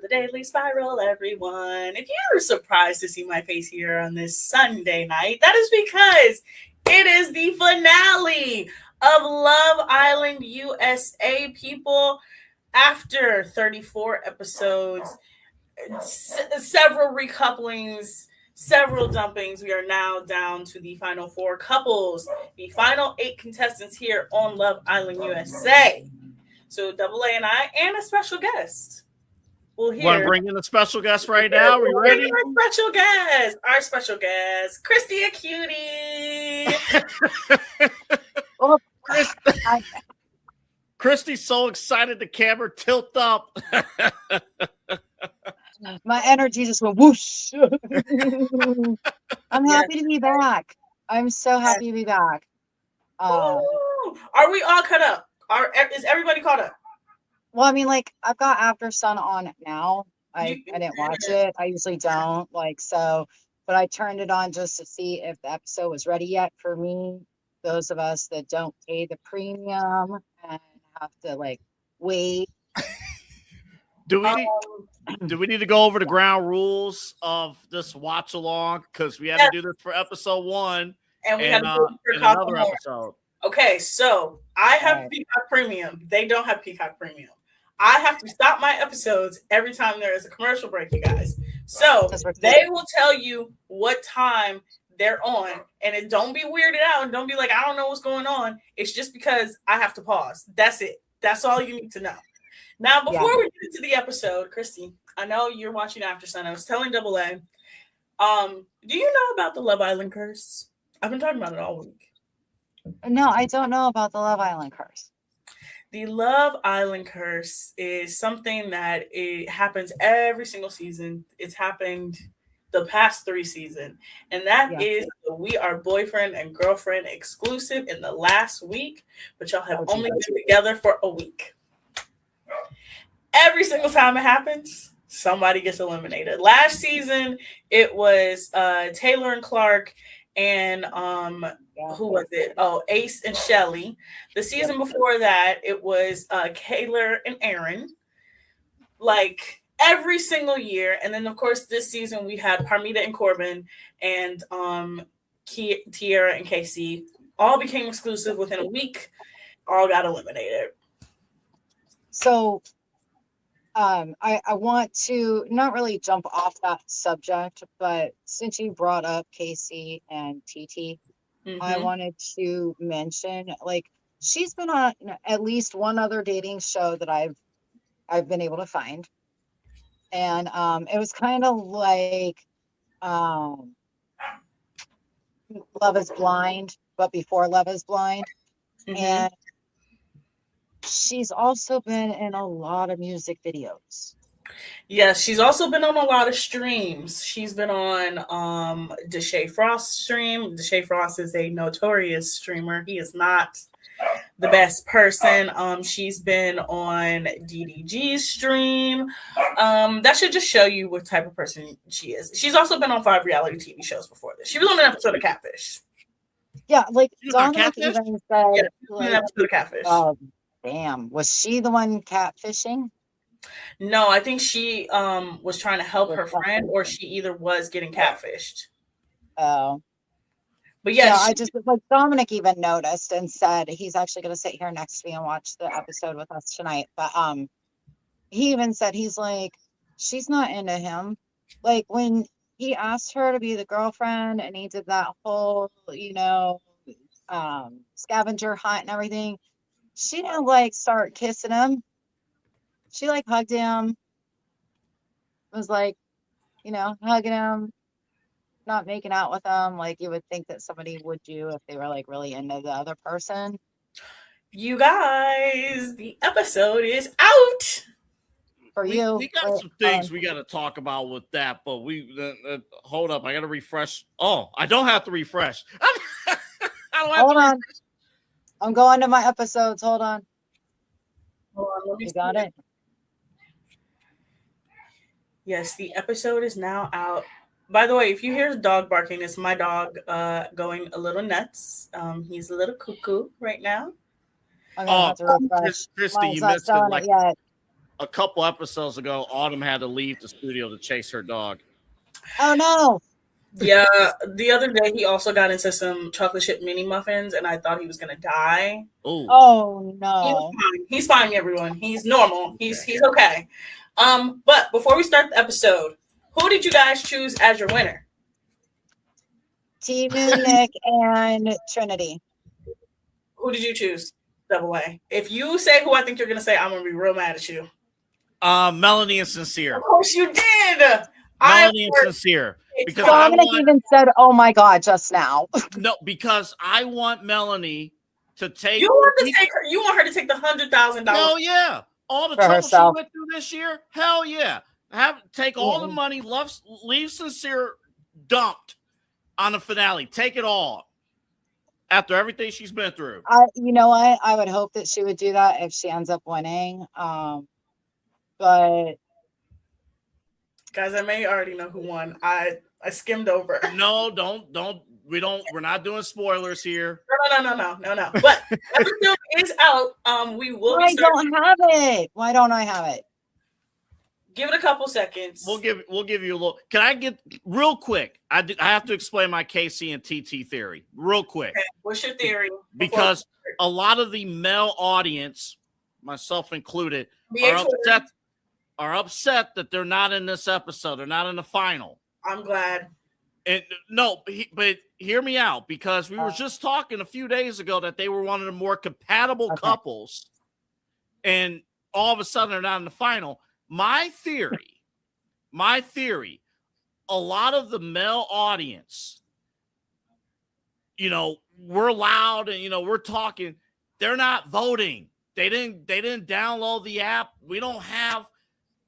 the Daily Spiral, everyone. If you're surprised to see my face here on this Sunday night, that is because it is the finale of Love Island USA, people. After 34 episodes, several recouplings, several dumpings, we are now down to the final four couples, the final 8 contestants here on Love Island USA. So Double A and I, and a special guest. We'll hear. Want to bring in a special guest right now? Are we ready? Our special guest, Kristy Acuti. Oh, Kristy's so excited the camera tilt up. my energy just went whoosh. I'm happy to be back. I'm so happy to be back. Are we all caught up? Is everybody caught up? Well, I mean, like, I've got After Sun on now. I didn't watch it. I usually don't, but I turned it on just to see if the episode was ready yet for me. Those of us that don't pay the premium and have to wait. Do we need to go over the ground rules of this watch along? Because we had to do this for episode 1 and we had to do it for another episode. Okay, so I have Peacock Premium. They don't have Peacock Premium. I have to stop my episodes every time there is a commercial break, you guys. So they will tell you what time they're on, and it don't be weirded out and don't be like, I don't know what's going on. It's just because I have to pause. That's it. That's all you need to know. Now, before we get into the episode, Kristy, I know you're watching After Sun. I was telling Double A, do you know about the Love Island curse? I've been talking about it all week. No, I don't know about the Love Island curse. The Love Island curse is something that it happens every single season. It's happened the past 3 seasons. And that is we are boyfriend and girlfriend exclusive in the last week, but y'all have only been together for a week. Every single time it happens, somebody gets eliminated. Last season, it was Taylor and Clark and who was it? Oh, Ace and Shelly. The season before that, it was Kayla and Aaron. Like every single year. And then of course this season we had Parmita and Corbin and Tiara and Casey. All became exclusive within a week. All got eliminated. So I want to not really jump off that subject, but since you brought up Casey and TT, I wanted to mention, she's been on at least one other dating show that I've been able to find. And it was kind of like Love is Blind, but before Love is Blind. And she's also been in a lot of music videos. Yes, she's also been on a lot of streams. She's been on Deshae Frost's stream. Deshae Frost is a notorious streamer. He is not the best person. She's been on DDG's stream. That should just show you what type of person she is. She's also been on 5 reality TV shows before this. She was on an episode of Catfish. Yeah, Dominic even said, an episode of Catfish. Damn, was she the one catfishing? No, I think she was trying to help her friend, or she either was getting catfished. Oh. But yeah, I just Dominic even noticed and said he's actually going to sit here next to me and watch the episode with us tonight. But he even said he's like, she's not into him. Like when he asked her to be the girlfriend and he did that whole, scavenger hunt and everything, she didn't start kissing him. She hugged him, was hugging him, not making out with him like you would think that somebody would do if they were really into the other person. You guys, the episode is out. For you. We got some things we got to talk about with that, but hold up. I got to refresh. Oh, I don't have to refresh. Hold on. I'm going to my episodes. Hold on. You got it? Yes, the episode is now out. By the way, if you hear dog barking, it's my dog going a little nuts. He's a little cuckoo right now. I'm gonna have to refresh. Kristy, you not missed it. yet. a couple episodes ago, Autumn had to leave the studio to chase her dog. Oh no. Yeah, the other day he also got into some chocolate chip mini muffins, and I thought he was gonna die. Oh no. He's fine, everyone. He's normal. He's okay. But before we start the episode, who did you guys choose as your winner? Timu, Nick, and Trinity. Who did you choose? Double A. If you say who I think you're gonna say, I'm gonna be real mad at you. Melanie and Sincere. Of course you did. Melanie and Sincere. Because Dominic even said, "Oh my God," just now. No, because I want Melanie to take. You want her to take the $100,000. Hell yeah! All the trouble herself. She went through this year. Hell yeah! Take all the money. Leave Sincere dumped on the finale. Take it all. After everything she's been through. You know what? I would hope that she would do that if she ends up winning. But guys, I may already know who won. I skimmed over. No, don't. We're not doing spoilers here. No. But episode is out. We will. I don't have it. Why don't I have it? Give it a couple seconds. We'll give you a little. Can I get real quick? I have to explain my KC and TT theory real quick. Okay. What's your theory? Because a lot of the male audience, myself included, are upset that they're not in this episode. They're not in the final. I'm glad. And no, but hear me out, because we were just talking a few days ago that they were one of the more compatible couples, and all of a sudden they're not in the final. My theory, a lot of the male audience, we're loud and we're talking. They're not voting. They didn't download the app. We don't have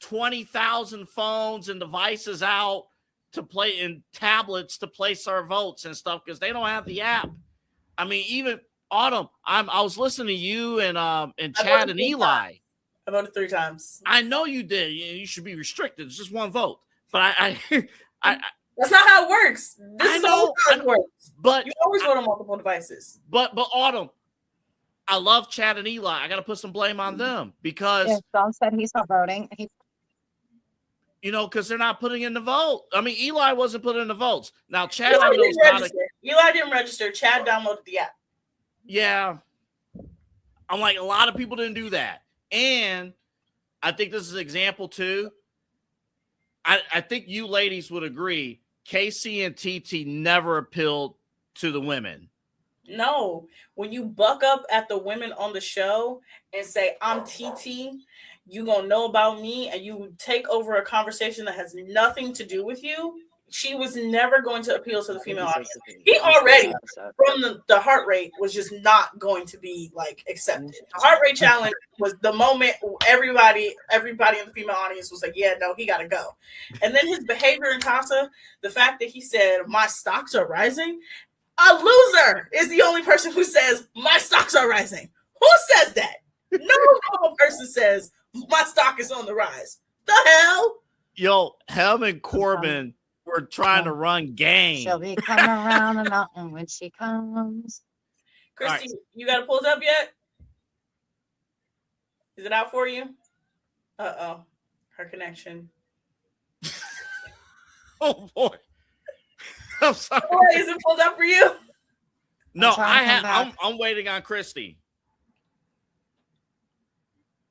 20,000 phones and devices out to play in tablets to place our votes and stuff because they don't have the app. I mean, even Autumn, I was listening to you and Chad and Eli. I voted 3 times. I know you did. You should be restricted. It's just one vote. But I that's not how it works. This is how it works. But you always vote on multiple devices. But Autumn, I love Chad and Eli. I got to put some blame on them because Don said he's not voting. Because they're not putting in the vote. I mean, Eli wasn't putting in the votes. Now, Chad, Eli didn't register. Chad downloaded the app. Yeah. I'm like, a lot of people didn't do that. And I think this is an example, too. I think you ladies would agree. KC and TT never appealed to the women. No. When you buck up at the women on the show and say, I'm TT, you gonna know about me, and you take over a conversation that has nothing to do with you, she was never going to appeal to the female audience. He already, from the heart rate, was just not going to be accepted. The heart rate challenge was the moment everybody in the female audience was like, yeah, no, he gotta go. And then his behavior in Casa, the fact that he said, my stocks are rising. A loser is the only person who says, my stocks are rising. Who says that? No normal person says, my stock is on the rise. The hell? Yo, him and Corbin were trying to run game. She'll be coming around the mountain when she comes. Kristy, you got it pulled up yet? Is it out for you? Uh-oh. Her connection. Oh, boy. I'm sorry. Is it pulled up for you? No, I'm waiting on Kristy.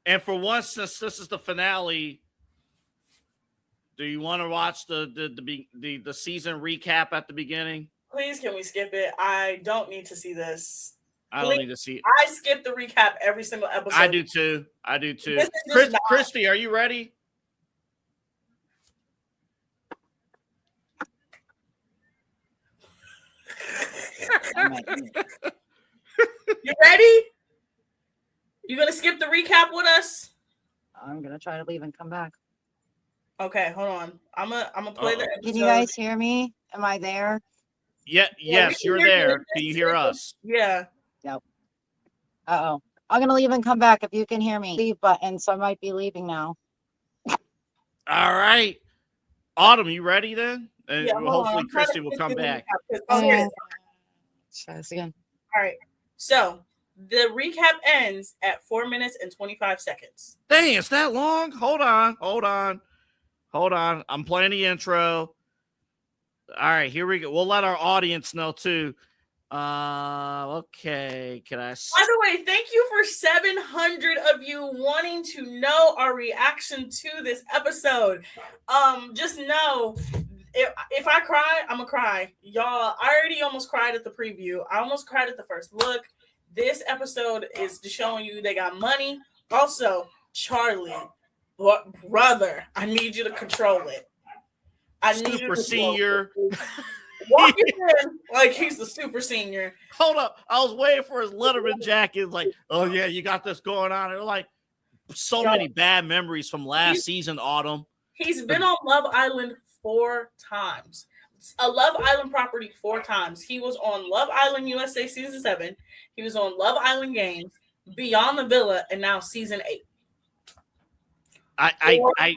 And for once, since this is the finale, do you want to watch the season recap at the beginning? Please, can we skip it? I don't need to see this. I don't need to see it. I skip the recap every single episode. I do too. Kristy, are you ready? You ready? You gonna skip the recap with us? I'm gonna try to leave and come back. Okay, hold on. I'm gonna play the episode. Can you guys hear me? Am I there? Yes, you're there. Can you hear us? Yeah. Nope. I'm gonna leave and come back if you can hear me. Leave button, so I might be leaving now. All right. Autumn, you ready then? And yeah, hopefully Kristy will come back. Try this again. All right. So The recap ends at 4 minutes and 25 seconds. Dang, it's that long? Hold on. I'm playing the intro. All right, here we go. We'll let our audience know too. Okay. Can I? By the way, thank you for 700 of you wanting to know our reaction to this episode. Just know, if I cry, I'm gonna cry, y'all. I already almost cried at the preview. I almost cried at the first look. This episode is showing you they got money. Also, Charlie, brother, I need you to control it. I need super senior. Walking in like he's the super senior. Hold up. I was waiting for his Letterman jacket. Like, oh yeah, you got this going on. And like so many bad memories from last season, Autumn. He's been on Love Island 4 times. A Love Island property 4 times. He was on Love Island USA season 7. He was on Love Island Games, Beyond the Villa, and now season 8. I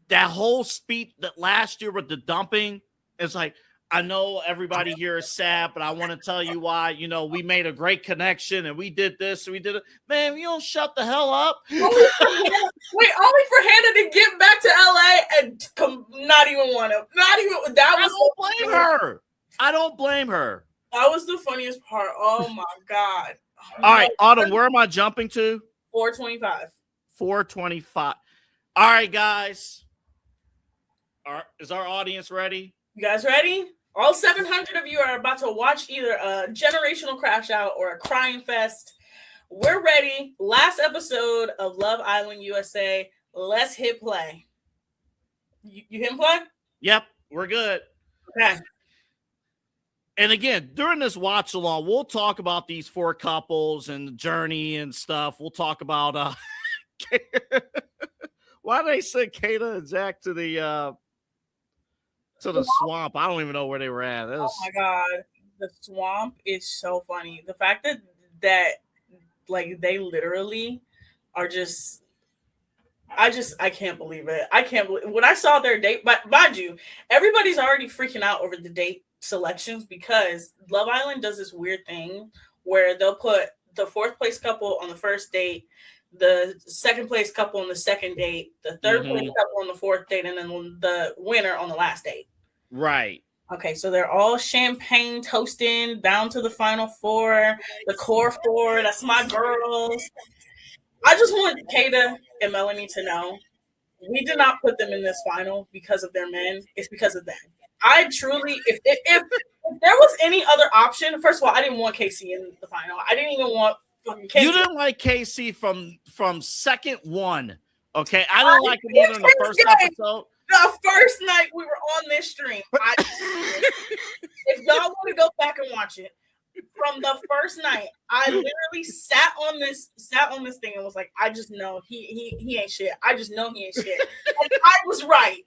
that whole speech that last year with the dumping, it's like, I know everybody here is sad, but I want to tell you why. You know, we made a great connection and we did this and we did it. Man, you don't shut the hell up. Wait, only for Hannah to get back to LA and not even want to. Not even that was. I don't blame her. That was the funniest part. Oh my god. All right, Autumn, where am I jumping to? 425. 425. All right, guys. Is our audience ready? You guys ready? All 700 of you are about to watch either a generational crash out or a crying fest. We're ready. Last episode of Love Island USA. Let's hit play. You hit play? Yep, we're good. Okay. And again, during this watch along, we'll talk about these 4 couples and the journey and stuff. We'll talk about why they sent Kata and Zach to the swamp. I don't even know where they were at. Oh my god, the swamp is so funny. The fact that like they literally are just, I can't believe it. I can't believe when I saw their date. But mind you, everybody's already freaking out over the date selections because Love Island does this weird thing where they'll put the 4th place couple on the first date, the 2nd place couple on the 2nd date, the 3rd place couple on the 4th date, and then the winner on the last date. Right. Okay, so they're all champagne toasting, bound to the final 4, the core 4. That's my girls. I just want Kata and Melanie to know we did not put them in this final because of their men. It's because of them. I truly, if there was any other option, first of all, I didn't want Casey in the final. I didn't even want fucking Casey. You didn't like Casey from second one. Okay, I didn't like him either in the first episode. The first night we were on this stream, if y'all want to go back and watch it, from the first night, I literally sat on this thing and was like, I just know he ain't shit. I just know he ain't shit. And I was right.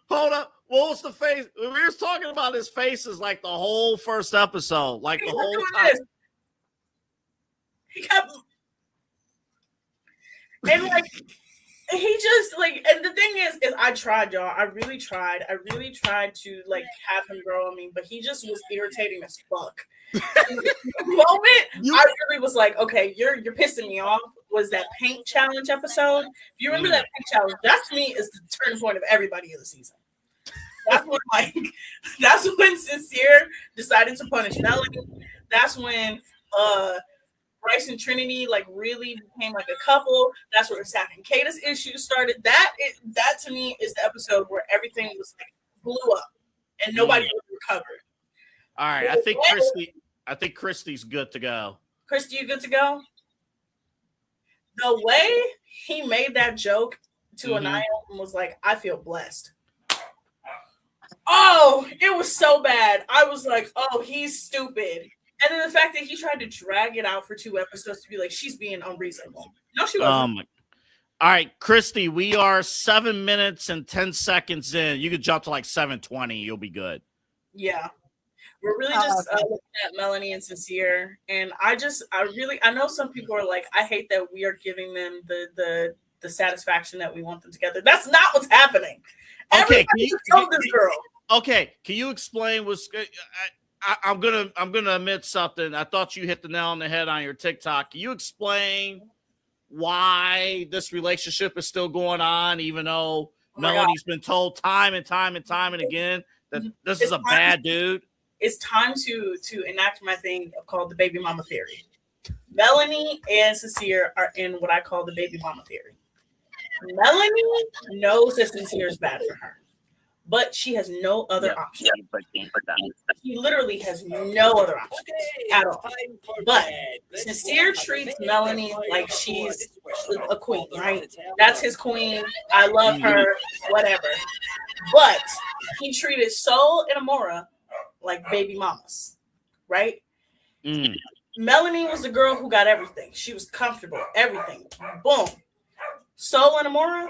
Hold up. What was the face? We were talking about his faces like the whole first episode, like the whole time. He kept, and like he just like, and the thing is I tried, y'all. I really tried to like have him grow on me, but he just was irritating as fuck. In the moment, I really was like, okay, you're pissing me off. Was that paint challenge episode? If you remember that paint challenge, that to me is the turning point of everybody of the season. That's when Sincere decided to punish Melanie. That's when Bryce and Trinity like really became like a couple. That's where Zach and Kata's issues started. That to me is the episode where everything was like blew up and nobody recovered. All right, I think Kristy's good to go. Kristy, you good to go? The way he made that joke to Anaya was like, I feel blessed. Oh, it was so bad. I was like, oh, he's stupid. And then the fact that he tried to drag it out for 2 episodes to be like, she's being unreasonable. No, she wasn't. All right, Kristy, we are 7 minutes and 10 seconds in. You could jump to like 7:20. You'll be good. Yeah. We're really just looking at Melanie and Sincere. And I know some people are like, I hate that we are giving them the satisfaction that we want them together. That's not what's happening. Okay, Everybody told this girl. Okay, can you explain what's I'm gonna admit something. I thought you hit the nail on the head on your TikTok. Can you explain why this relationship is still going on, even though Melanie's been told time and time and again that this is a bad dude? It's time to enact my thing called the baby mama theory. Melanie and Sincere are in what I call the baby mama theory. Melanie knows that Sincere is bad for her, but she has no other option. She literally has no other option at all. But Sincere treats Melanie like she's a queen, right? That's his queen. I love her, whatever. But he treated Soul and Amora like baby mamas, right? Melanie was the girl who got everything. She was comfortable, everything. Boom. Soul and Amora,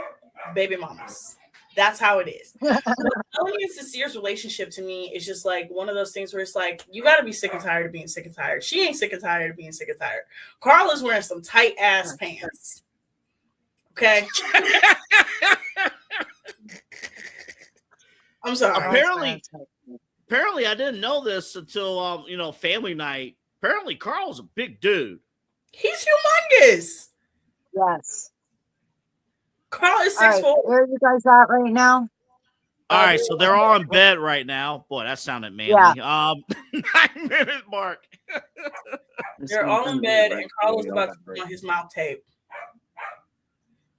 baby mamas. That's how it is. Melanie and Sincere's relationship to me is just like one of those things where it's like, you got to be sick and tired of being sick and tired. She ain't sick and tired of being sick and tired. Carl is wearing some tight ass pants. Okay. I'm sorry. Apparently, I didn't know this until family night. Apparently, Carl's a big dude. He's humongous. Yes. Carl is 6'4". Where are you guys at right now? All right, so they're all in bed right now. Boy, that sounded manly. Yeah. 9-minute mark. They're all in bed, and Carl is about to put on his mouth tape.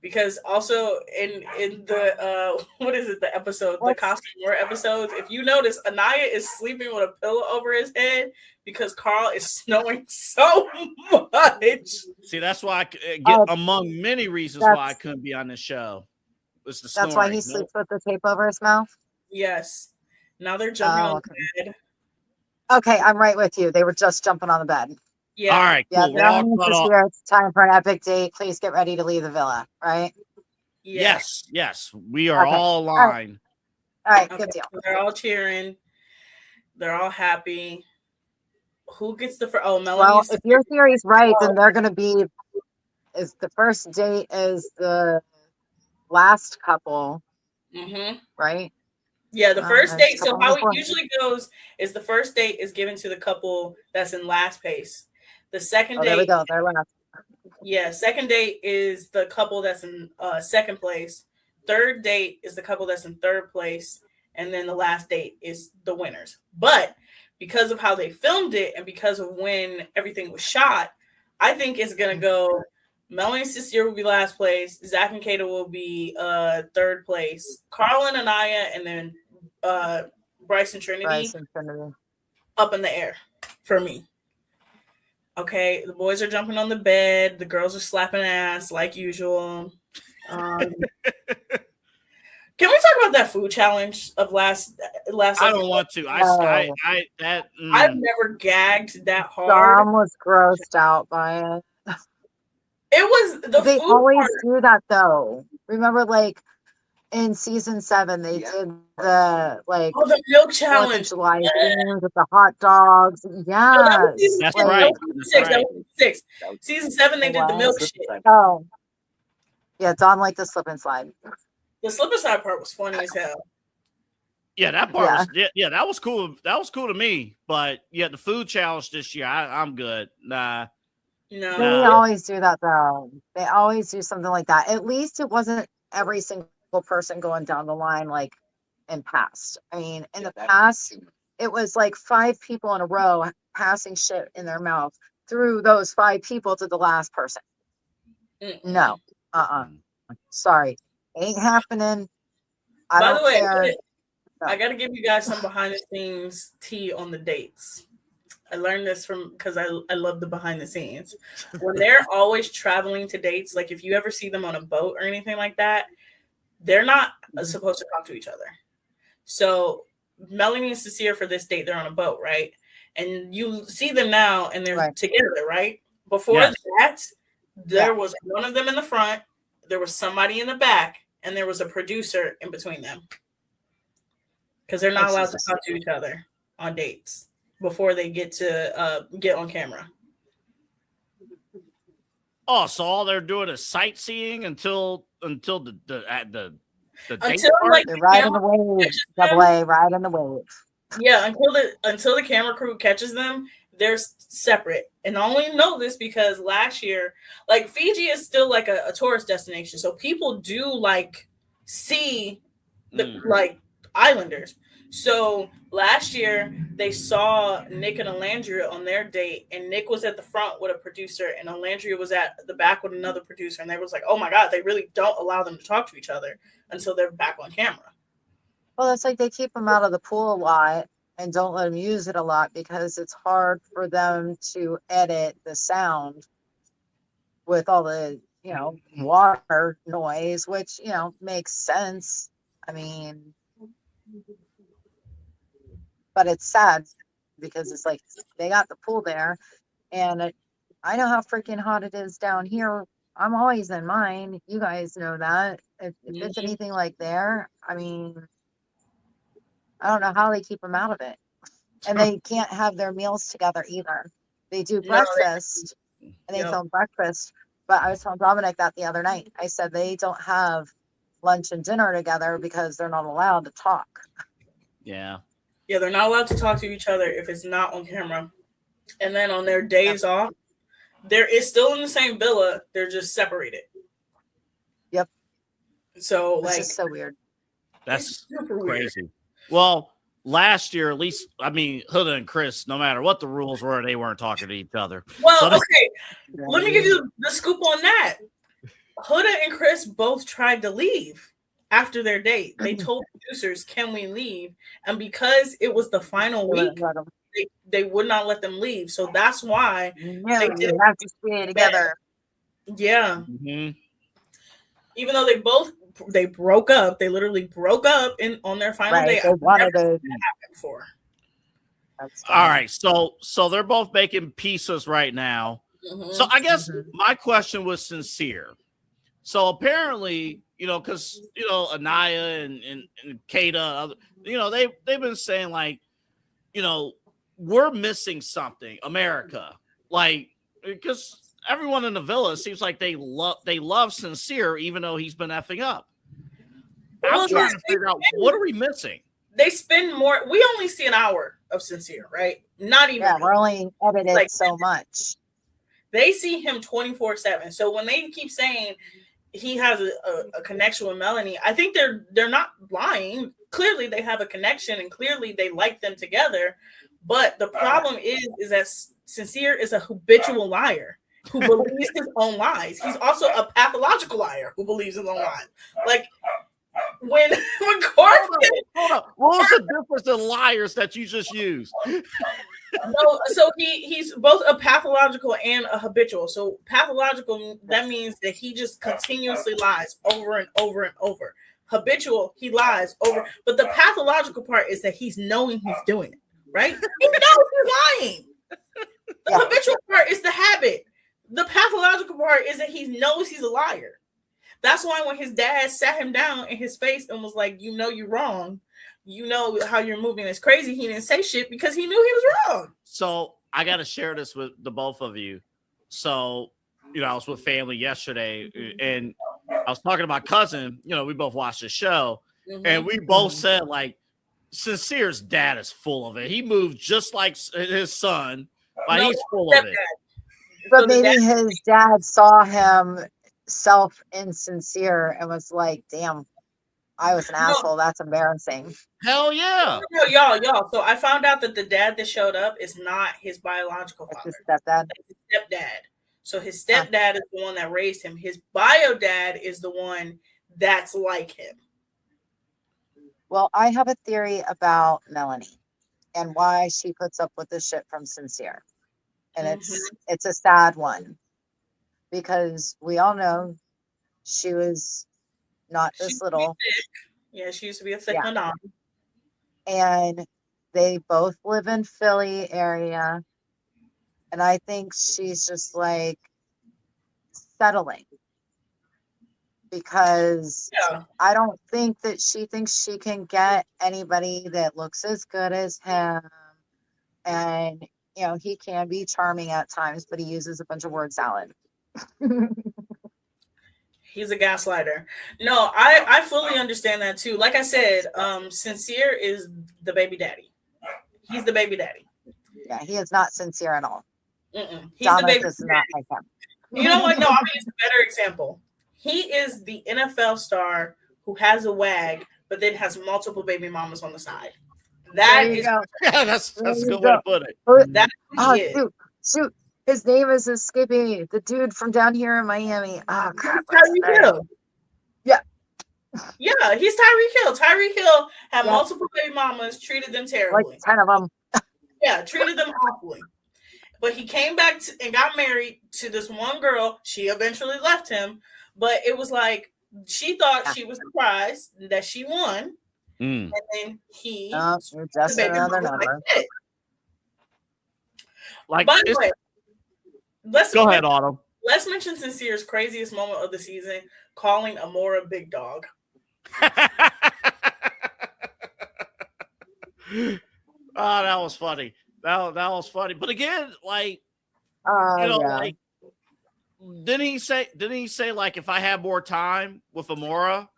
Because also in the what is it, the episode, the costume war episodes, if you notice, Anaya is sleeping with a pillow over his head because Carl is snoring so much. See, that's why I get among many reasons why I couldn't be on this show. It's the snoring. That's why he sleeps with the tape over his mouth? Yes. Now they're jumping on the bed. Okay, I'm right with you. They were just jumping on the bed. Yeah. All right, cool. Yeah, it's time for an epic date. Please get ready to leave the villa, right? Yes. We are all aligned. All right, good deal. They're all cheering. They're all happy. Who gets the first? Oh, Melanie. Well, if your theory's right, then they're going to be, is the first date is the last couple, right? Yeah, the first date. So how it usually goes is the first date is given to the couple that's in last place. The second date. There we go. They're last. Yeah, second date is the couple that's in second place. Third date is the couple that's in third place. And then the last date is the winners. But because of how they filmed it and because of when everything was shot, I think it's going to go Melanie and Sincere will be last place. Zach and Kata will be third place. Carl and Anaya, and then Bryce and Trinity up in the air for me. Okay, the boys are jumping on the bed. The girls are slapping ass like usual. Can we talk about that food challenge of last? I don't want to. I've never gagged that hard. Dom was grossed out by it. It was they always do that though. Remember, like in season 7, they did the the milk challenge, July with the hot dogs. Yeah, that's right. That was 6. Season 7, they did the milk shit. Oh, yeah, Dom liked the slip and slide. The slip and slide part was funny as hell. Yeah, that part was that was cool. That was cool to me. But yeah, the food challenge this year, I'm good. Nah. No. They always do that though. They always do something like that. At least it wasn't every single person going down the line like in past. I mean, in the past, it was like 5 people in a row passing shit in their mouth through those 5 people to the last person. No. Sorry. Ain't happening. By the way, I got to give you guys some behind the scenes tea on the dates. I learned this because I love the behind the scenes. When they're always traveling to dates, like if you ever see them on a boat or anything like that, they're not supposed to talk to each other. So Melanie and Sincere for this date, they're on a boat, right? And you see them now and they're together, right? Before that, there was one of them in the front, there was somebody in the back, and there was a producer in between them. Because they're not allowed to talk to each other on dates before they get to get on camera. Oh, so all they're doing is sightseeing until the until like they're riding the waves, ride in the waves. Yeah, until the camera crew catches them, they're separate. And I only know this because last year, like Fiji is still like a tourist destination, so people do like see the like islanders. So last year they saw Nick and Alandria on their date, and Nick was at the front with a producer, and Alandria was at the back with another producer, and they was like, "Oh my god, they really don't allow them to talk to each other until they're back on camera." Well, it's like they keep them out of the pool a lot and don't let them use it a lot because it's hard for them to edit the sound with all the, water noise, which, makes sense. I mean, but it's sad because it's like they got the pool there, and I know how freaking hot it is down here. I'm always in mine. You guys know that. If it's anything like there, I mean, I don't know how they keep them out of it. And they can't have their meals together either. They do breakfast and they film breakfast. But I was telling Dominic that the other night. I said they don't have lunch and dinner together because they're not allowed to talk. Yeah. Yeah, they're not allowed to talk to each other if it's not on camera. And then on their days off, they're still in the same villa. They're just separated. Yep. So it's just so weird. That's super crazy. Weird. Well, last year, at least, I mean, Huda and Chris, no matter what the rules were, they weren't talking to each other. Well, so okay. Let me give you the scoop on that. Huda and Chris both tried to leave after their date. They told producers, "Can we leave?" And because it was the final week, they would not let them leave. So that's why they didn't have to stay together. Yeah. Mm-hmm. Even though they broke up, they literally broke up on their final day. They wanted to happen before. All right, so they're both making pieces right now. Mm-hmm. So I guess my question was sincere. So apparently, because Anaya and Kata, they've been saying like, we're missing something, America, like because everyone in the villa seems like they love Sincere, even though he's been effing up. I'm trying to figure out what are we missing. They spend more. We only see an hour of Sincere, right? Not even. Yeah, we're only edited so much. They see him 24/7. So when they keep saying he has a connection with Melanie, I think they're not lying. Clearly, they have a connection, and clearly they like them together. But the problem is that Sincere is a habitual liar who believes his own lies. He's also a pathological liar who believes his own lies. Like when Hold up. What was the difference in liars that you just used? No, so he's both a pathological and a habitual. So pathological, that means that he just continuously lies over and over and over. Habitual, he lies over. But the pathological part is that he's knowing he's doing it, right? He knows he's lying. The habitual part is the habit. The pathological part is that he knows he's a liar. That's why when his dad sat him down in his face and was like, you're wrong. You know how you're moving is crazy. He didn't say shit because he knew he was wrong. So I got to share this with the both of you. So, I was with family yesterday and I was talking to my cousin. We both watched the show and we both said, like, Sincere's dad is full of it. He moved just like his son. Like, he's full of it. But maybe his dad saw him self-insincere and was like, damn, I was an asshole. That's embarrassing. Hell yeah. No, y'all. So I found out that the dad that showed up is not his biological father. His stepdad. It's his stepdad. So his stepdad is the one that raised him. His bio dad is the one that's like him. Well, I have a theory about Melanie and why she puts up with this shit from Sincere. And it's a sad one. Because we all know she was not this little. Yeah, she used to be a thick Madonna. And they both live in Philly area. And I think she's just like settling. Because I don't think that she thinks she can get anybody that looks as good as him. And, he can be charming at times, but he uses a bunch of word salad. He's a gaslighter. No, I fully understand that too. Like I said, Sincere is the baby daddy. He's the baby daddy. Yeah, he is not sincere at all. He's Dominic the baby is daddy. not like him. You know what? No, I'm gonna use a better example. He is the NFL star who has a wag, but then has multiple baby mamas on the side. There you go. Yeah, that's a good way to put it. That's who he is. Shoot. His name is escaping me. The dude from down here in Miami. Oh crap. Tyreek Hill. Yeah. Yeah, he's Tyreek Hill. Tyreek Hill had multiple baby mamas, treated them terribly. Like 10 of them. Yeah, treated them awfully. But he came back and got married to this one girl. She eventually left him. But it was like she thought she was surprised that she won. And then he just another number. Like, by the way, go ahead, Autumn. Let's mention Sincere's craziest moment of the season, calling Amora Big Dog. Oh, that was funny. That was funny. But again, like, like, didn't he say like if I had more time with Amora?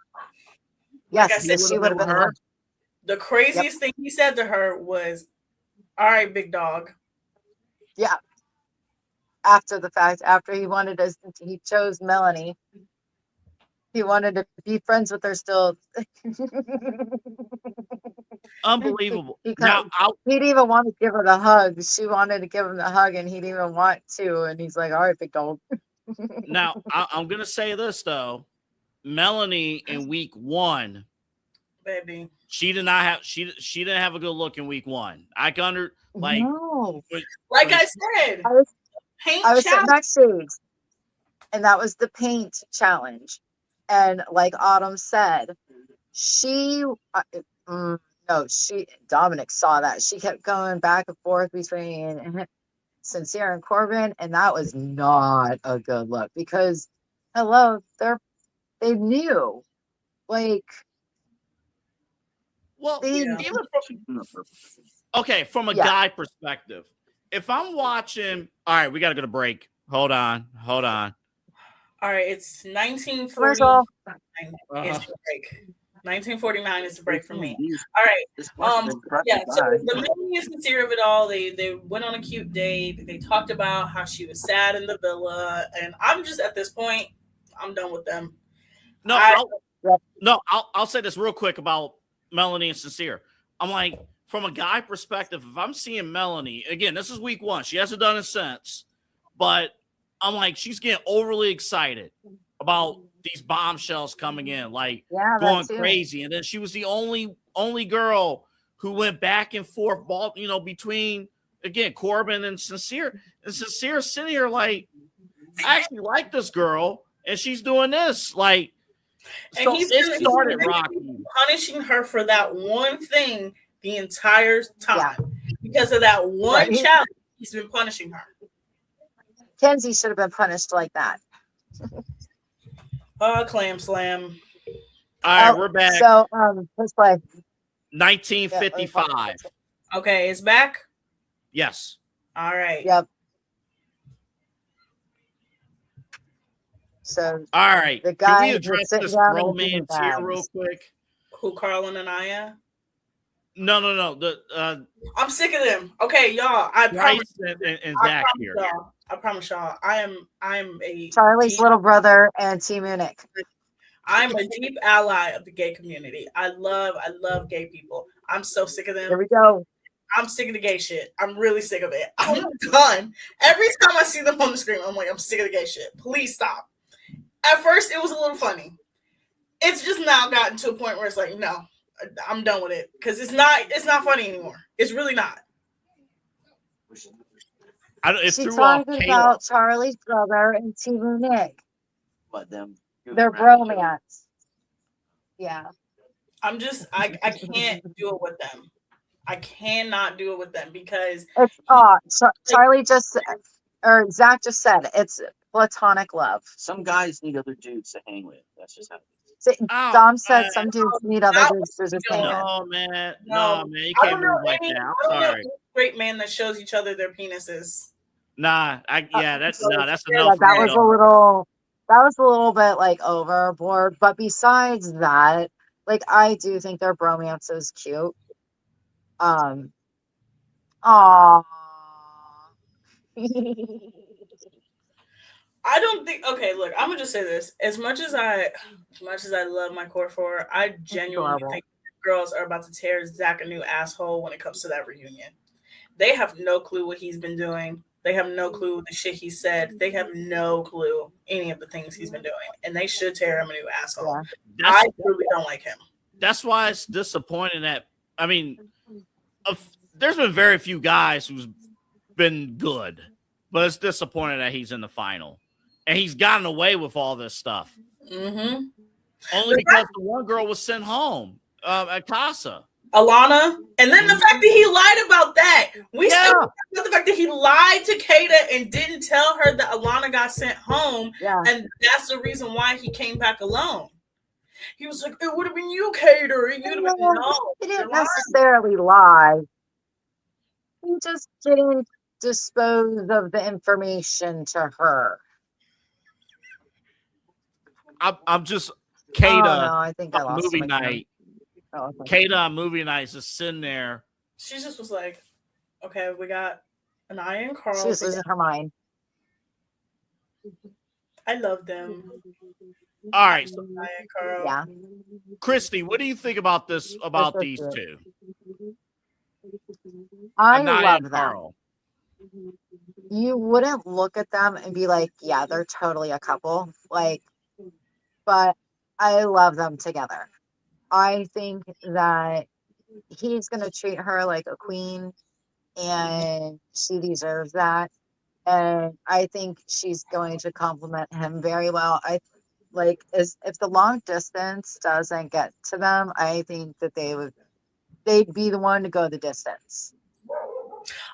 Yes, like I said, she would have been her. The craziest thing he said to her was, "All right, big dog." Yeah. After the fact, after he chose Melanie. He wanted to be friends with her still. Unbelievable. He'd even want to give her the hug. She wanted to give him the hug, and he didn't even want to. And he's like, "All right, big dog." Now, I'm going to say this, though. Melanie in week 1, baby, she didn't have a good look in week 1. I can like I said, I was sitting backstage, and that was the paint challenge. And like Autumn said, Dominic saw that. She kept going back and forth between Sincere and Corbin, and that was not a good look because, hello, they knew, like, well, from a guy perspective, if I'm watching, all right, we got to go to break. Hold on. All right, it's 1949. It's the break. 1949 is the break for me. All right. So the Melanie and Sincere of it all, they went on a cute date. They talked about how she was sad in the villa, and I'm just at this point, I'm done with them. I'll say this real quick about Melanie and Sincere. I'm like, from a guy perspective, if I'm seeing Melanie, again, this is week 1. She hasn't done it since, but I'm like, she's getting overly excited about these bombshells coming in, like going crazy. And then she was the only girl who went back and forth, between, again, Corbin and Sincere. And Sincere sitting here like, I actually like this girl, and she's doing this. Like, and he's started punishing her for that one thing the entire time. Because of that one challenge, he's been punishing her. Kenzie should have been punished like that. Clam slam. All right, we're back. So, let's play. 1955. Okay, it's back? Yes. All right. Yep. So, all right. The guy can we address this romance here real quick? Who, Carl and Anaya? No. I'm sick of them. Okay, y'all. I promise. And Zach here. I promise y'all. I'm a Charlie's little brother and Team Munich. I'm a deep ally of the gay community. I love gay people. I'm so sick of them. Here we go. I'm sick of the gay shit. I'm really sick of it. I'm done. Every time I see them on the screen, I'm like, I'm sick of the gay shit. Please stop. At first, it was a little funny. It's just now gotten to a point where it's like, no, I'm done with it because it's not funny anymore. It's really not. She's talking about Charlie's brother and Team Nick. But them, their bromance. Yeah. I'm just, I can't do it with them. I cannot do it with them because it's Charlie just or Zach just said it's platonic love. Some guys need other dudes to hang with. That's just how. Dom said some dudes need other dudes to just hang with. No, man. You can't move like that. I'm sorry. Great man that shows each other their penises. That's enough. That was a little bit like overboard. But besides that, like I do think their bromance is cute. Aww. I don't think. Okay, look, I'm gonna just say this. As much as I love my core four, I genuinely Adorable. think girls are about to tear Zach a new asshole when it comes to that reunion. They have no clue what he's been doing. They have no clue the shit he said. They have no clue any of the things he's been doing, and they should tear him a new asshole. Yeah. I really don't like him. That's why it's disappointing that. I mean, there's been very few guys who's been good, but it's disappointing that he's in the final, and he's gotten away with all this stuff. Mm-hmm. Only because the one girl was sent home at Casa. Alana, and then the fact that he lied about that. We still Yeah. talk about the fact that he lied to Kata and didn't tell her that Alana got sent home, Yeah. and that's the reason why he came back alone. He was like, "It would have been you, Cater. It would have been no." He you're didn't lying. necessarily lie. He just didn't dispose of the information to her. I'm just Oh, Kata no, I think I on lost movie my train. night. Oh, okay. Kata on movie night is just sitting there. She just was like, "Okay, we got Anaya and Carl. She was losing her mind. I love them. All right, so Anaya and Carl. Yeah. Christy, what do you think about this? About so these cute. two? I Anaya love and them. Carl. You wouldn't look at them and be like, yeah, they're totally a couple. Like, but I love them together. I think that he's going to treat her like a queen and she deserves that. And I think she's going to compliment him very well. If the long distance doesn't get to them, I think that they'd be the one to go the distance.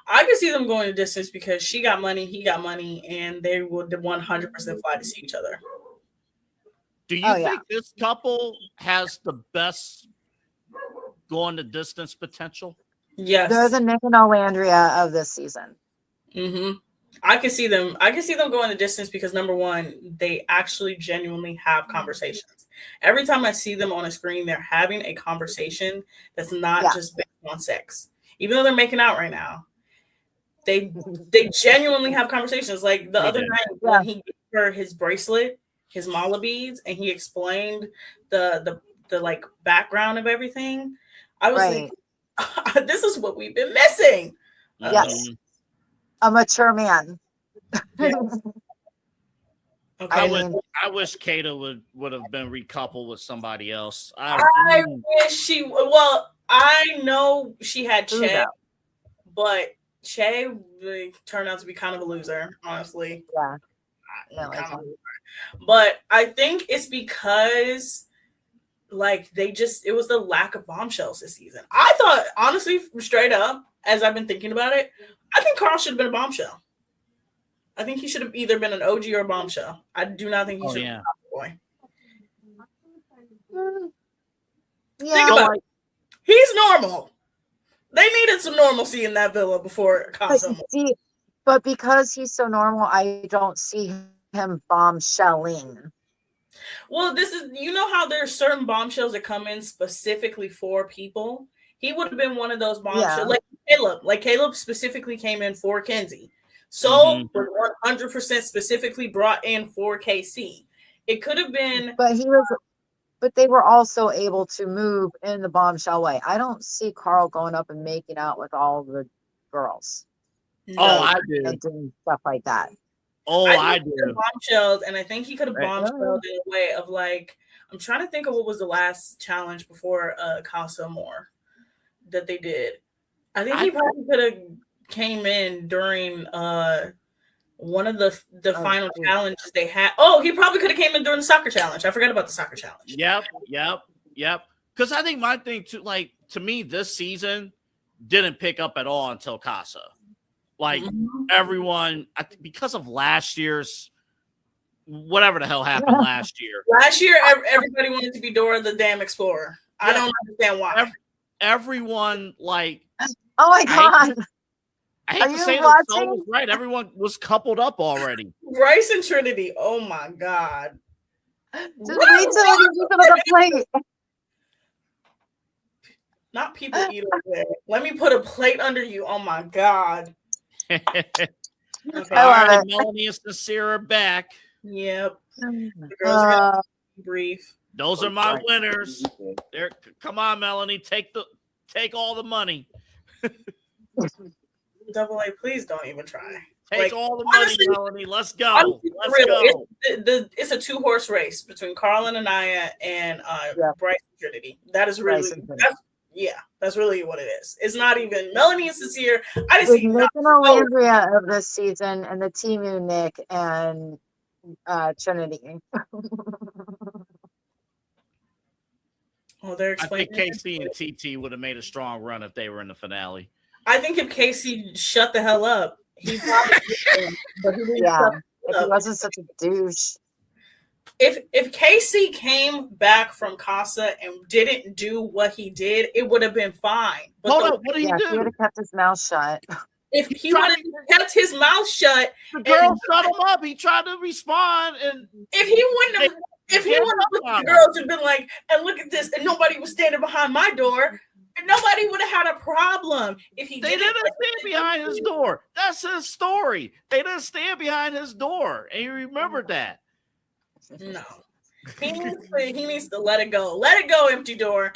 I could see them going the distance because she got money, he got money, and they would 100% fly to see each other. Do you think this couple has the best going the distance potential? Yes. They're the Nick and Olandria of this season. Mm-hmm. I can see them going the distance because number one, they actually genuinely have conversations. Every time I see them on a screen, they're having a conversation that's not just based on sex. Even though they're making out right now, they genuinely have conversations. Like the other night when he gave her his bracelet, his mala beads, and he explained the like background of everything, I was like, this is what we've been missing. Yes. A mature man. Yes. Okay. I wish Kata would have been recoupled with somebody else. I wish she. Well, I know she had Che, but Che turned out to be kind of a loser, honestly. Yeah. But I think it's because, like, it was the lack of bombshells this season. I thought, honestly, straight up, as I've been thinking about it, I think Carl should have been a bombshell. I think he should have either been an OG or a bombshell. I do not think he should have been a boy. Think about it. He's normal. They needed some normalcy in that villa before Casa. But because he's so normal, I don't see him bombshelling. Well, you know how there's certain bombshells that come in specifically for people? He would have been one of those bombshells. Like Caleb specifically came in for Kenzie. So was 100% specifically brought in for KC. It could have been, but they were also able to move in the bombshell way. I don't see Carl going up and making out with all the girls. No, I do. And doing stuff like that. I do. Bombshells, and I think he could have bombshelled in a way of like, I'm trying to think of what was the last challenge before Casa More that they did. I think he probably could have came in during one of the final challenges they had. Oh, he probably could have came in during the soccer challenge. I forgot about the soccer challenge. Yep. Because I think my thing too, like, to me, this season didn't pick up at all until Casa. Like everyone, because of last year's whatever the hell happened last year. Last year, everybody wanted to be Dora the Damn Explorer. I don't understand why. Everyone, like, oh my god. I hate to say that Soul was right. Everyone was coupled up already. Bryce and Trinity. Oh my god. Just wait till he's on the plate. Not people eat over there. Let me put a plate under you. Oh my God. Okay. I love All right, it. Melanie and Sincere are back. Yep. The girls are gonna be brief. Those are my winners. There, come on, Melanie, take all the money. Double A, please don't even try. Take all the money, honestly, Melanie. Let's go. Honestly, Let's real, go. it's a 2-horse race between Carl and Anaya and Bryce and Trinity. That is really that's really what it is. It's not even Melanie and Sincere. I just see Nick and Olandria of this season, and the Timu Nick and Trinity. Oh, they're I think explaining. KC and TT would have made a strong run if they were in the finale. I think if Casey shut the hell up, he probably would, but he didn't shut If he wasn't such a douche. If Casey came back from Casa and didn't do what he did, it would have been fine. But Hold on, what did he do? He would have kept his mouth shut. If he would have kept his mouth shut, the girl shut him up. He tried to respond, and if he wouldn't have, if he would have looked at the girls and been like, "And look at this," and nobody was standing behind my door, nobody would have had a problem. If he didn't stand behind his door. That's his story. They didn't stand behind his door, and he remembered that. No, he needs to let it go. Let it go, empty door.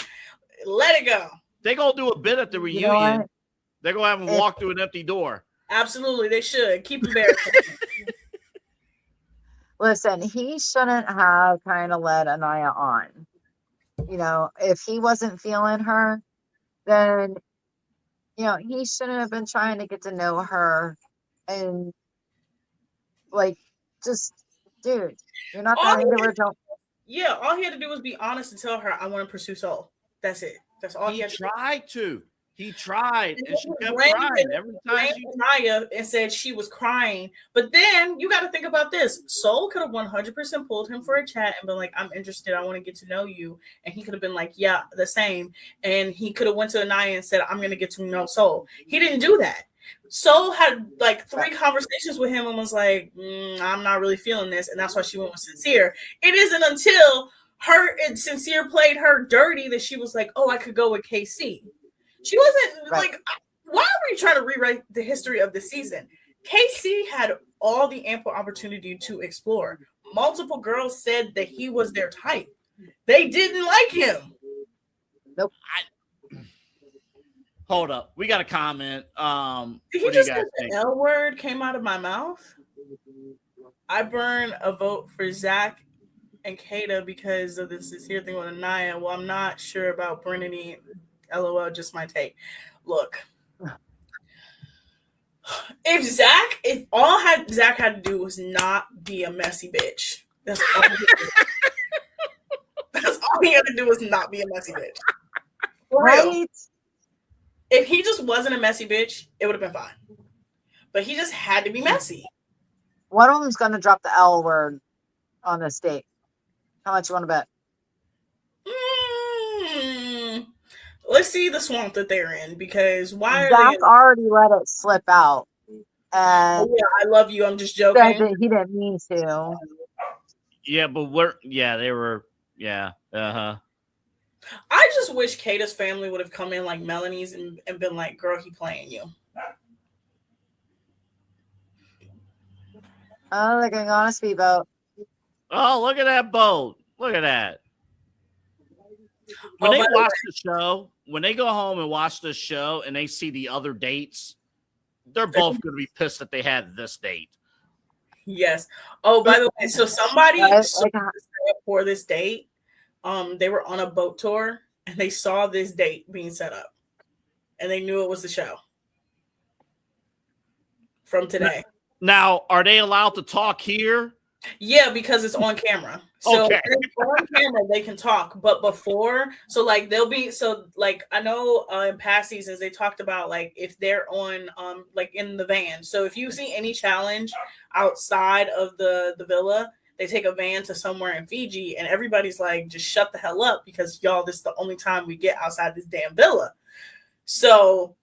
Let it go. They gonna do a bit at the reunion. You know, they're gonna have him walk through an empty door. Absolutely, they should keep embarrassing. Listen, he shouldn't have kind of led Anaya on. You know, if he wasn't feeling her, then he shouldn't have been trying to get to know her, and just. Dude, you're not that into her. Yeah, all he had to do was be honest and tell her, "I want to pursue Soul." That's it. That's all he had to do. He tried, and she kept crying every time. Anaya and said she was crying, but then you got to think about this. Soul could have 100% pulled him for a chat and been like, "I'm interested. I want to get to know you," and he could have been like, "Yeah, the same." And he could have went to Anaya and said, "I'm going to get to know Soul." He didn't do that. Soul had like 3 conversations with him and was like, "I'm not really feeling this," and that's why she went with Sincere. It isn't until her and Sincere played her dirty that she was like, "Oh, I could go with KC." She wasn't like, why are we trying to rewrite the history of the season? KC had all the ample opportunity to explore. Multiple girls said that he was their type. They didn't like him. Nope. Hold up. We got a comment. Did he just say the L word came out of my mouth? I burn a vote for Zach and Kata because of the Sincere thing with Anaya. Well, I'm not sure about Brennan. LOL, just my take. Look, if all Zach had to do was not be a messy bitch. That's all he had to do. That's all he had to do was not be a messy bitch. For real. If he just wasn't a messy bitch, it would have been fine. But he just had to be messy. One of them's going to drop the L word on this date. How much you want to bet? Let's see the swamp that they're in, because why are Zach already let it slip out. And I love you. I'm just joking. Said that he didn't mean to. Yeah, but they were. I just wish Kata's family would have come in like Melanie's and been like, "Girl, he playing you." Oh, they're going on a speedboat. Oh, look at that boat. Look at that. When they watch the show, when they go home and watch the show and they see the other dates, they're both going to be pissed that they had this date. Yes. Oh, by the way, so somebody for this date, they were on a boat tour and they saw this date being set up and they knew it was the show from today. Now, are they allowed to talk here? Yeah, because it's on camera. So okay. When it's on camera, they can talk. But before, I know in past seasons they talked about like if they're on like in the van. So if you see any challenge outside of the villa, they take a van to somewhere in Fiji, and everybody's like, just shut the hell up because y'all, this is the only time we get outside this damn villa. So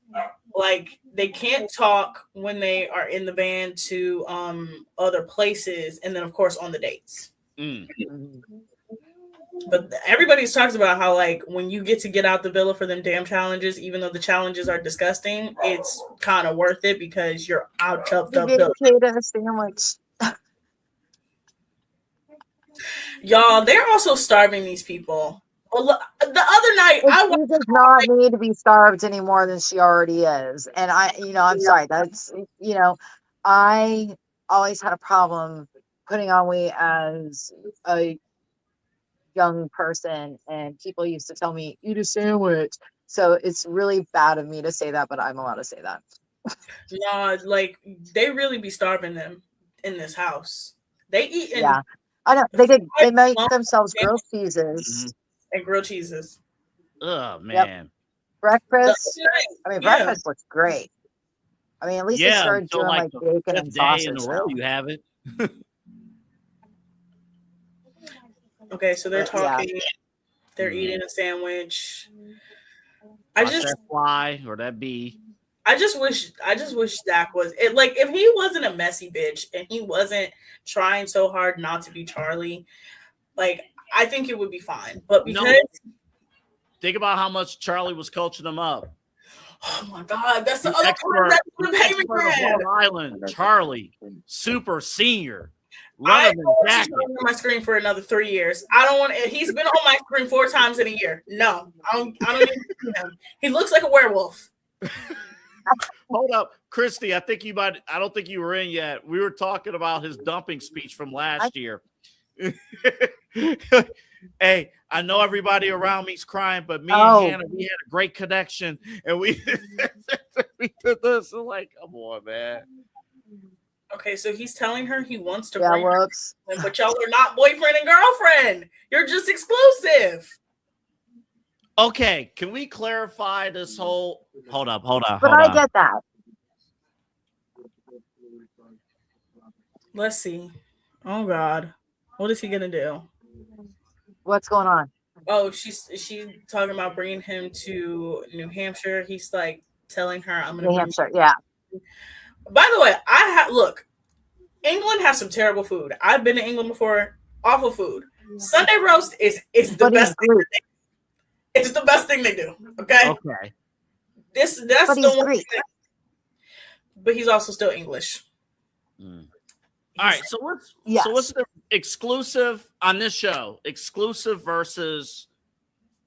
like they can't talk when they are in the van to other places, and then of course on the dates. But everybody talks about how, like, when you get out the villa for them damn challenges, even though the challenges are disgusting, it's kind of worth it because you're out of You the gave villa. Kate a sandwich. Y'all, they're also starving these people. Well, the other night, She does not need to be starved any more than she already is. And I'm sorry. That's, I always had a problem putting on weight as a young person, and people used to tell me, eat a sandwich. So it's really bad of me to say that, but I'm allowed to say that. Nah, like, they really be starving them in this house. They eat Yeah. I know. They make themselves grilled cheeses. And grilled cheeses. Oh, man. Yep. Breakfast. Breakfast looks great. I mean, at least they started doing like bacon and sausage. In a row, you have it. Okay, so they're talking. Yeah. They're eating a sandwich. That fly or that bee. I just wish Zach was it. Like, if he wasn't a messy bitch and he wasn't trying so hard not to be Charlie, like, I think it would be fine. But because think about how much Charlie was coaching him up. Oh my God, that's the other part of Love Island. Charlie, super senior. I don't want to on my screen for another 3 years. I don't want. He's been on my screen 4 times in a year. No, I don't even see him. He looks like a werewolf. Hold up, Kristy. I don't think you were in yet. We were talking about his dumping speech from last year. Hey, I know everybody around me's crying, but me and Hannah, we had a great connection, and we did this. So, like, come on, man. Okay, so he's telling her he wants to bring her, but y'all are not boyfriend and girlfriend. You're just exclusive. Okay, can we clarify this whole? Hold up. But I get that. Let's see. Oh God, what is he gonna do? What's going on? Oh, she's talking about bringing him to New Hampshire. He's like telling her, "I'm gonna New Hampshire." Yeah. By the way, look. England has some terrible food. I've been to England before. Awful food. Sunday roast is the best thing. It's the best thing they do. Okay. Okay. That's the one. But he's also still English. All right. So what's the exclusive on this show? Exclusive versus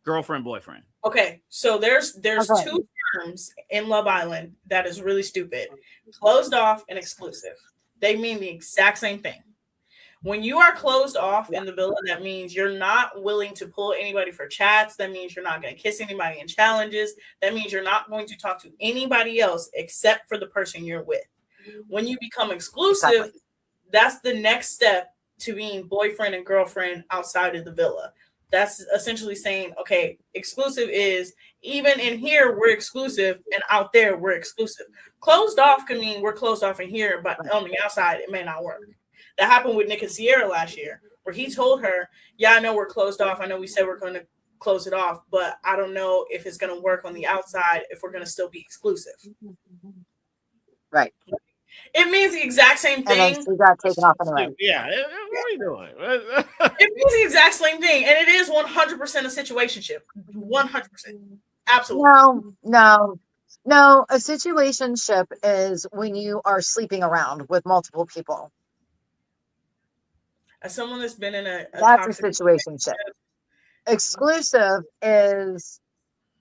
girlfriend, boyfriend. Okay. So there's 2 terms in Love Island that is really stupid. Closed off and exclusive. They mean the exact same thing. When you are closed off in the villa, that means you're not willing to pull anybody for chats. That means you're not going to kiss anybody in challenges. That means you're not going to talk to anybody else except for the person you're with. When you become exclusive, that's the next step to being boyfriend and girlfriend outside of the villa. That's essentially saying, okay, exclusive is even in here, we're exclusive, and out there, we're exclusive. Closed off can mean we're closed off in here, but on the outside, it may not work. That happened with Nick and Sierra last year, where he told her, yeah, I know we're closed off. I know we said we're going to close it off, but I don't know if it's going to work on the outside, if we're going to still be exclusive. Right. It means the exact same thing. And then she got taken off anyway. Yeah. What are you doing? It means the exact same thing. And it is 100% a situationship. 100%. Absolutely. No. A situationship is when you are sleeping around with multiple people. As someone that's been in a that's a situationship. Exclusive is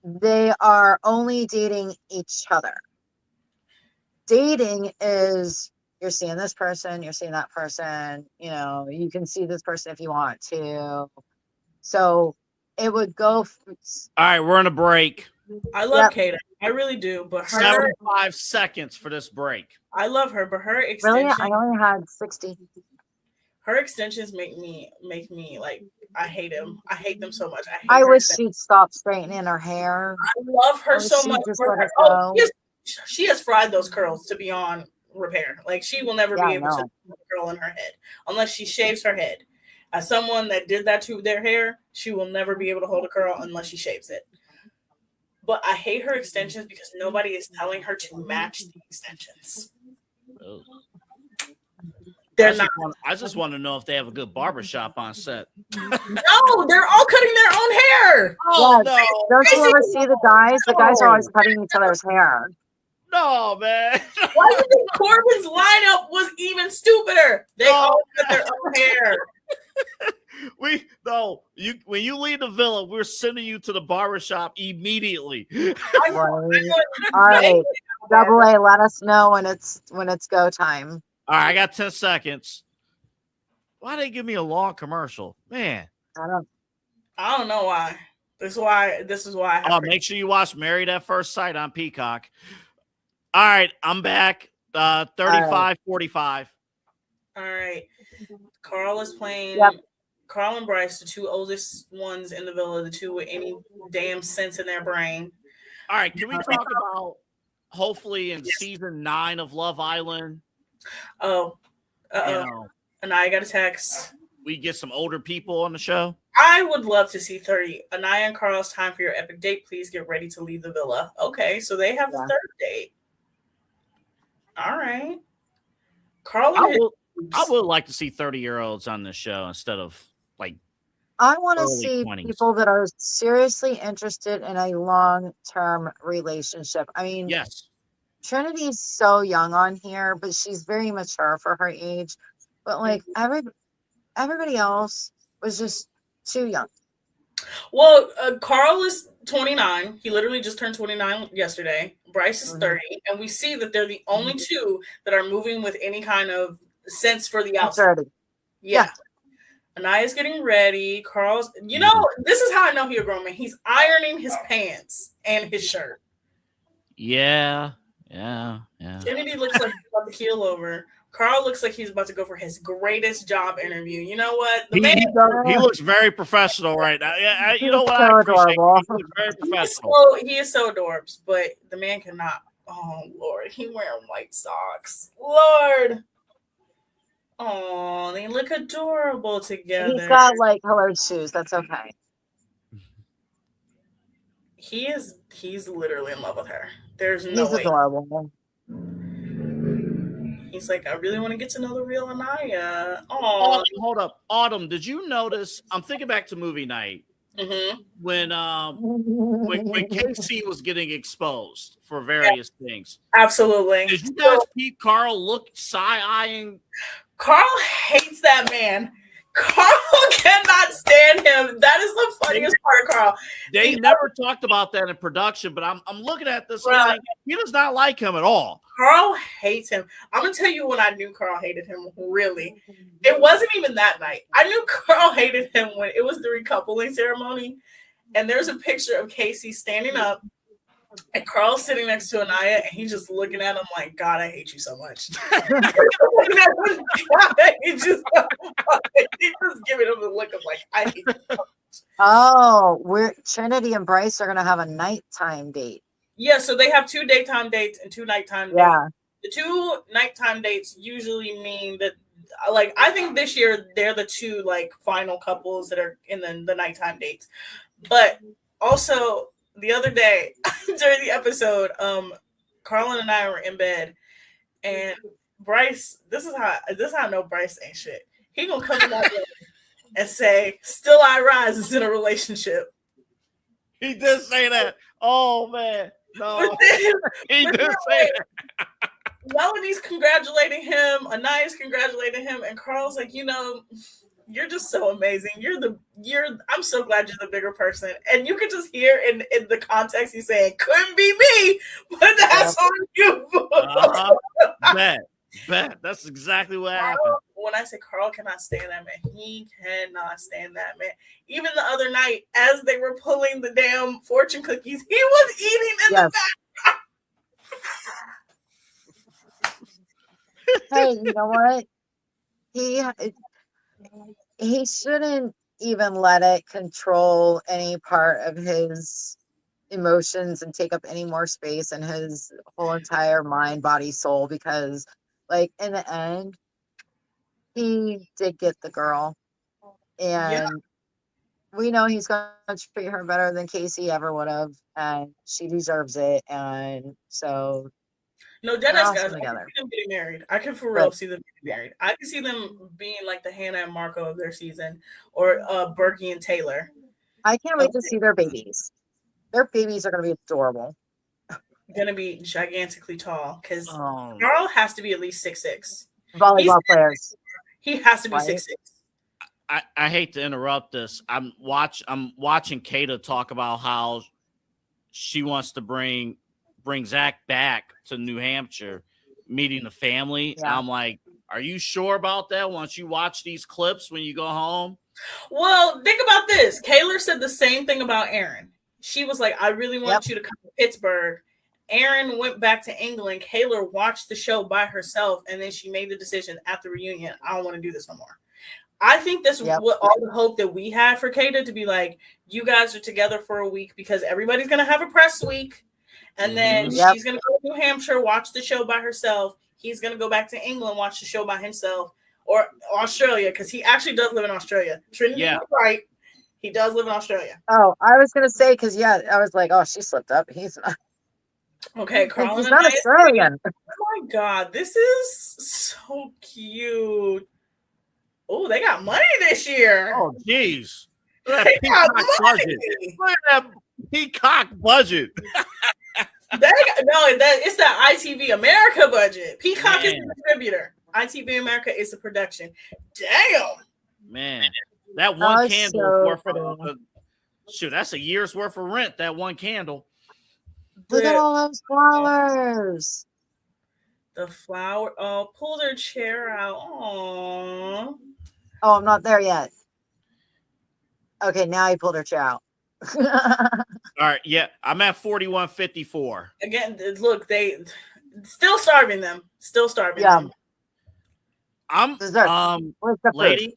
they are only dating each other. Dating is you're seeing this person, you're seeing that person, you can see this person if you want to. So it would go. All right, we're on a break. I love Kate. I really do. But her 75 seconds for this break. I love her, but her extensions. Really? I only had 60. Her extensions make me like I hate them. I hate them so much. I wish she'd stop straightening her hair. I love her so much. She has fried those curls to be on repair. Like, she will never be able to put a curl in her head unless she shaves her head. As someone that did that to their hair, she will never be able to hold a curl unless she shaves it. But I hate her extensions because nobody is telling her to match the extensions. I just want to know if they have a good barbershop on set. No, they're all cutting their own hair. Oh Yes. no, Don't you ever see the guys? The guys are always No. cutting each other's hair. no, man. Why do you think Corbin's lineup was even stupider? They No. all cut their own hair. When you leave the villa, we're sending you to the barbershop immediately. Right. All right. Double A, let us know when it's go time. All right, I got 10 seconds. Why they give me a long commercial, man? I don't know why. This is why. I have Make sure you watch Married at First Sight on Peacock. All right, I'm back. 35-45. All right. Carl is playing. Yep. Carl and Bryce, the two oldest ones in the villa, the two with any damn sense in their brain. All right, can we talk about hopefully in season 9 of Love Island? Oh, and I got a text. We get some older people on the show. I would love to see 30. Anaya and Carl's time for your epic date. Please get ready to leave the villa. Okay, so they have the third date. All right. Carl I would like to see 30-year-olds on this show instead of like I want to early see 20s. people that are seriously interested in a long-term relationship. I mean, yes. Trinity's so young on here, but she's very mature for her age. But like everybody else was just too young. Well, Carl is 29. He literally just turned 29 yesterday. Bryce is 30. And we see that they're the only two that are moving with any kind of sense for the outside. Yeah. Anaya's getting ready. Carl's, this is how I know he's a grown man. He's ironing his pants and his shirt. Yeah. Trinity looks like he's about to keel over. Carl looks like he's about to go for his greatest job interview. You know what? He looks very professional right now. Yeah, you know what? So I appreciate. adorable. He looks very professional. He is so adorbs, but the man cannot. Oh Lord, he wearing white socks. Lord. Oh, they look adorable together. He's got like colored shoes. That's okay. He's literally in love with her. There's no way. He's adorable. He's like, I really want to get to know the real Anaya. Oh, hold up, Autumn. Did you notice? I'm thinking back to movie night when KC was getting exposed for various things. Absolutely. Did you guys see Carl look side-eyeing? Carl hates that man. Carl cannot stand him. That is the funniest part of Carl. They never talked about that in production, but I'm looking at this. Like, he does not like him at all. Carl hates him. I'm going to tell you when I knew Carl hated him, really. It wasn't even that night. I knew Carl hated him when it was the recoupling ceremony. And there's a picture of Casey standing up and Carl's sitting next to Anaya, and he's just looking at him like, God, I hate you so much. He's just giving him the look of like, I hate you so much. Oh, Trinity and Bryce are going to have a nighttime date. Yeah, so they have 2 daytime dates and 2 nighttime dates. Yeah. The 2 nighttime dates usually mean that, like, I think this year they're the 2 like final couples that are in the nighttime dates. But also the other day during the episode, Carlin and I were in bed, and Bryce, this is how I know Bryce ain't shit. He gonna come to my bed and say, "Still I Rise" is in a relationship. He did say that. Oh man, no, he did say that. Melody's congratulating him, Anaya's congratulating him, and Carl's like, you're just so amazing. I'm so glad you're the bigger person. And you can just hear in the context he's saying, couldn't be me, but that's on you. Bet. That's exactly what happened. When I say Carl cannot stand that man, he cannot stand that man. Even the other night, as they were pulling the damn fortune cookies, he was eating in the back. Hey, you know what? He shouldn't even let it control any part of his emotions and take up any more space in his whole entire mind, body, soul, because like in the end, he did get the girl, and we know he's going to treat her better than Casey ever would have, and she deserves it. And so No, They're Deadass awesome guys. I together. can see them getting married. I can for real see them getting married. I can see them being like the Hannah and Marco of their season, or Berkey and Taylor. I can't wait to see their babies. Their babies are going to be adorable. Going to be gigantically tall because Oh, Carl has to be at least 6'6". Volleyball players. He has to be Right. 6'6". I hate to interrupt this. I'm watching Kata talk about how she wants to bring Zach back to New Hampshire, meeting the family. Yeah. I'm like, are you sure about that? Once you watch these clips when you go home. Well, think about this. Kaylor said the same thing about Aaron. She was like, I really want you to come to Pittsburgh. Aaron went back to England. Kaylor watched the show by herself, and then she made the decision at the reunion, I don't want to do this no more. I think that's what all the hope that we had for Kata, to be like, you guys are together for a week because everybody's going to have a press week. And then she's going to go to New Hampshire, watch the show by herself. He's going to go back to England, watch the show by himself, or Australia, because he actually does live in Australia. Trinity, right. He does live in Australia. Oh, I was going to say, because, I was like, oh, she slipped up. He's not. Okay, Carl. He's not Australian. Oh, my God. This is so cute. Oh, they got money this year. Oh, jeez. They got money. Look at that Peacock budget. It's the ITV America budget. Peacock is the distributor. ITV America is the production. Damn. Man, that one candle is worth shoot, that's a year's worth of rent, that one candle. Look at all those flowers. The flower. Oh, pull their chair out. Aww. Oh, I'm not there yet. Okay, now he pulled her chair out. All right, yeah, I'm at 41.54. Again, look, they still starving them. Still starving them. I'm ladies.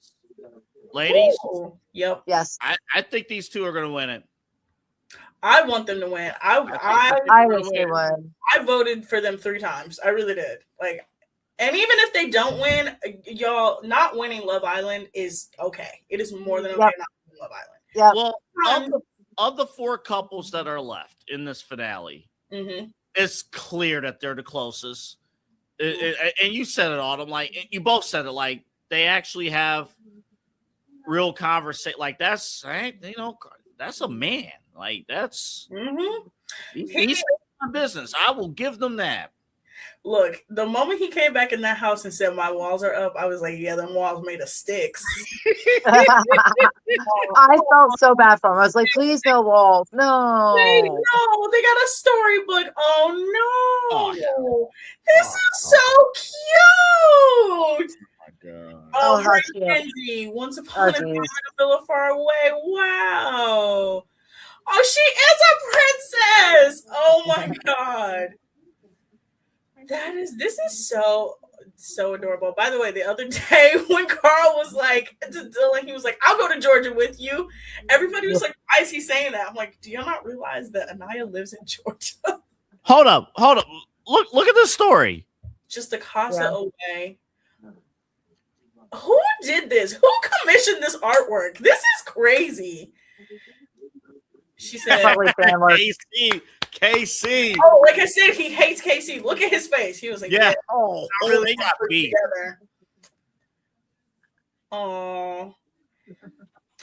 Ooh, yep. Yes. I think these two are gonna win it. I want them to win. I wish they would. I voted for them 3 times. I really did. And even if they don't win, y'all, not winning Love Island is okay. It is more than okay not winning Love Island. Yeah. Well, of the 4 couples that are left in this finale, it's clear that they're the closest. And you said it, Autumn. Like, you both said it. Like, they actually have real conversation. Like, that's that's a man. Like, that's he's in business. I will give them that. Look, the moment he came back in that house and said, my walls are up, I was like, yeah, them walls made of sticks. I felt so bad for him. I was like, please no walls. No. They got a storybook. Oh, no. This is so cute. Oh, her Kenzie. Once upon a time in a villa far away. Wow. Oh, she is a princess. Oh, my God. This is so adorable. By the way, the other day when Carl was like to Dylan, he was like, I'll go to Georgia with you. Everybody was like, why is he saying that? I'm like, do you not realize that Anaya lives in Georgia? Hold up. Look at this story. Just a casa away. Who did this? Who commissioned this artwork? This is crazy. She said, KC. Oh, like I said, he hates KC. Look at his face. He was like, yeah. They got beat together. Oh.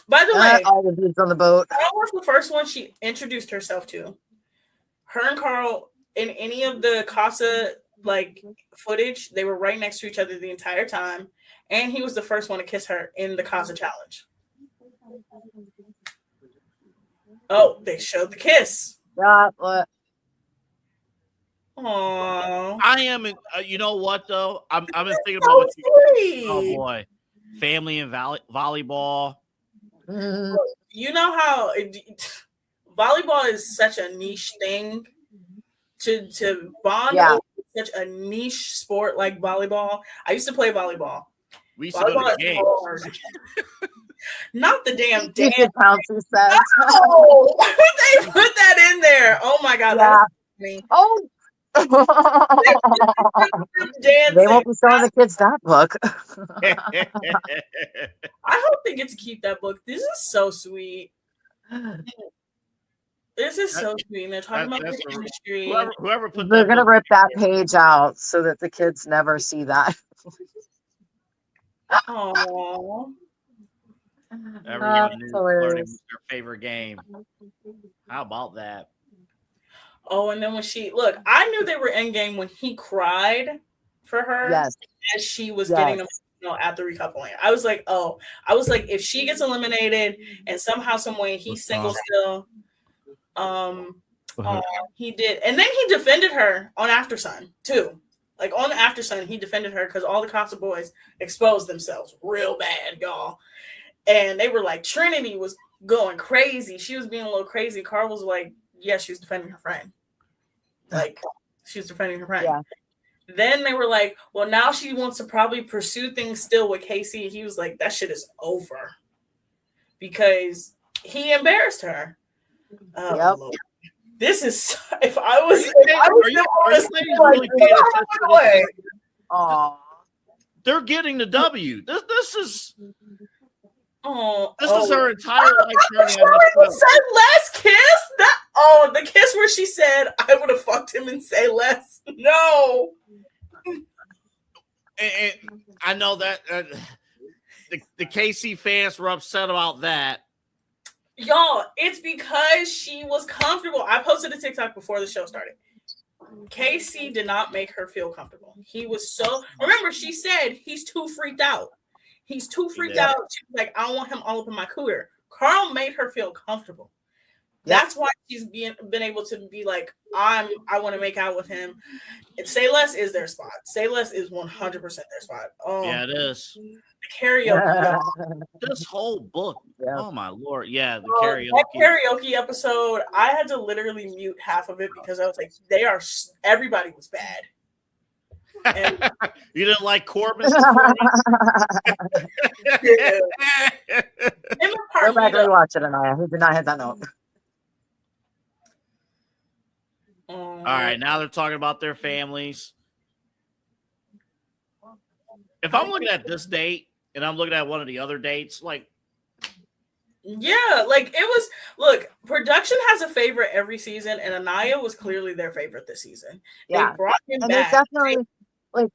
By the way, all the dudes on the boat. Carl was the first one she introduced herself to. Her and Carl, in any of the Casa footage, they were right next to each other the entire time. And he was the first one to kiss her in the Casa challenge. Oh, they showed the kiss. Yeah, what? Aww. I am. You know what though? I'm thinking about what you. Oh boy, family and volleyball. You know how volleyball is such a niche thing to bond over such a niche sport like volleyball. I used to play volleyball. We used to go to games. Not the damn dance. Oh, they put that in there. Oh my God. Yeah. Oh. They won't be showing the kids that book. I hope they get to keep that book. This is so sweet. This is so sweet. They're talking about that's the the- industry. Whoever put They're that gonna book rip that page out so that the kids never see that. Oh, everyone knew flirting hilarious. was their favorite game. How about that? oh, and then when I knew they were in game when he cried for her Yes, as she was yes. getting at the recoupling. I was like, oh, if she gets eliminated and somehow, some way he's single still, he did, and then he defended her on After Sun too. Like on After Sun, he defended her because all the Casa boys exposed themselves real bad, y'all. And they were like, Trinity was going crazy. She was being a little crazy. Carl was like, yeah, she was defending her friend. Like, she was defending her friend. Yeah. Then they were like, well, now she wants to probably pursue things still with Casey. He was like, that shit is over. Because he embarrassed her. Yep. Lord. This is, if I was really paying attention? Aw. They're getting the W. This is this is her entire life journey. Said less kiss. The kiss where she said, I would have fucked him and say less. No. And I know that the KC fans were upset about that. Y'all, it's because she was comfortable. I posted a TikTok before the show started. Casey did not make her feel comfortable. He was remember, she said he's too freaked out. He's too freaked out. She's like, I don't want him all up in my cooter. Carl made her feel comfortable. Yep. That's why she's been able to be like, I want to make out with him. And Say Less is their spot. Say Less is 100% their spot. Yeah, it is. The karaoke. This whole book. Yeah. Oh my Lord. Yeah, the karaoke. That karaoke episode, I had to literally mute half of it because I was like, everybody was bad. And you didn't like Corbin's performance? Go back and watch it, Anaya. Who did not hit that note? All right, now they're talking about their families. If I'm looking at this date and I'm looking at one of the other dates, like, yeah, like it was. Look, production has a favorite every season, and Anaya was clearly their favorite this season. Yeah, they brought him and back. They're definitely like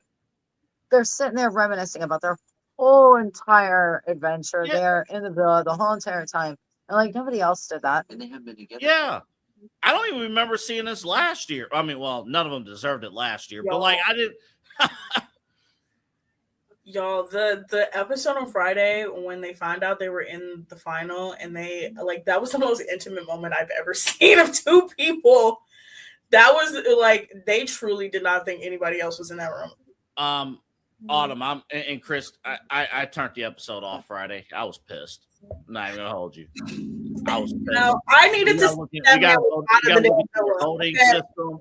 they're sitting there reminiscing about their whole entire adventure there in the villa the whole entire time, and like nobody else did that. And they haven't been together. Yeah. I don't even remember seeing this last year. I mean, well, none of them deserved it last year, but like I didn't. Y'all, the episode on Friday when they found out they were in the final and they like that was the most intimate moment I've ever seen of two people. That was like they truly did not think anybody else was in that room. Autumn, and Chris, I turned the episode off Friday. I was pissed. I'm not even gonna hold you. I was pissed. No, I needed to see that voting system.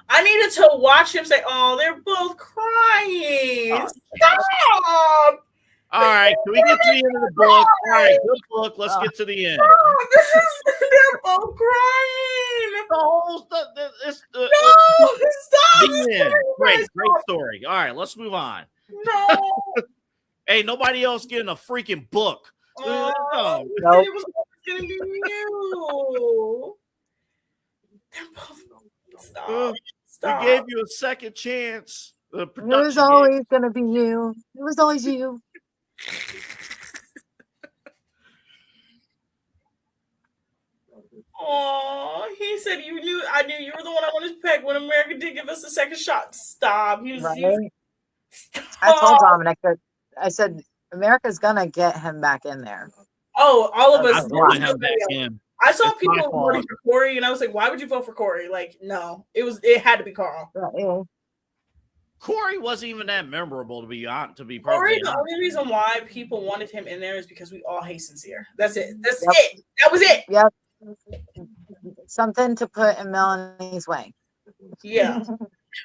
I needed to watch him say, "Oh, they're both crying." Stop. All right, can we get to the end of the book? All right, good book. Let's get to the end. They're both crying. No, stop. The end. Great story. All right, let's move on. No. Hey, nobody else getting a freaking book. No. Nope. It was going to be you. Stop. We gave you a second chance. It was always going to be you. It was always you. Oh, he said I knew you were the one I wanted to pick when America did give us a second shot. Stop. He was right. Stop. I told Dominic that I said America's gonna get him back in there. Oh, all of us. I saw it's people voting for Corey, and I was like, "Why would you vote for Corey?" Like, no, it had to be Carl. Yeah. Corey wasn't even that memorable to be Corey, the only reason why people wanted him in there is because we all hate Sincere. That's it. That's it. That was it. Yep. Something to put in Melanie's way. Yeah.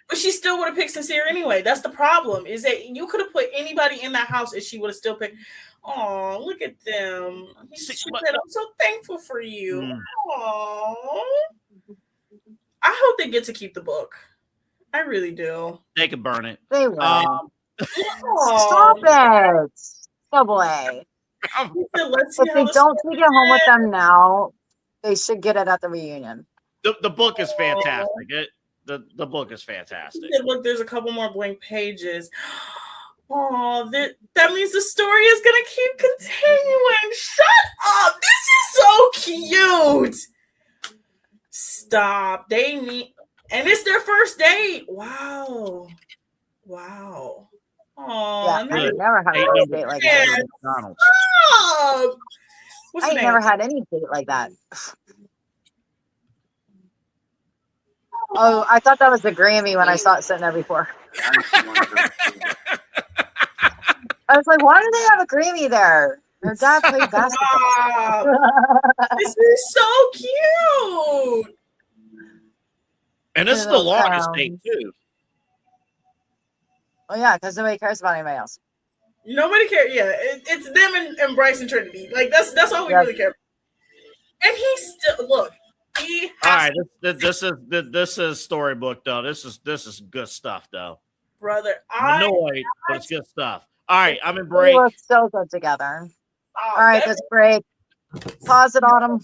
But she still would have picked Sincere anyway. That's the problem, is that you could have put anybody in that house and she would have still picked. Oh, look at them. She said, I'm so thankful for you. Oh. I hope they get to keep the book. I really do. They could burn it. They will. Stop it. Double A. If they don't take it home with them now, They should get it at the reunion. The book is fantastic. The book is fantastic. Look, there's a couple more blank pages. Oh, that means the story is gonna keep continuing. Shut up! This is so cute. Stop. They need, and it's their first date. Wow. Oh, Yeah, I never had a date like that. Stop. I ain't never had any date like that. Oh, I thought that was the Grammy when I saw it sitting there before. I was like, why do they have a Grammy there? Their dad played basketball. This is so cute. And this is the longest date, too. Oh, yeah, because nobody cares about anybody else. Nobody cares. Yeah, it's them and Bryce and Trinity. Like, that's all we really care about. And he still, look. All right, this is storybook though. This is good stuff though. Brother, I'm annoyed, but it's good stuff. All right, I'm in break. We look so good together. All right, that's break. Pause it, Autumn.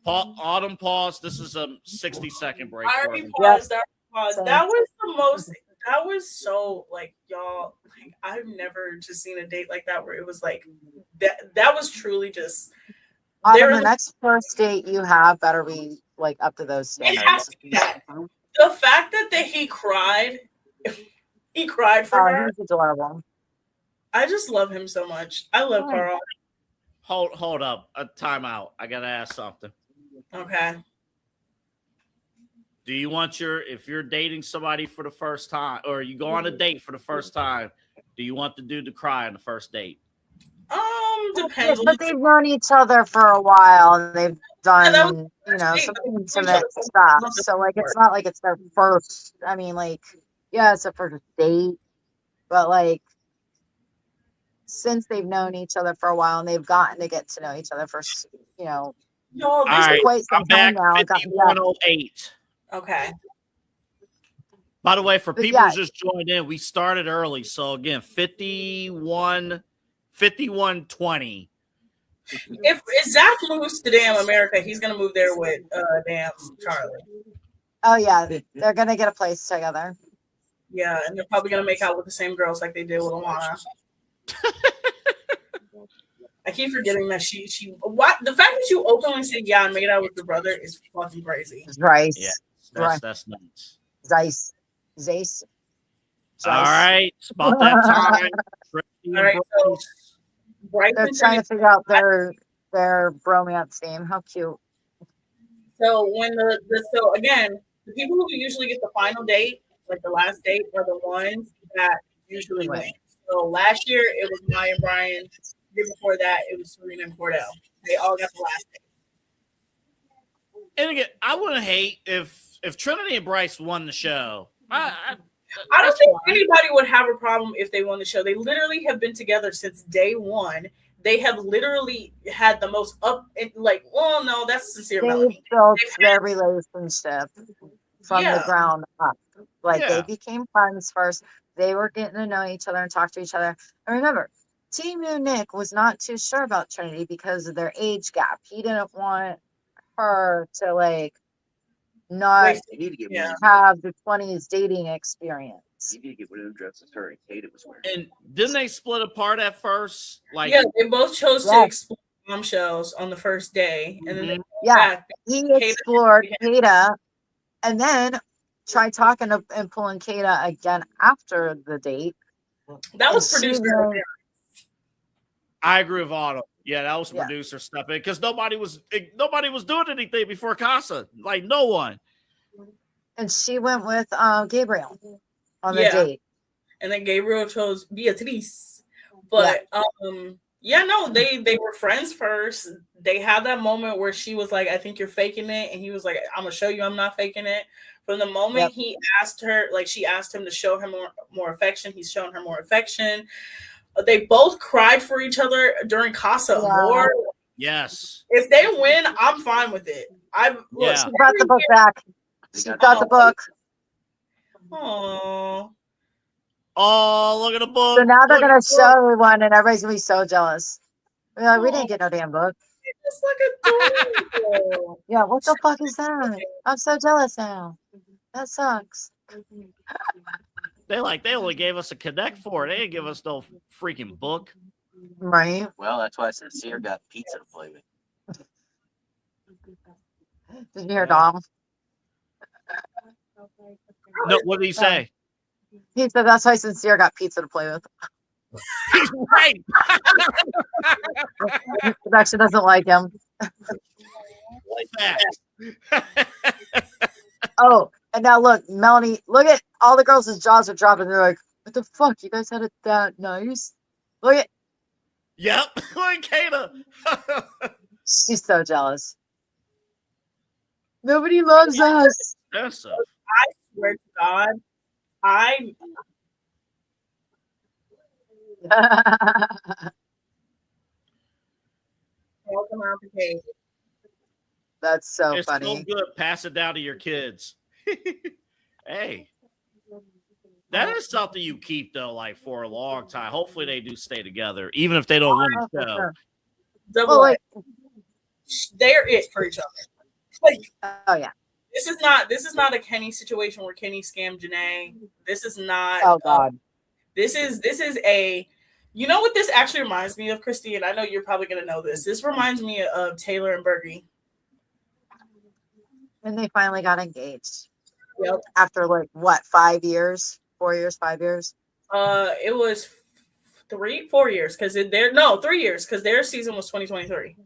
Autumn, pause. This is a 60-second break. I already paused. That was the most. That was so like y'all. Like I've never just seen a date like that where it was like that. That was truly just. The next first date you have better be like up to those standards. The fact that he cried for her. He's adorable. I just love him so much. I love Carl. Hold up, a timeout. I gotta ask something. Okay. Do you want if you're dating somebody for the first time, or you go on a date for the first time, do you want the dude to cry on the first date? Depends. But they've known each other for a while and they've done, some intimate stuff. So like, it's not like it's their first. I mean, like, yeah, it's a first date, but like, since they've known each other for a while and they've gotten to get to know each other for, all right, quite some time now. 5108. Okay. By the way, for people who just joined in, we started early. So again, 5120. If Zach moves to damn America, he's gonna move there with damn Charlie. Oh yeah, they're gonna get a place together. Yeah, and they're probably gonna make out with the same girls like they did with Alana. I keep forgetting that she what the fact that you openly said yeah and made out with your brother is fucking crazy. Right. Yeah, that's nuts. Zeiss. All right, it's about that time. All right, so they're trying to figure out their bromance name. How cute. So when so again, the people who usually get the final date, like the last date, are the ones that usually win. So last year it was Maya and Brian. The year before that it was Serena and Cordell. They all got the last date. And again, I wouldn't hate if Trinity and Bryce won the show. I don't think anybody would have a problem if they won the show. They literally have been together since day one. They have literally had the most no, that's sincere. They built their relationship from the ground up. Like they became friends first. They were getting to know each other and talk to each other. And remember, Team New Nick was not too sure about Trinity because of their age gap. He didn't want her to not have the 20s dating experience. You need to get whatever dresses her and Kate was wearing. And didn't they split apart at first? They both chose to explore bombshells on the first day, and then he explored Kata, and then tried talking and pulling Kata again after the date. That was producer. I agree with Autumn. Yeah, that was producer stuff because nobody was doing anything before Casa. Like no one. And she went with Gabriel on the date. And then Gabriel chose Beatrice. But they were friends first. They had that moment where she was like, I think you're faking it. And he was like, I'm gonna show you I'm not faking it. From the moment he asked her, she asked him to show her more affection, he's shown her more affection. They both cried for each other during Casa Amor. Yes. If they win, I'm fine with it. She brought the book back. She got the book. Oh, look at the book. So now they're going to show everyone and everybody's going to be so jealous. We didn't get no damn book. It's like adorable. Yeah, what the fuck is that? I'm so jealous now. That sucks. They only gave us a connect for it. They didn't give us no freaking book. Right? Well, that's why Sincere got pizza to play with. Did you hear Dom? No, what did he say? He said that's why Sincere got pizza to play with. He's right. That she doesn't like him. Oh, and now look, Melanie, look at all the girls' jaws are dropping. They're like, what the fuck? You guys had it that nice? Look at. Yep. Look at Kata. She's so jealous. Nobody loves us. Expensive. I swear to God, welcome out the cave. That's so It's funny. so good. Pass it down to your kids. Hey. That is something you keep though, like for a long time. Hopefully they do stay together, even if they don't win the show. Sure. Double Well, A. They're it for each other. Like, oh yeah. this is not a Kenny situation where Kenny scammed Janae. This is not. Oh god. This is a. You know what this actually reminds me of, Christy, and I know you're probably gonna know this. This reminds me of Taylor and Bergie. And they finally got engaged. Yep. After like what, 5 years? 4 years, 5 years? It was 4 years because 3 years because their season was 2023.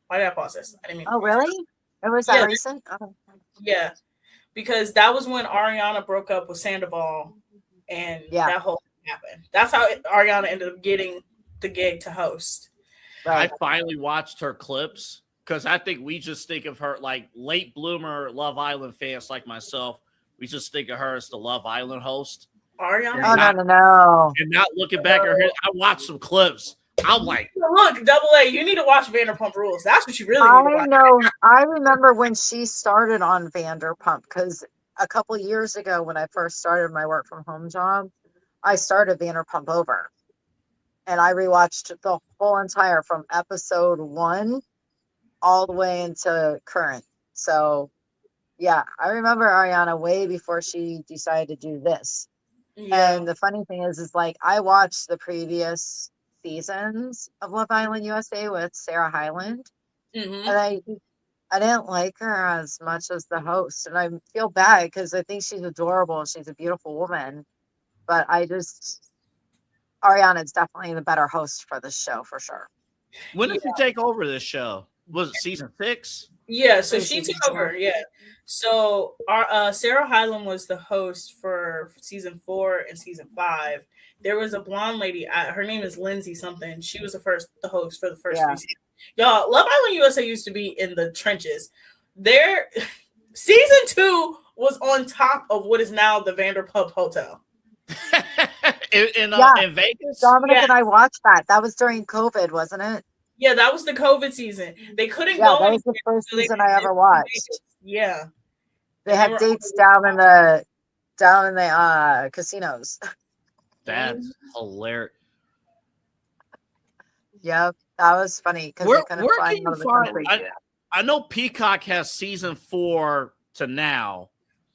Why did I pause this? I didn't mean. Oh really? It was that recent? Oh. Yeah, because that was when Ariana broke up with Sandoval, and that whole thing happened. That's how Ariana ended up getting the gig to host. Right. I finally watched her clips because I think we just think of her like late bloomer Love Island fans like myself. We just think of her as the Love Island host. Ariana. Oh no. And not looking back at her head. I watched some clips. I'm like, look, Double A, you need to watch Vanderpump Rules. That's what you really need to watch. I know. I remember when she started on Vanderpump because a couple years ago when I first started my work from home job, I started Vanderpump Over. And I rewatched the whole entire from episode 1 all the way into current. So yeah, I remember Ariana way before she decided to do this. Yeah. And the funny thing is like I watched the previous seasons of Love Island USA with Sarah Hyland, and I didn't like her as much as the host, and I feel bad because I think she's adorable. She's a beautiful woman, but Ariana's definitely the better host for this show for sure. When did you take over this show? Was it season 6? Yeah, so she took over. Yeah, so our Sarah Hyland was the host for season 4 and season 5. There was a blonde lady. Her name is Lindsay something. She was the host for the first 3 seasons. Y'all, Love Island USA used to be in the trenches. Their season 2 was on top of what is now the Vanderpump Hotel. in Vegas? Dominic and I watched that. That was during COVID, wasn't it? Yeah, that was the COVID season. They couldn't go. That was the first season I ever watched. Yeah. They had dates down in the casinos. That's hilarious. Yep, that was funny because they couldn't fly out of the country. I know Peacock has season 4 to now.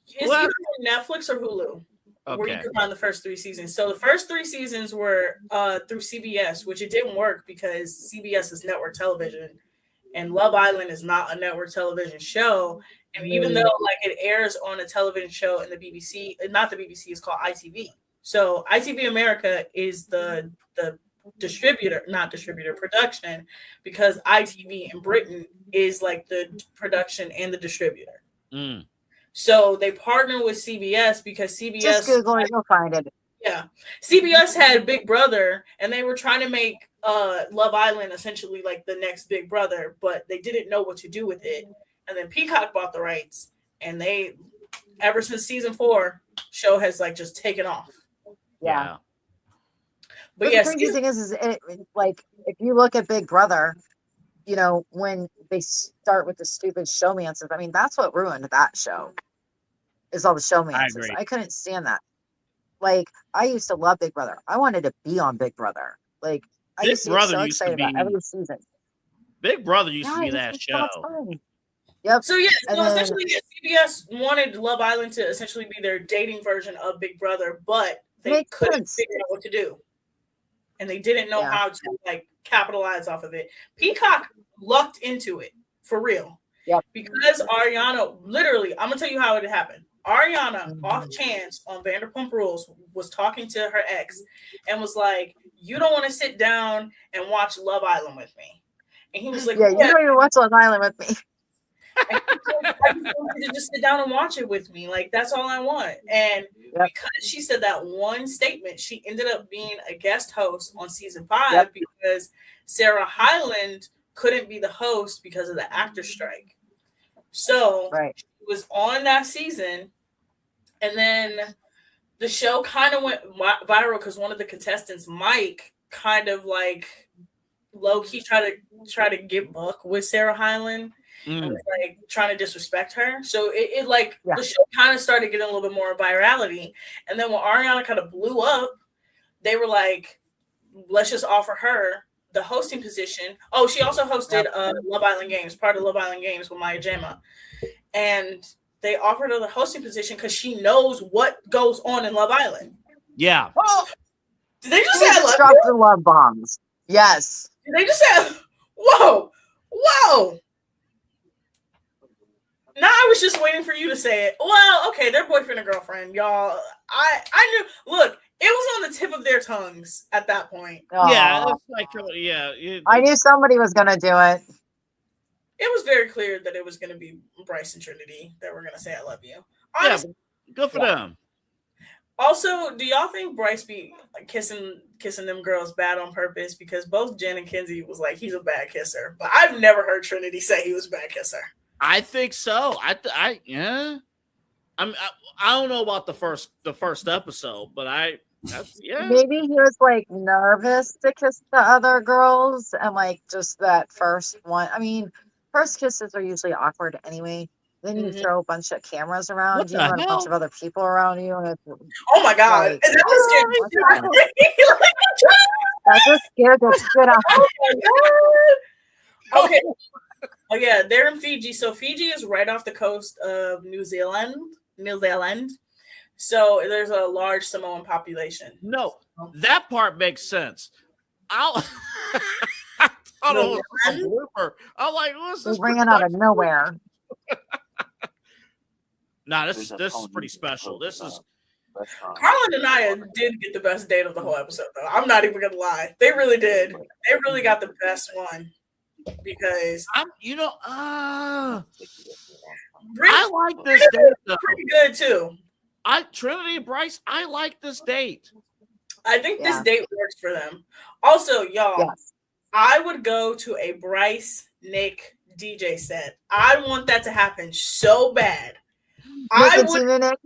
It's either Netflix or Hulu. Okay. Where you can find the first 3 seasons. So the first 3 seasons were through CBS, which it didn't work because CBS is network television, and Love Island is not a network television show. And even though like it airs on a television show in the BBC, not the BBC, it's called ITV. So ITV America is the production, because ITV in Britain is like the production and the distributor. So they partner with CBS because CBS. Just Google it, you'll find it. Yeah, CBS had Big Brother, and they were trying to make Love Island essentially like the next Big Brother, but they didn't know what to do with it. And then Peacock bought the rights, and they, ever since season 4, show has like just taken off. Yeah. But the crazy thing is like if you look at Big Brother, you know, when they start with the stupid showmances, I mean, that's what ruined that show. Is all the showmances. I couldn't stand that. Like, I used to love Big Brother. I wanted to be on Big Brother. Like, I used to be so excited about every season. Big Brother used to Yeah, be it that was so much show. fun. Yep. So yeah, And so then, essentially CBS wanted Love Island to essentially be their dating version of Big Brother, but they makes couldn't sense. figure out what to do. And they didn't know Yeah. how to like capitalize off of it. Peacock lucked into it for real. Yep. Because Ariana, literally, I'm gonna tell you how it happened. Ariana, off chance on Vanderpump Rules, was talking to her ex and was like, "You don't want to sit down and watch Love Island with me?" And he was like, Yeah, you don't even watch Love Island with me. I just want you to just sit down and watch it with me. Like, that's all I want. And because she said that one statement, she ended up being a guest host on season 5 because Sarah Hyland couldn't be the host because of the actor strike. So she was on that season. And then the show kind of went viral because one of the contestants, Mike, kind of like low-key try to get buck with Sarah Hyland. And was like trying to disrespect her. So it the show kind of started getting a little bit more virality. And then when Ariana kind of blew up, they were like, let's just offer her the hosting position. Oh, she also hosted Love Island Games, part of Love Island Games with Maya Jama. And they offered her the hosting position because she knows what goes on in Love Island. Yeah. Oh, did they just say I love drop you? the love bombs. Yes. Did they just say, whoa. Now I was just waiting for you to say it. Well, okay, they're boyfriend and girlfriend, y'all. I knew. Look, it was on the tip of their tongues at that point. Yeah, it's like I knew somebody was gonna do it. It was very clear that it was going to be Bryce and Trinity that were going to say "I love you." Honestly, good for them. Also, do y'all think Bryce be kissing them girls bad on purpose? Because both Jen and Kenzie was like, he's a bad kisser, but I've never heard Trinity say he was a bad kisser. I think so. I don't know about the first episode, but maybe he was like nervous to kiss the other girls and like just that first one. I mean, first kisses are usually awkward anyway. Then you throw a bunch of cameras around you and a bunch of other people around you. And oh my God. Like, that just scared the shit out of me. Okay. Oh yeah, they're in Fiji. So Fiji is right off the coast of New Zealand. So there's a large Samoan population. No, that part makes sense. I thought it was a blooper. I'm like, what's this? Bringing out of nowhere. Nah, this is pretty special. This is Carlin and I did get the best date of the whole episode, though. I'm not even gonna lie. They really did. They really got the best one. Because I like this date though. Pretty good too. Trinity and Bryce, I like this date. I think this date works for them. Also, y'all, I would go to a Bryce Nick DJ set. I want that to happen so bad. Nick?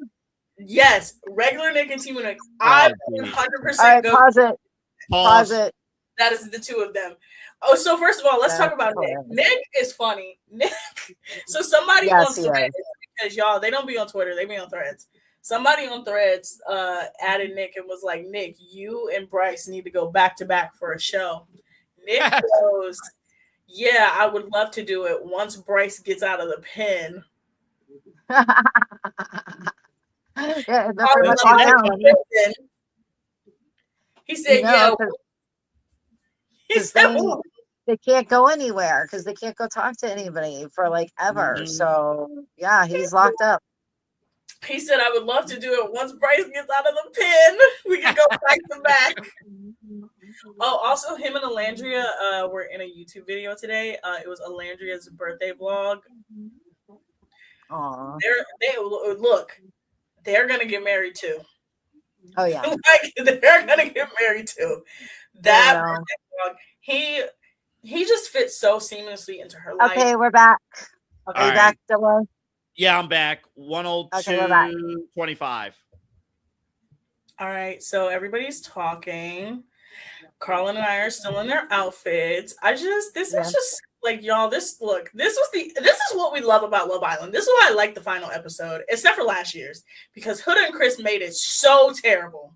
Yes, regular Nick and Team Nick. I would 100% go. Pause it. That is the two of them. Oh, so first of all, let's talk about Nick. Nick is funny. Nick. So somebody on Threads, because y'all, they don't be on Twitter, they be on Threads. Somebody on Threads added Nick and was like, Nick, you and Bryce need to go back to back for a show. Nick goes, yeah, I would love to do it once Bryce gets out of the pen. He said, he said, they can't go anywhere because they can't go talk to anybody for like ever. So yeah, he's locked up. He said, I would love to do it once Bryce gets out of the pen. We can go back to back. Oh, also him and Alandria were in a YouTube video today. It was Alandria's birthday vlog. Aww. They're gonna get married too. Oh yeah. They're gonna get married too. That birthday vlog, he just fits so seamlessly into her life. Okay, we're back. Okay, right. Back, Dylan. Yeah, I'm back. 102.25. All right, so everybody's talking. Carlin and I are still in their outfits. This is just like, y'all, this is what we love about Love Island. This is why I like the final episode, except for last year's, because Huda and Chris made it so terrible.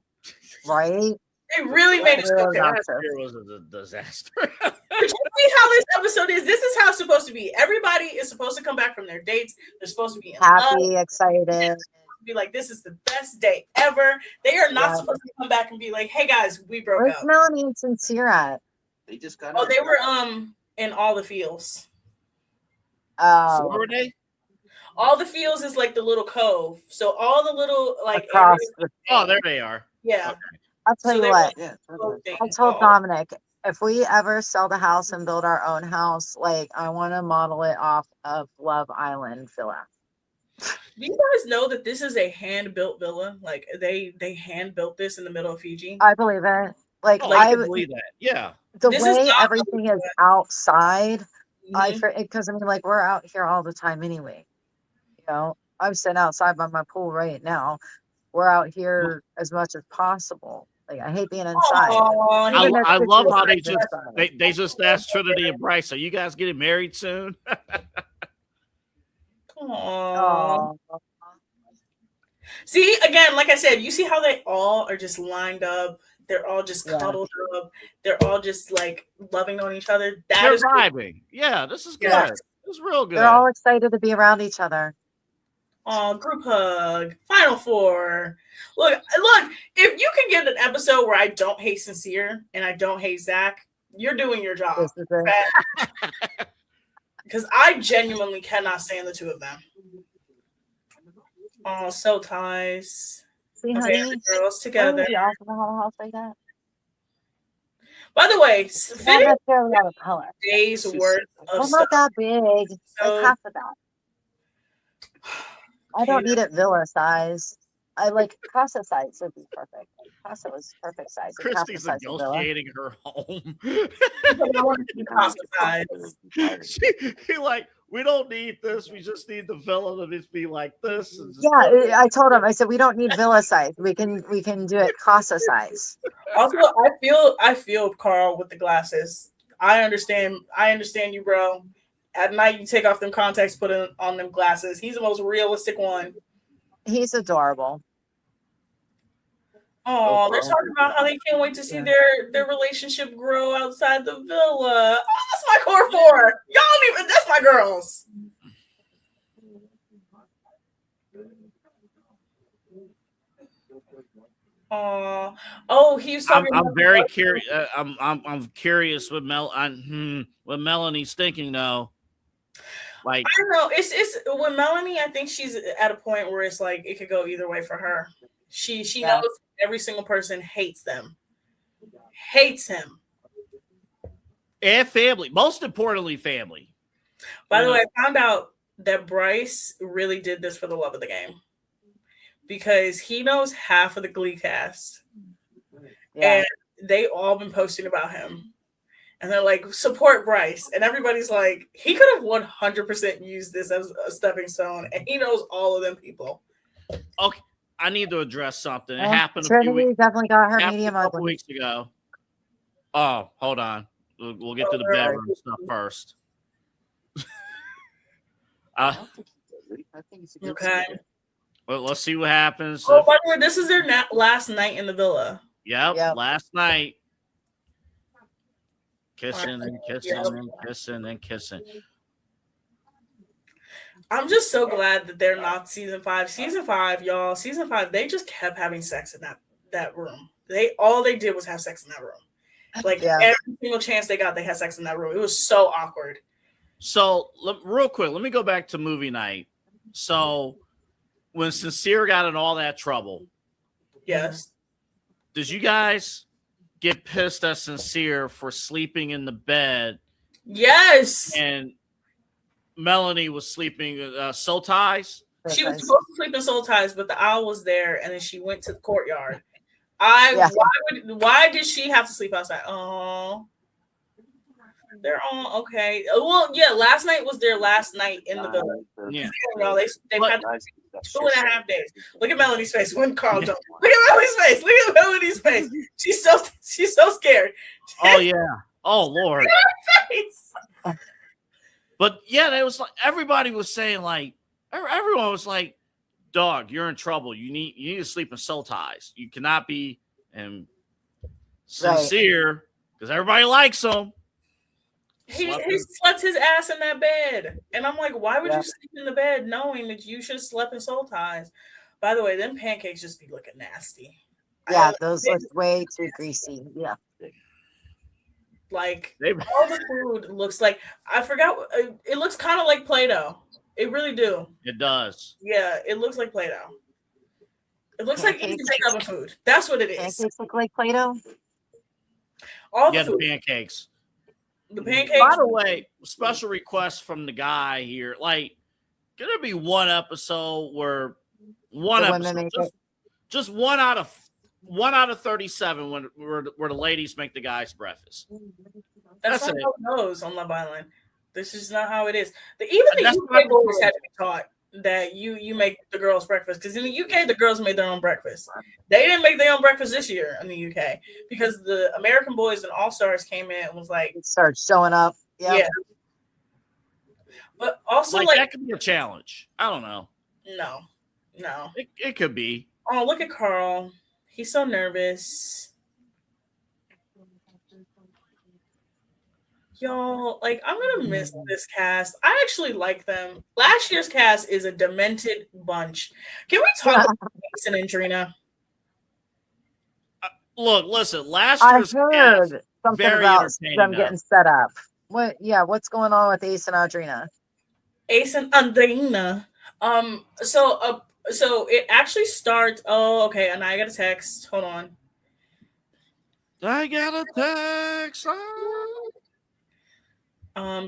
Right? They really made it so Real chaotic. obnoxious. It was a disaster. But you see how this episode is? This is how it's supposed to be. Everybody is supposed to come back from their dates. They're supposed to be in love. Happy, excited. Be like, this is the best day ever. They are not Yeah. supposed to come back and be like, hey guys, we broke Where's up. Melanie and Sincere at? They just got Oh, out. they were in all the fields. Oh, Where were they? All the fields is like the little cove. So all the little like across areas, the. Oh, there they are. yeah. Okay. I'll tell So you they what. Yeah. Both things. I told Dominic, if we ever sell the house and build our own house, like I want to model it off of Love Island Villa. Do you guys know that this is a hand-built villa? Like they hand-built this in the middle of Fiji. I believe it. Like Oh, I I, can believe that. Yeah. the This is way not- everything is outside, Mhm. because I mean, like we're out here all the time anyway. You know, I'm sitting outside by my pool right now. We're out here as much as possible. Like I hate being inside. Aw, Even you if I it's love just how they inside. they just asked Trinity and Bryce, "Are you guys getting married soon?" Aw. Oh, See, again, like I said, you see how they all are just lined up. They're all just Yeah. cuddled up. They're all just like loving on each other. That They're is vibing. Yeah, this is good. Yes. This is real good. they're all excited to be around each other. group hug. Final four. Look, if you can get an episode where I don't hate Sincere and I don't hate Zach, you're doing your job. This is it. Because I genuinely cannot stand the two of them. Oh, so ties. See, Okay, honey, the girls why together. would we also have a house like that? By the way, Not fitting necessarily out of color. days worth of Well, stuff. not that big. So- Like half of that. I don't need it villa size. I like Casa size would be perfect. Casa was perfect size. It's half the Christy's size of villa. negotiating her home. He like, we don't need this. We just need the villa to just be like this. And just Yeah, I told him. I said we don't need villa size. We can do it Casa size. Also, I feel Carl with the glasses. I understand you, bro. At night, you take off them contacts, put on them glasses. He's the most realistic one. He's adorable. Oh, they're talking about how they can't wait to see their relationship grow outside the villa. Oh, that's my core four. Y'all don't even. That's my girls. Oh, he was talking. I'm about very curious. I'm curious what what Melanie's thinking though. Like, I don't know. It's with Melanie. I think she's at a point where it's like it could go either way for her. She knows every single person hates them, hates him. and family. Most importantly, family. By the way, I found out that Bryce really did this for the love of the game because he knows half of the Glee cast, Yeah. and they all been posting about him. And they're like, support Bryce. And everybody's like, he could have 100% used this as a stepping stone. And he knows all of them people. Okay, I need to address something. It Well, happened a few Trinity weeks. definitely got her Happened medium a couple ugly. weeks ago. Oh, hold on. We'll get to the bedroom stuff first. I think it's a good Okay. season. Well, let's see what happens. Oh, by the way, this is their last night in the villa. Yep, Yep. last night. Kissing and kissing Yep. and kissing and kissing. I'm just so glad that they're not season 5. Season 5, y'all, season 5, they just kept having sex in that room. All they did was have sex in that room. Like every single chance they got, they had sex in that room. It was so awkward. So, real quick, let me go back to movie night. So, when Sincere got in all that trouble, Yes. did you guys get pissed at Sincere for sleeping in the bed Yes. and Melanie was sleeping soul ties? She was supposed to sleep in soul ties, but the owl was there, and then she went to the courtyard. Why did she have to sleep outside? Oh, they're all okay. Well, yeah. Last night was their last night in the villa. Yeah. Y'all, they've had Nice. 2.5 days. Look at Melanie's face when Carl jumped. Look at Melanie's face. Look at Melanie's face. She's so scared. Oh yeah. Oh Lord. But yeah, it was like everybody was saying like everyone was like, "Dog, you're in trouble. You need to sleep in soul ties. You cannot be." And Sincere, because everybody likes him. He slept his ass in that bed. And I'm like, why would you sleep in the bed knowing that you should have slept in soul ties? By the way, them pancakes just be looking nasty. Yeah, those look way too greasy. Yeah. Like, all the food looks like, I forgot, it looks kind of like Play-Doh. It really do. It does. Yeah, it looks like Play-Doh. It looks like easy takeout food. That's what it is. Pancakes look like Play-Doh? All the food. The pancakes. The pancakes. By the way, special request from the guy here. Like, could there be one episode where just one out of 37 where the ladies make the guys breakfast? That's not how it goes on Love Island. This is not how it is. Even the UK boys had to be taught that you make the girls breakfast, because in the UK the girls made their own breakfast. They didn't make their own breakfast this year in the UK because the American boys and All Stars came in and was like, start showing up. Yep. Yeah, but also like that could be a challenge. I don't know. No, it could be. Oh, look at Carl. He's so nervous. Y'all, like, I'm gonna miss this cast. I actually like them. Last year's cast is a demented bunch. Can we talk about Mason and Drina? Look, listen. Last I year's heard cast, something about them getting set up. What's going on with Ace and Audrina? Ace and Andreina. So it actually starts. Oh, okay. And I got a text. Hold on. I got a text.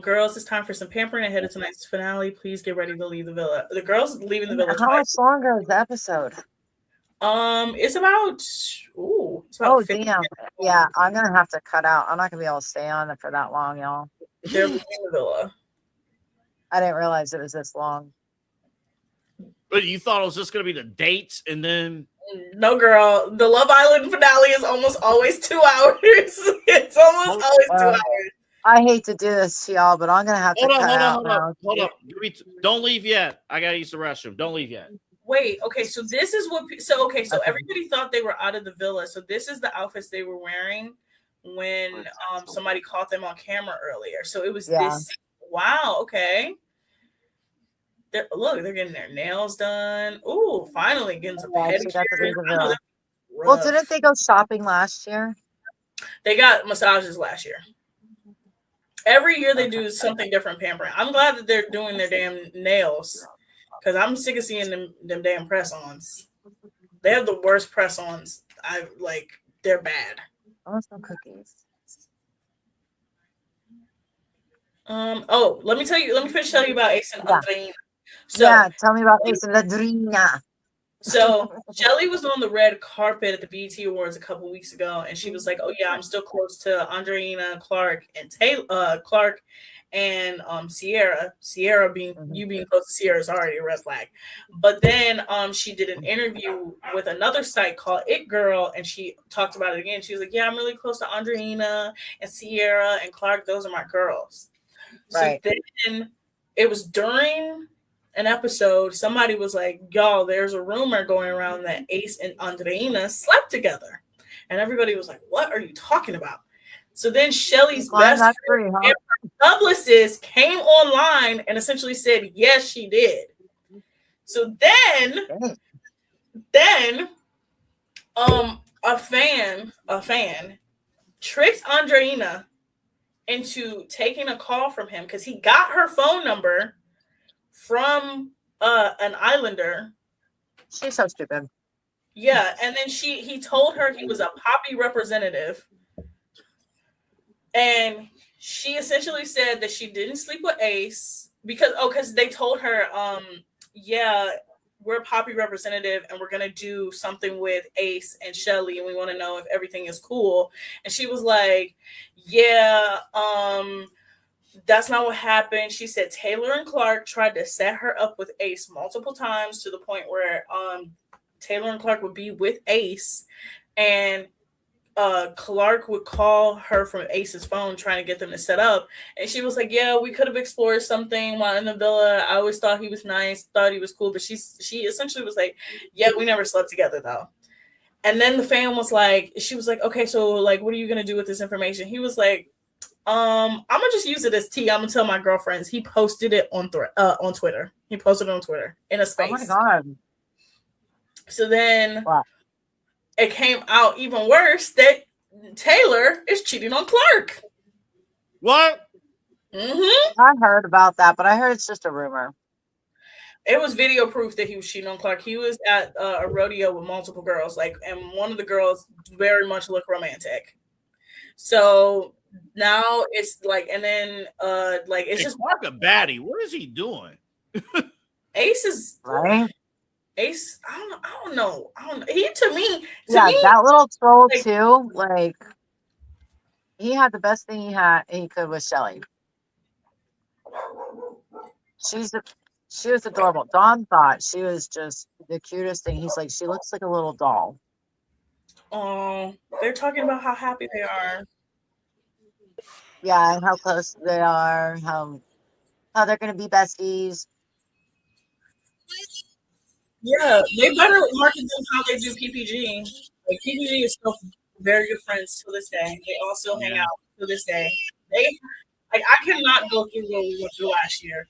Girls, it's time for some pampering ahead of tonight's finale. Please get ready to leave the villa. The girls leaving the villa. How much longer is the episode? It's about. Oh, damn. Yeah, I'm gonna have to cut out. I'm not gonna be able to stay on it for that long, y'all. They're leaving the villa. I didn't realize it was this long. But you thought it was just gonna be the dates and then. No, girl. The Love Island finale is almost always 2 hours. It's almost always 2 hours. I hate to do this to y'all, but I'm gonna have to cut out now. Hold up. Don't leave yet. I gotta use the restroom. Don't leave yet. Wait, okay, so this is what everybody thought they were out of the villa. So this is the outfits they were wearing when somebody caught them on camera earlier. So it was this. Wow, okay. They're getting their nails done. Ooh, finally getting some pedicure. Well, didn't they go shopping last year? They got massages last year. Every year they do something different pampering. I'm glad that they're doing their damn nails, because I'm sick of seeing them damn press-ons. They have the worst press-ons. They're bad. I want some cookies. Let me finish telling you about Ace and Andreina. Tell me about Ace and Andreina. So Shelly was on the red carpet at the BET Awards a couple weeks ago, and she was like, "Oh yeah, I'm still close to Andreina, Clark, and Clark, and Sierra. Sierra being close to Sierra is already a red flag." But then she did an interview with another site called It Girl, and she talked about it again. She was like, "Yeah, I'm really close to Andreina and Sierra and Clark. Those are my girls." Right. So then it was during an episode, somebody was like, "Y'all, there's a rumor going around that Ace and Andreina slept together," and everybody was like, "What are you talking about?" So then Shelly's best friend, publicist, came online and essentially said, "Yes, she did." So then, a fan tricked Andreina into taking a call from him because he got her phone number from an Islander. She's so stupid. Yeah, and then he told her he was a Poppy representative, and she essentially said that she didn't sleep with Ace because they told her, we're a Poppy representative and we're gonna do something with Ace and Shelly, and we want to know if everything is cool. And she was like, that's not what happened. She said Taylor and Clark tried to set her up with Ace multiple times to the point where Taylor and Clark would be with Ace, and Clark would call her from Ace's phone trying to get them to set up. And she was like, "Yeah, we could have explored something while in the villa. I always thought he was nice, thought he was cool." But she essentially was like, "Yeah, we never slept together though." And then the fan was like, she was like, okay, so like, what are you gonna do with this information? He was like, I'm gonna just use it as tea. I'm gonna tell my girlfriends. He posted it on Twitter. He posted it on Twitter in a space. Oh my god! So then Wow. it came out even worse that Taylor is cheating on Clark. What? Mm-hmm. I heard about that, but I heard it's just a rumor. It was video proof that he was cheating on Clark. He was at a rodeo with multiple girls, like, and one of the girls very much looked romantic. So now it's like, and then like it's just Clark a baddie. What is he doing? Ace is Right? Ace. I don't know. He to me, that little troll like, too. Like he had the best thing he could with Shelly. She was adorable. Dawn thought she was just the cutest thing. He's like, she looks like a little doll. Oh, they're talking about how happy they are. Yeah, and how close they are, how they're gonna be besties. Yeah, they better market them how they do PPG. Like PPG is still very good friends to this day. They all still hang out to this day. I cannot go through what we went through last year,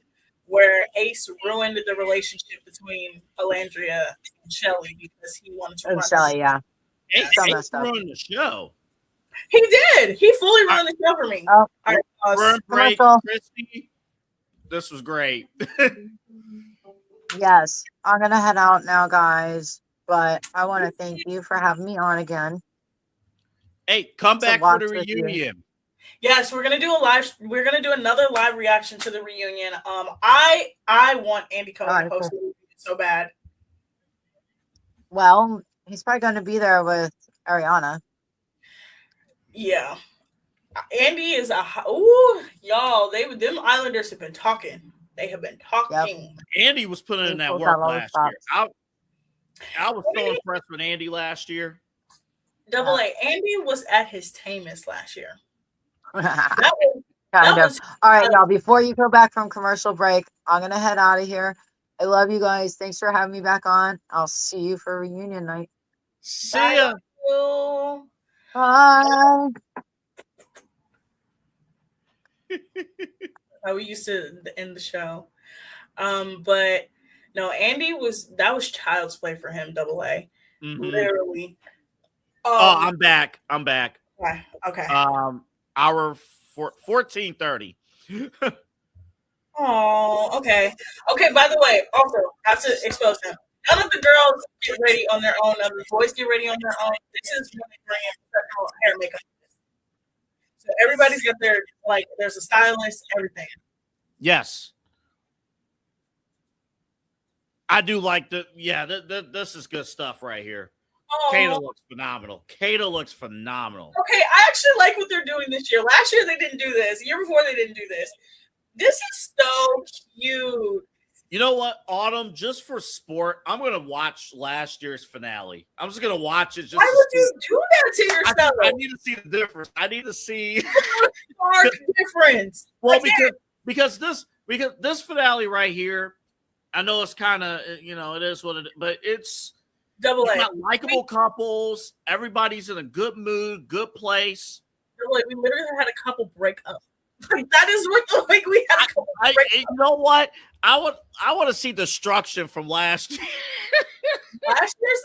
where Ace ruined the relationship between Alandria and Shelly because he wanted to run Shelly, yeah. Ace ruined the show. He did. He fully ruined the show for me. Oh, all right, great, Kristy. This was great. Yes, I'm gonna head out now, guys. But I want to thank you for having me on again. Hey, come back for the reunion. Yes, we're gonna do another live reaction to the reunion. I want Andy Cohen to host it so bad. Well, he's probably going to be there with Ariana. Yeah, Andy is y'all. Them Islanders have been talking. They have been talking. Yep. Andy was putting in that work last year. I was so impressed with Andy last year. Double A. Andy was at his tamest last year. All right, y'all. Before you go back from commercial break, I'm gonna head out of here. I love you guys. Thanks for having me back on. I'll see you for reunion night. See ya. Bye. How we used to end the show. But no, Andy that was child's play for him, Double A. Mm-hmm. Literally. I'm back. Okay. Hour 14:30. Oh, okay. Okay, by the way, also have to expose them. None of the girls get ready on their own. None of the boys get ready on their own. This is when they bring in professional hair and makeup. So everybody's got there's a stylist, everything. Yes. I do like this is good stuff right here. Kata looks phenomenal. Okay, I actually like what they're doing this year. Last year they didn't do this. The year before they didn't do this. This is so cute. You know what, Autumn? Just for sport, I'm going to watch last year's finale. I'm just going to watch it. Why would you do that to yourself? I need to see the difference. I need to see stark difference. Well, because this finale right here, I know it's kind of, it is what it is, but it's Double A. Likable couples. Everybody's in a good mood, good place. Double A. We literally had a couple break up. That is what we had a couple break up. You know what? I want to see destruction from last year. Last year's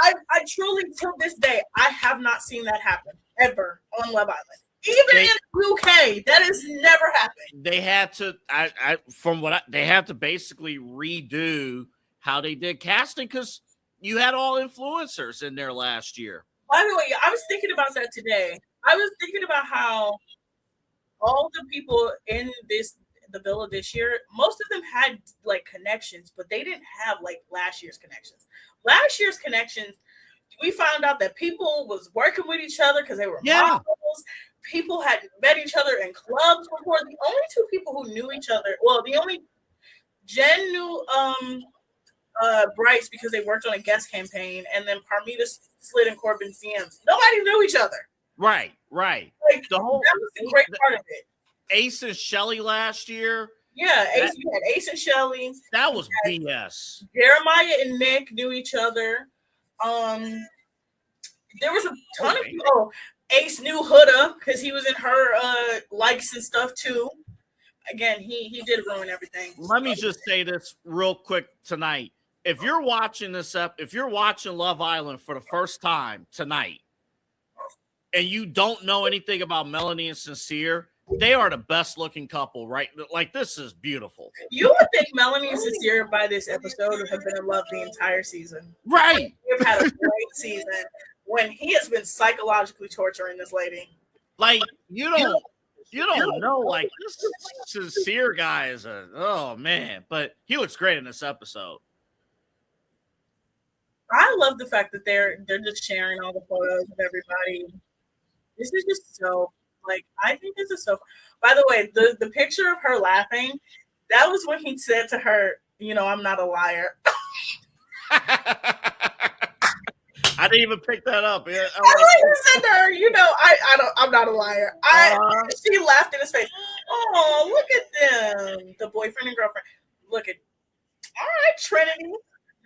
I truly till this day I have not seen that happen ever on Love Island. Even in the UK, that has never happened. They had to they had to basically redo how they did casting because you had all influencers in there last year. By the way, I was thinking about that today. I was thinking about how all the people in the villa this year, most of them had connections, but they didn't have last year's connections. Last year's connections, we found out that people was working with each other because they were models. People had met each other in clubs before. The only two people who knew each other, Jen knew Bryce because they worked on a guest campaign, and then Parmita slid in Corbin's DMs. Nobody knew each other. Right. That was the great part of it. Ace and Shelly last year. Yeah, we had Ace and Shelly. That was BS. Jeremiah and Nick knew each other. there was a ton of people. Oh, Ace knew Huda because he was in her likes and stuff too. Again, he did ruin everything. Let me just say this real quick tonight. If you're watching if you're watching Love Island for the first time tonight, and you don't know anything about Melanie and Sincere, they are the best looking couple, right? Like, this is beautiful. You would think Melanie and Sincere by this episode would have been in love the entire season. Right. They've had a great season when he has been psychologically torturing this lady. Like, you don't know, like, this Sincere guy is oh man, but he looks great in this episode. I love the fact that they're just sharing all the photos of everybody. This is just so, like, I think this is so. By the way, the picture of her laughing, that was when he said to her, I'm not a liar. I didn't even pick that up. Yeah, I said to her, I'm not a liar. She laughed in his face. Oh, look at them, the boyfriend and girlfriend. Look at, all right, Trinity.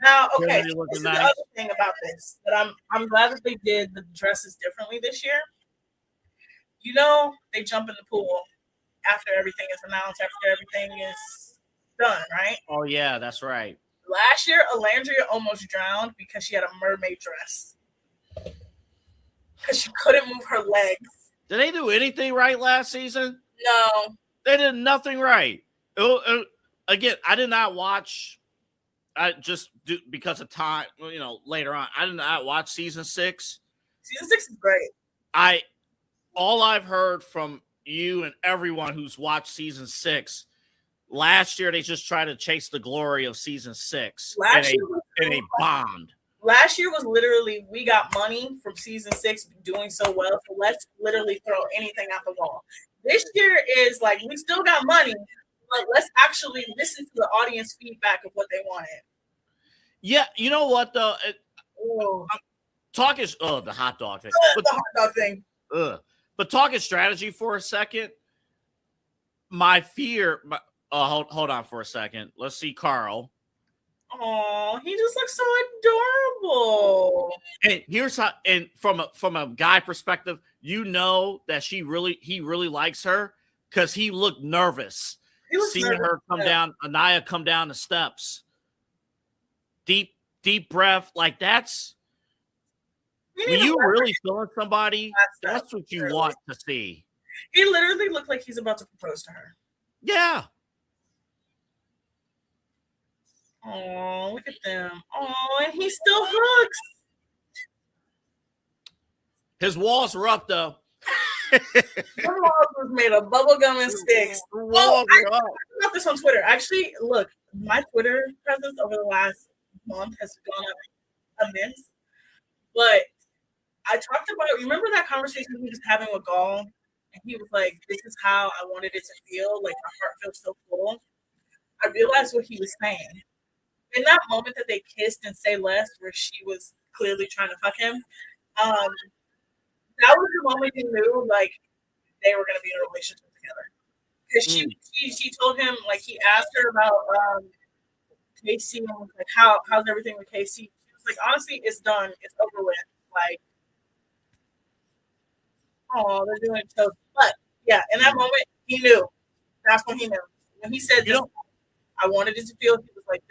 Now, okay, so this is the other thing about this that I'm glad that they did the dresses differently this year. They jump in the pool after everything is announced, after everything is done, right? Oh yeah, that's right. Last year, Alandria almost drowned because she had a mermaid dress. Because she couldn't move her legs. Did they do anything right last season? No. They did nothing right. Again, I did not watch. I just do because of time. Later on, I did not watch season 6. Season 6 is great. All I've heard from you and everyone who's watched season 6. Last year, they just tried to chase the glory of season 6, and they bombed. Last year was literally, we got money from season 6 doing so well, so let's literally throw anything at the wall. This year is like, we still got money, but let's actually listen to the audience feedback of what they wanted. Yeah, you know what, though? Talk is, the hot dog thing. The hot dog thing. But talking strategy for a second, my fear... hold on for a second. Let's see Carl. Oh, he just looks so adorable. And here's how. And from a guy perspective, that he really likes her because he looked nervous seeing her come down. Anaya come down the steps. Deep breath. Like, that's when you really feeling somebody. That's what you want to see. He literally looked like he's about to propose to her. Yeah. Oh, look at them. Oh, and he still hooks. His walls were up, though. The walls was made of bubblegum and sticks. I got this on Twitter. Actually, look, my Twitter presence over the last month has gone up immense. But I talked about, remember that conversation we was having with Gall? And he was like, this is how I wanted it to feel. Like, my heart feels so full. I realized what he was saying. In that moment that they kissed and Say Less, where she was clearly trying to fuck him, that was the moment he knew, like, they were going to be in a relationship together. Because she told him, like, he asked her about Casey and was like, how's everything with Casey? She was like, honestly, it's done. It's over with. Like, oh, they're doing it so. But yeah, in that moment, he knew. That's when he knew. When he said, I wanted it to feel, he was like,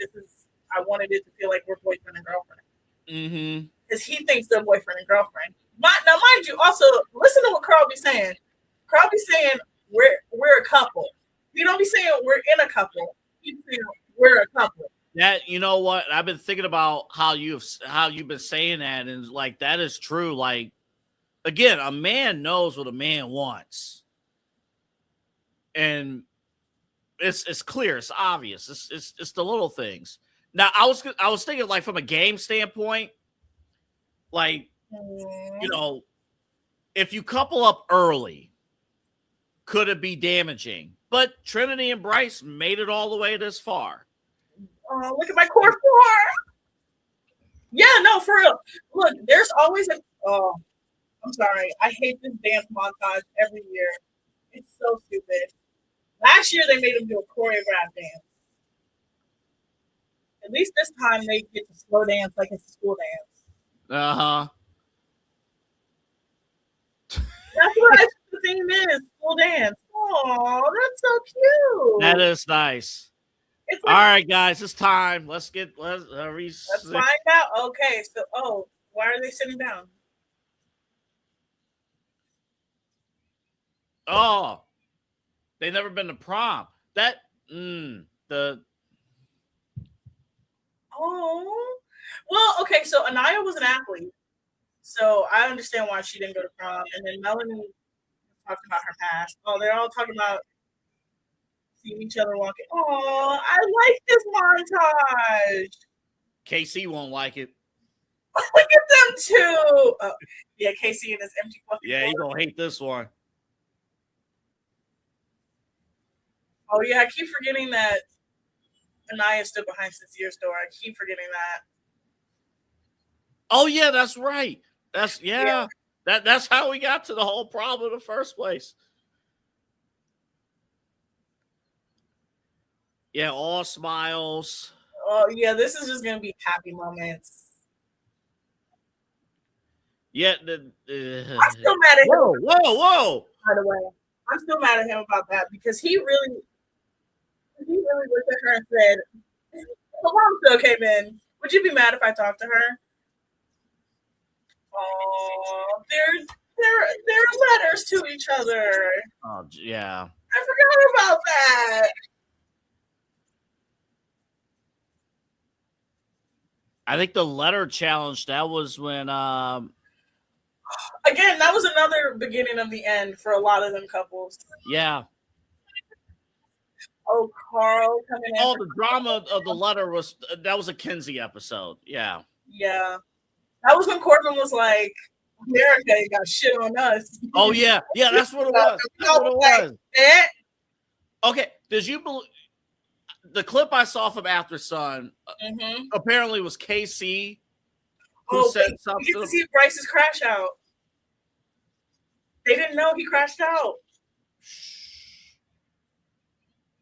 I wanted it to feel like we're boyfriend and girlfriend. Mm-hmm. Because he thinks they're boyfriend and girlfriend. Now, mind you, also, listen to what Carl be saying. Carl be saying, we're a couple. He don't be saying we're in a couple. He's saying we're a couple. That, you know what? I've been thinking about how you've been saying that, and like, that is true. Like, again, a man knows what a man wants. And it's clear, it's obvious. It's the little things. Now, I was thinking, like, from a game standpoint, like, if you couple up early, could it be damaging? But Trinity and Bryce made it all the way this far. Oh, look at my core 4. Yeah, no, for real. Look, there's always I'm sorry. I hate this dance montage every year. It's so stupid. Last year, they made him do a choreographed dance. At least this time, they get to slow dance like it's a school dance. Uh-huh. full dance. Oh, that's so cute. That is nice. It's All like, right, guys, it's time. Let's find out. Okay, so why are they sitting down? Oh, they never been to prom. The Well, okay, so Anaya was an athlete. So I understand why she didn't go to prom. And then Melanie talked about her past. Oh, they're all talking about seeing each other walking. Oh, I like this montage. KC won't like it. Look at them too. Oh, yeah, Casey and his empty fucking Yeah, he door. gonna hate this one. Oh yeah, I keep forgetting that Anaya stood behind Sincere's door. I keep forgetting that. Oh yeah, that's right. That's how we got to the whole problem in the first place. Yeah, all smiles. Oh yeah, this is just gonna be happy moments. Yeah, I'm still mad at him. Whoa! By the way, I'm still mad at him about that because he really looked at her and said, "The mom still came in. Would you be mad if I talked to her?" Oh, they're letters to each other. Oh yeah. I forgot about that. I think the letter challenge, that was when Again, that was another beginning of the end for a lot of them couples. yeah. Oh, Carl coming in. Oh, the drama of the letter was a Kinsey episode. Yeah. Yeah. That was when Corbin was like, America got shit on us. Oh yeah. Yeah, that's what it was. That's what it was. Okay. Did you believe the clip I saw from After Sun apparently was KC who said something? You get to see Bryce's crash out. They didn't know he crashed out.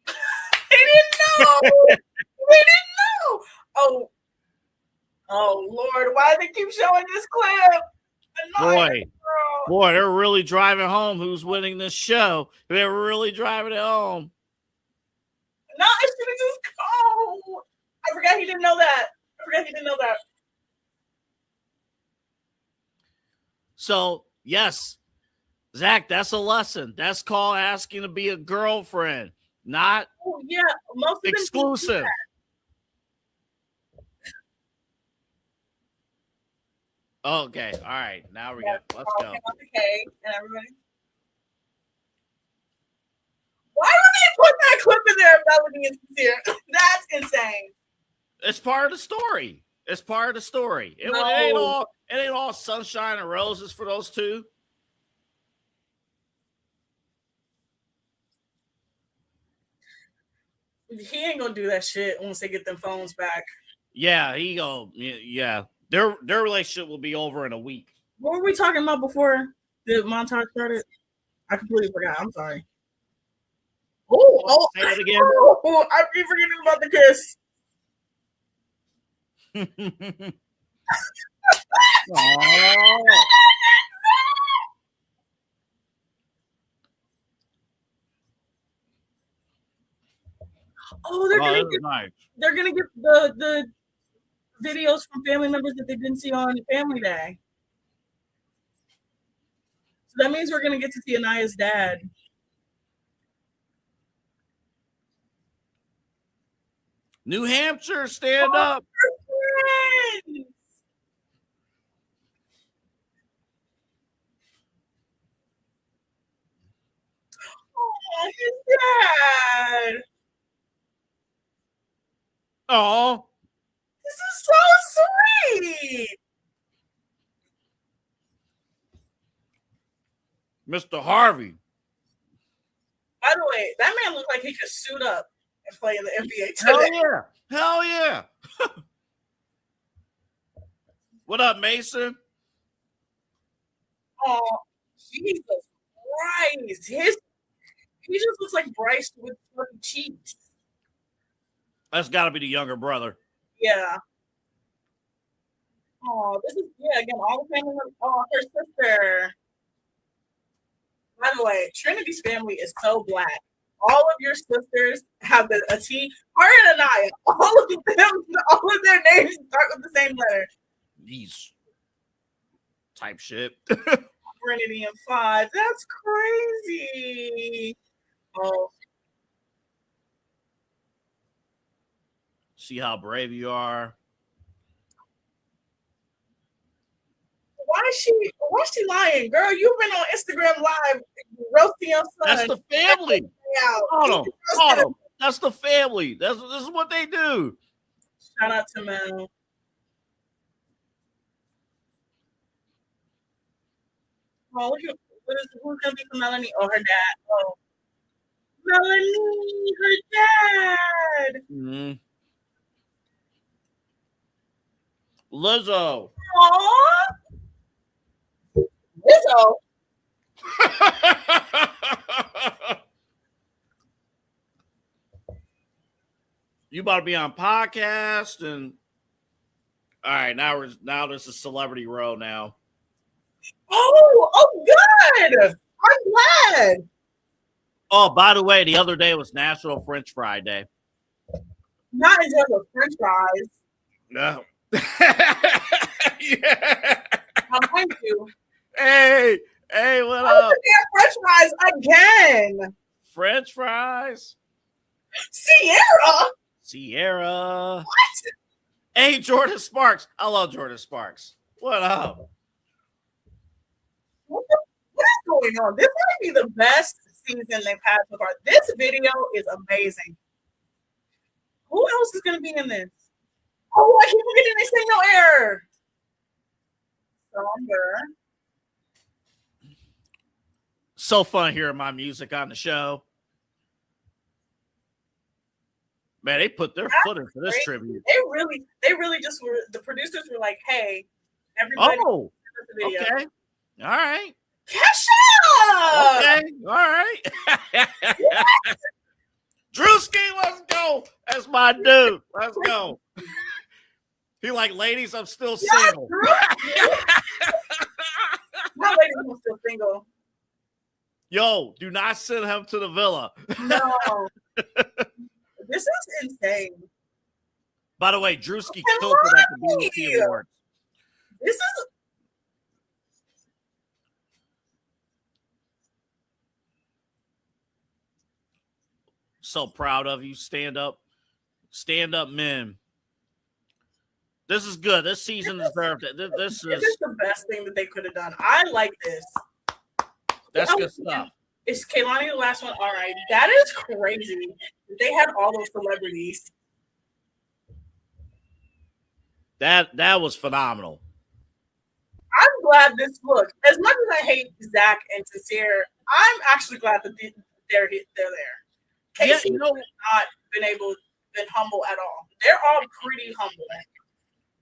They didn't know. They didn't know. Oh Lord, why do they keep showing this clip? Boy, they're really driving home who's winning this show. They're really driving it home. No, it should have just go. I forgot he didn't know that. So, yes, Zach, that's a lesson. That's called asking to be a girlfriend, not most exclusive. Okay, all right. Now we got. Let's go. Okay, and everybody. Why would they put that clip in there? Melanie is sincere. That's insane. It's part of the story. It ain't all sunshine and roses for those two. He ain't gonna do that shit once they get them phones back. Yeah, yeah. Their relationship will be over in a week. What were we talking about before the montage started? I completely forgot. I'm sorry. Say it again. I keep forgetting about the kiss. They're gonna get the videos from family members that they didn't see on Family Day. So that means we're gonna get to see Anaya's dad. New Hampshire, stand up. Oh, his dad. Oh, this is so sweet. Mr. Harvey. By the way, that man looked like he could suit up and play in the NBA today. Hell yeah. What up, Mason? Oh, Jesus Christ. He just looks like Bryce with fluffy cheeks. That's got to be the younger brother. Yeah. Oh, this is, again, all the family. Oh, her sister. By the way, Trinity's family is so black. All of your sisters have a T. Her and Anaya, all of their names start with the same letter. These type shit. Trinity and 5. That's crazy. Oh. See how brave you are. Why is she lying? Girl, you've been on Instagram Live roasting your son. That's the family. Hold on. That's the family. This is what they do. Shout out to Mel. Oh, who's gonna be for Melanie? Oh, her dad. Oh, Melanie, her dad. Mm-hmm. Lizzo. Aww. Lizzo. You about to be on podcast and all right, now this is Celebrity Row now. Oh, good. I'm glad. Oh, by the way, the other day was National French Fry Day. Not in terms of French fries. No. Yeah. Thank you. Hey, what up? French fries again. French fries. Sierra. What? Hey, Jordan Sparks. I love Jordan Sparks. What up? What is going on? This might be the best season they've had so far. This video is amazing. Who else is going to be in this? Oh, I keep forgetting they say no error. Somber. So fun hearing my music on the show. Man, they put their foot in for this tribute. They really just were. The producers were like, "Hey, everybody, oh, okay, all right, Kesha, okay, all right." Drewski, let's go. That's my dude. Let's go. He like, ladies, I'm still single. My ladies, I'm still single. Yo, do not send him to the villa. No. This is insane. By the way, Drewski killed it at the BET Awards. This is so proud of you. Stand up men. This is good. This season deserved it. This is the best thing that they could have done. I like this. That's good stuff. Is Kehlani the last one? All right. That is crazy. They had all those celebrities. That was phenomenal. I'm glad this look. As much as I hate Zach and Sincere, I'm actually glad that they're there. Casey has not been humble at all. They're all pretty humble.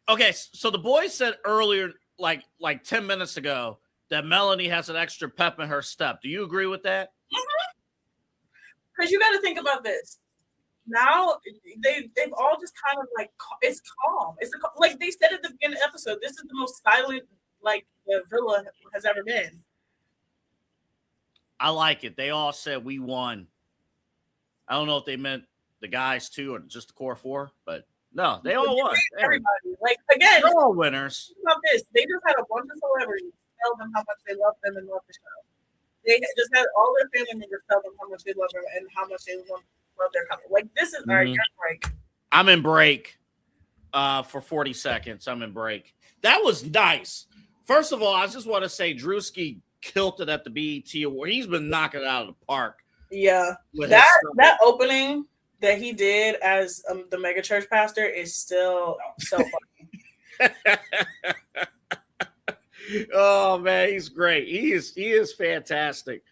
Okay, so the boys said earlier, like 10 minutes ago, that Melanie has an extra pep in her step. Do you agree with that? Because you got to think about this. Now they've all just kind of like, it's calm. It's like they said at the beginning of the episode, this is the most silent like the villa has ever been. I like it. They all said we won. I don't know if they meant the guys too or just the core four, but no, they all won. Everybody. Like, again, they're all winners. About this, they just had a bunch of celebrities tell them how much they love them and love the show. They just had all their family members tell them how much they love them and how much they love their company. Like, this is all right, you're in break. I'm in break for 40 seconds. I'm in break. That was nice. First of all, I just want to say Drewski killed it at the BET Award. He's been knocking it out of the park. Yeah. That opening that he did as the mega church pastor is still so funny. Oh man, he's great. He is fantastic.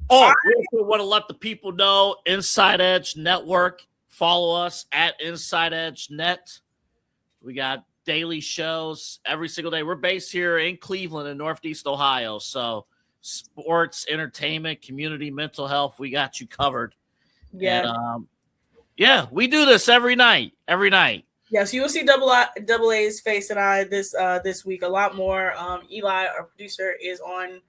Oh, we want to let the people know Inside Edge Network. Follow us at Inside Edge Net. We got daily shows every single day. We're based here in Cleveland in Northeast Ohio. So sports, entertainment, community, mental health, we got you covered. Yeah. And, yeah, we do this every night. Yes, you will see Double A's face and I this week a lot more. Eli, our producer, is on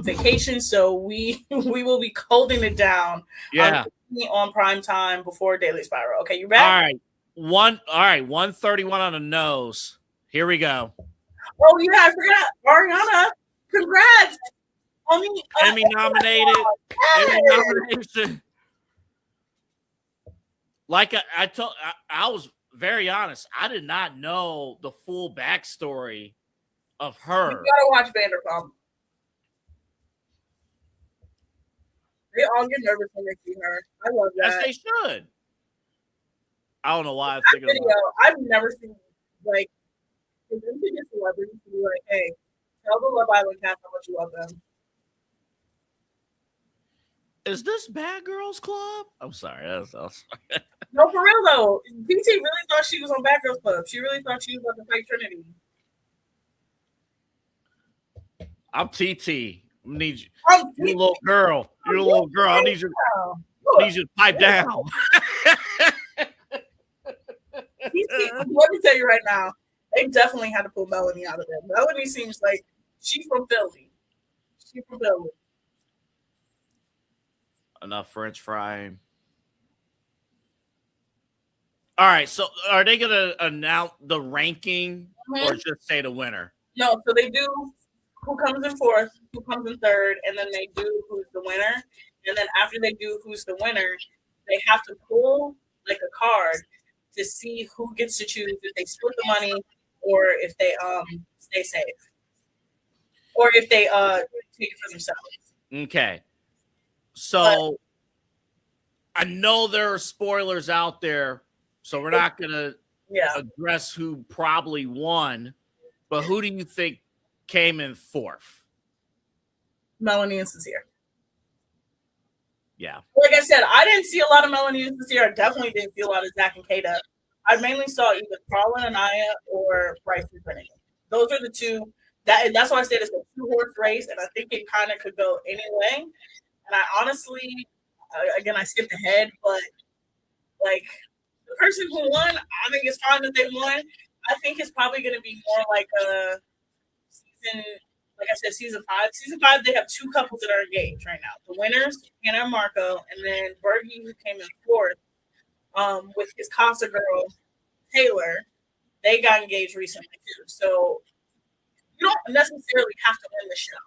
vacation, so we will be holding it down. Yeah. On prime time before Daily Spiral. Okay, you ready? All right. 131 on the nose. Here we go. Oh yeah, I forgot. Ariana, congrats on the Emmy nominated. Yes! Emmy nomination. Like I was very honest. I did not know the full backstory of her. You gotta watch Vanderpump. They all get nervous when they see her. I love that. As they should. I don't know why I figured video. I've never seen like for them to get celebrities to be like, hey, tell the Love Island cast how much you love them. Is this Bad Girls Club? I'm sorry. That's No, for real though. PT really thought she was on Bad Girls Club. She really thought she was on the fake Trinity. I'm TT. I need you. You little girl. You little girl. I need you to pipe down. Let me tell you right now, they definitely had to pull Melanie out of there. Melanie seems like she's from Philly. She's from Philly. Enough French frying. All right, so are they going to announce the ranking or just say the winner? No, so they do who comes in fourth, who comes in third, and then they do who's the winner. And then after they do who's the winner, they have to pull like a card to see who gets to choose if they split the money or if they stay safe. Or if they take it for themselves. Okay. So I know there are spoilers out there, so we're not going to address who probably won, but who do you think came in fourth? Melanie and Sincere. Yeah. Like I said, I didn't see a lot of Melanie and Sincere. I definitely didn't see a lot of Zach and Kata. I mainly saw either Carla and Anaya or Bryce and Trinity. Those are the two. That's why I said it's a two-horse race, and I think it kind of could go any way. And I honestly, again, I skipped ahead, but like the person who won, I think it's fine that they won. I think it's probably going to be more like a season, like I said, season 5. Season 5, they have two couples that are engaged right now. The winners, Hannah and Marco, and then Bergie, who came in fourth with his Casa girl, Taylor. They got engaged recently too. So you don't necessarily have to win the show.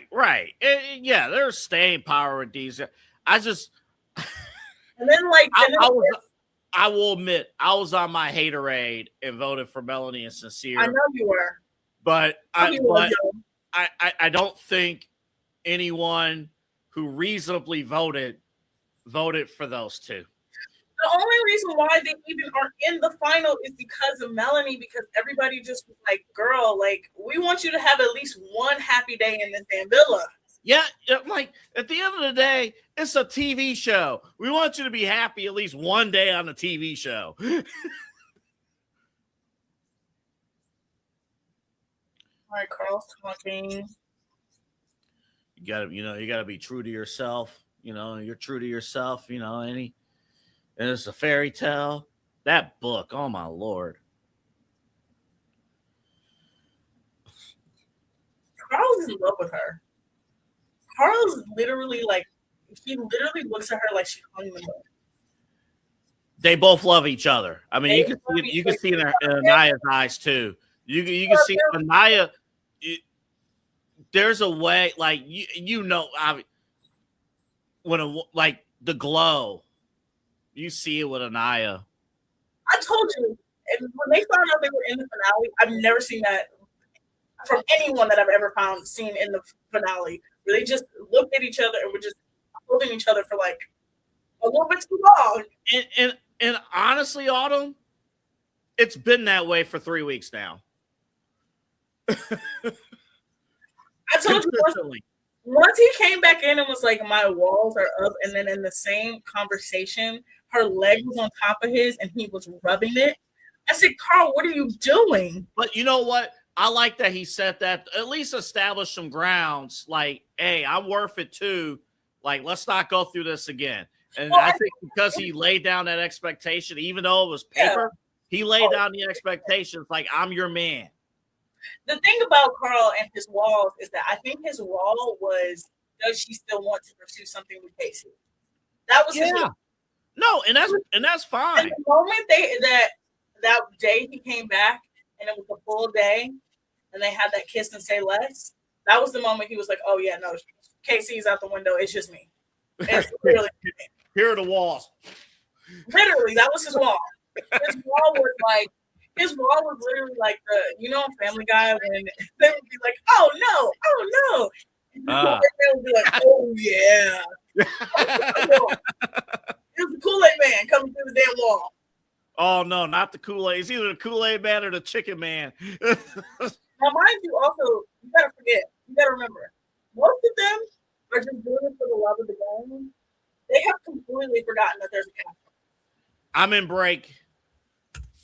Right. Yeah, there's staying power with these. I just, and then like, I will admit, I was on my haterade and voted for Melanie and Sincere. I know you were, but I don't think anyone who reasonably voted for those two. The only reason why they even are in the final is because of Melanie, because everybody just was like, girl, like, we want you to have at least one happy day in this damn villa. Yeah, like, at the end of the day, it's a TV show. We want you to be happy at least one day on the TV show. All right, Carl's talking. You gotta be true to yourself. You're true to yourself, and it's a fairy tale. That book, oh my Lord. Carl's in love with her. Carl's literally like, he literally looks at her like she hung the moon. They both love each other. I mean, you can see in Anaya's eyes too. You can see Anaya. There's a way, like when like the glow. You see it with Anaya. I told you, and when they found out they were in the finale, I've never seen that from anyone that I've ever seen in the finale. Where they just looked at each other and were just holding each other for like a little bit too long. And honestly, Autumn, it's been that way for 3 weeks now. I told you. Once he came back in and was like, my walls are up, and then in the same conversation, her leg was on top of his and he was rubbing it. I said, Carl, what are you doing? But you know what? I like that he said that. At least establish some grounds. Like, hey, I'm worth it too. Like, let's not go through this again. And I think because he laid down that expectation, even though it was paper, he laid down the expectations like, I'm your man. The thing about Carl and his walls is that I think his wall was, does she still want to pursue something with Casey? That was his wall. No, and that's fine. And the moment that day he came back and it was a full day and they had that kiss and say less, that was the moment he was like, oh yeah, no, Casey's out the window. It's just me. It's literally Here are the walls. Literally, that was his wall. His wall was literally like Family Guy when they would be like, oh no. And they would be like, oh yeah. It was the Kool-Aid man coming through the damn wall. Oh no, not the Kool-Aid. It's either the Kool-Aid man or the chicken man. Now, mind you, also, you gotta remember, most of them are just doing it for the love of the game. They have completely forgotten that there's a cap. I'm in break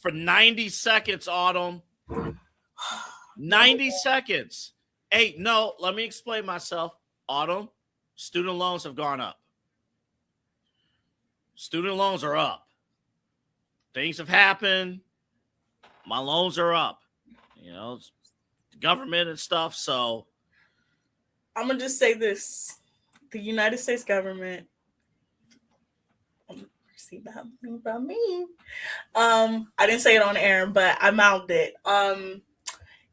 for 90 seconds, Autumn. 90 seconds. Hey, no, let me explain myself. Autumn, student loans have gone up. Student loans are up. Things have happened. My loans are up. It's the government and stuff. So I'm going to just say this. The United States government, see about me. I didn't say it on air, but I mouthed it.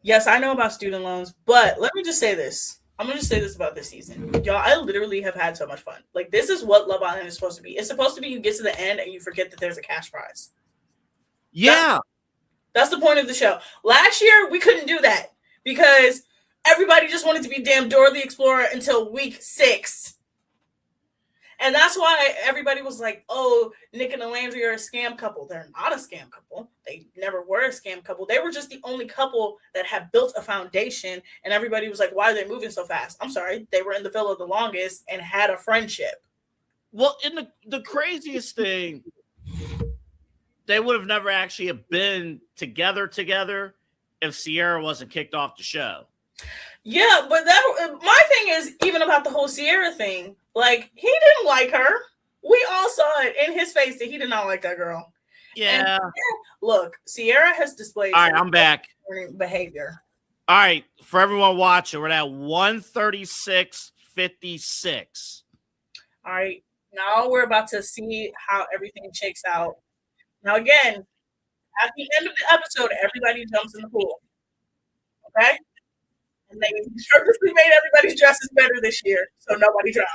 Yes, I know about student loans, but let me just say this. I'm going to just say this about this season. Y'all, I literally have had so much fun. Like, this is what Love Island is supposed to be. It's supposed to be you get to the end and you forget that there's a cash prize. yeah. That's the point of the show. Last year, we couldn't do that because everybody just wanted to be damn Dora the Explorer until week 6. And that's why everybody was like, oh, Nick and Landry are a scam couple. They're not a scam couple. They never were a scam couple. They were just the only couple that had built a foundation. And everybody was like, why are they moving so fast? I'm sorry. They were in the villa the longest and had a friendship. Well, in the craziest thing, they would have never actually have been together if Sierra wasn't kicked off the show. Yeah, but my thing is even about the whole Sierra thing. Like, he didn't like her. We all saw it in his face that he did not like that girl. Yeah. And, look, Sierra has displayed all right, I'm back. Behavior. All right, for everyone watching, we're at 136.56. All right, now we're about to see how everything shakes out. Now, again, at the end of the episode, everybody jumps in the pool. Okay? And they purposely made everybody's dresses better this year, so nobody drowns.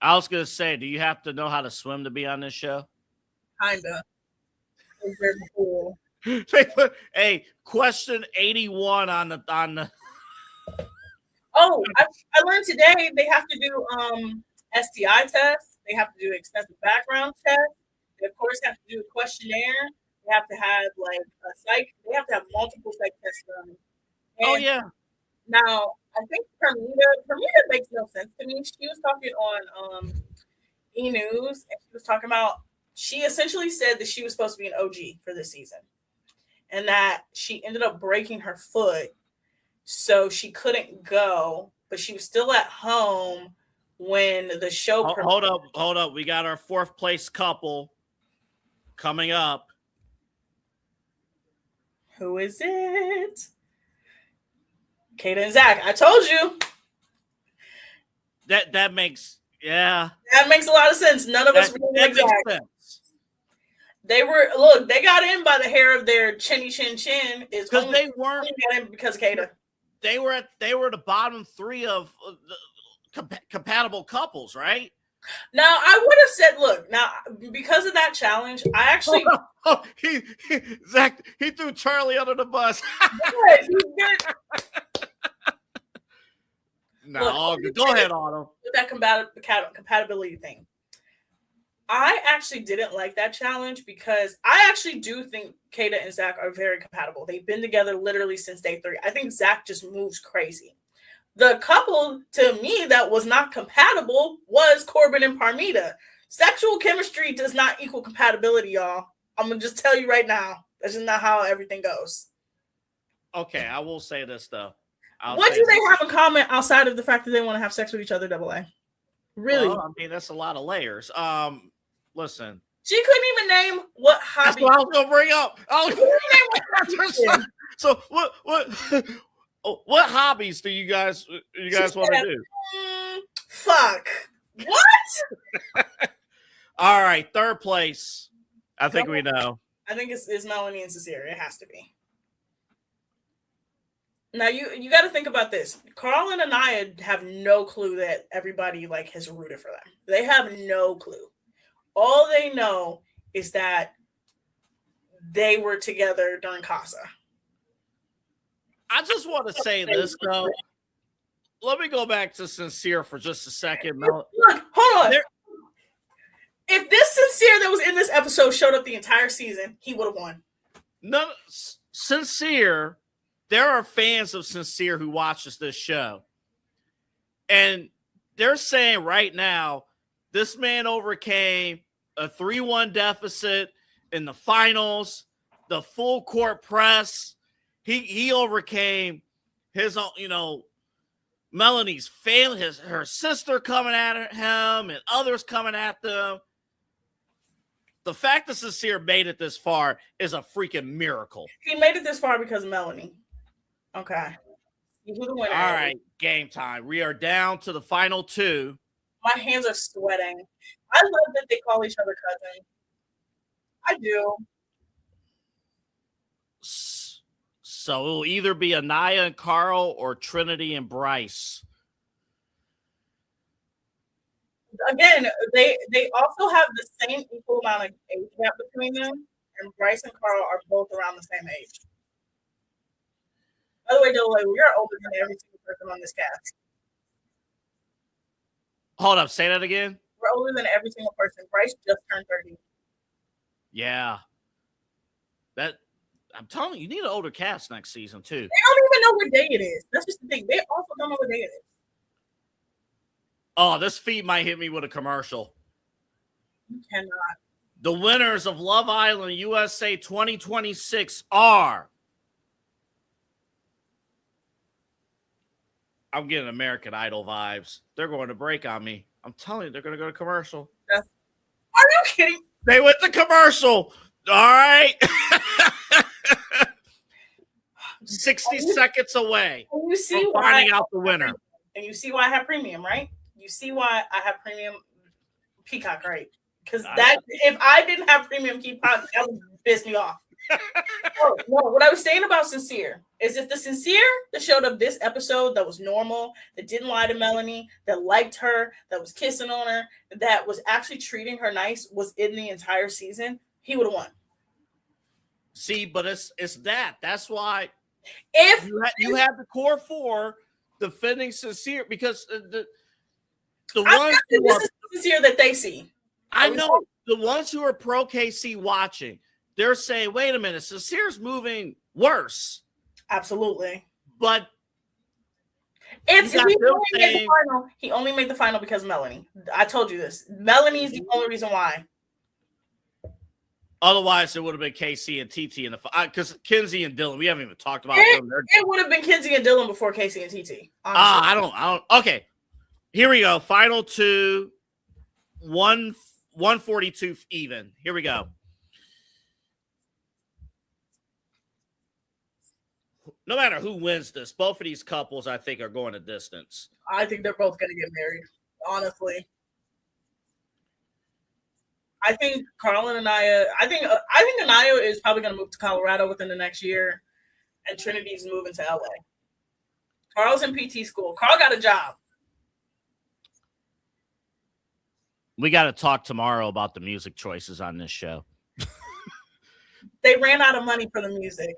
I was going to say, do you have to know how to swim to be on this show? Kinda. It's very cool. They put, hey, question 81 on the. Oh, I learned today they have to do STI tests. They have to do extensive background tests. They, of course, have to do a questionnaire. They have to have, like, a psych. They have to have multiple psych tests done. Oh, yeah. Now, I think Permita makes no sense to me. She was talking on E! News, and she was talking about, she essentially said that she was supposed to be an OG for this season, and that she ended up breaking her foot, so she couldn't go, but she was still at home when the show. Hold up. We got our 4th place couple coming up. Who is it? Kata and Zach. I told you. That makes, yeah. That makes a lot of sense. None of us really like Zach. They got in by the hair of their chinny chin chin. Because they weren't got in because Kata. They were the bottom 3 of compatible couples, right? Now I would have said, look, now because of that challenge, I actually Zach threw Charlie under the bus. No, go ahead, Autumn. With that compatibility thing. I actually didn't like that challenge because I actually do think Kata and Zach are very compatible. They've been together literally since day 3. I think Zach just moves crazy. The couple, to me, that was not compatible was Corbin and Parmita. Sexual chemistry does not equal compatibility, y'all. I'm going to just tell you right now. That's just not how everything goes. Okay, I will say this, though. What do they have in common outside of the fact that they want to have sex with each other, AA? Really? Well, I mean, that's a lot of layers. Listen, She couldn't even name what hobby. That's what I was gonna bring up. So what hobbies do you guys want to do? Fuck. What? All right, third place. I think we know. I think it's Melanie and Sincere. It has to be. Now you got to think about this. Carl and Anaya have no clue that everybody like has rooted for them. They have no clue. All they know is that they were together during Casa. I just want to say this though. Let me go back to Sincere for just a second. Look, hold on. If this Sincere that was in this episode showed up the entire season, he would have won. No, Sincere. There are fans of Sincere who watches this show. And they're saying right now, this man overcame a 3-1 deficit in the finals, the full court press. He overcame his own, Melanie's family, her sister coming at him and others coming at them. The fact that Sincere made it this far is a freaking miracle. He made it this far because of Melanie. Okay. All right, game time. We are down to the final 2. My hands are sweating. I love that they call each other cousin. I do. So it'll either be Anaya and Carl or Trinity and Bryce. Again, they also have the same equal amount of age gap between them, and Bryce and Carl are both around the same age. By the way, Dole, we're older than every single person on this cast. Hold up, say that again. We're older than every single person. Bryce just turned 30. Yeah. I'm telling you need an older cast next season, too. They don't even know what day it is. That's just the thing. They also don't know what day it is. Oh, this feed might hit me with a commercial. You cannot. The winners of Love Island USA 2026 are... I'm getting American Idol vibes. They're going to break on me. I'm telling you, they're going to go to commercial. Are you kidding? They went to commercial. All right. 60 seconds away and you see from finding out the winner. And you see why I have premium, right? You see why I have premium Peacock, right? Because if I didn't have premium Peacock, that would piss me off. No, what I was saying about Sincere is if the Sincere that showed up this episode that was normal, that didn't lie to Melanie, that liked her, that was kissing on her, that was actually treating her nice, was in the entire season, he would have won. See, but it's that. That's why if you have the core 4 defending Sincere because the ones who are Sincere that they see. I know the ones who are pro KC watching. They're saying, wait a minute, Sincere's moving worse. Absolutely. But he only made the final because of Melanie. I told you this. Melanie's the only reason why. Otherwise, it would have been KC and TT in the because Kinsey and Dylan, we haven't even talked about them. It would have been Kinsey and Dylan before KC and TT. I don't. Okay, here we go. Final 2, 142 even. Here we go. No matter who wins this, both of these couples, I think, are going a distance. I think they're both going to get married, honestly. I think Carl and Anaya, I think Anaya is probably going to move to Colorado within the next year, and Trinity's moving to LA. Carl's in PT school. Carl got a job. We got to talk tomorrow about the music choices on this show. They ran out of money for the music,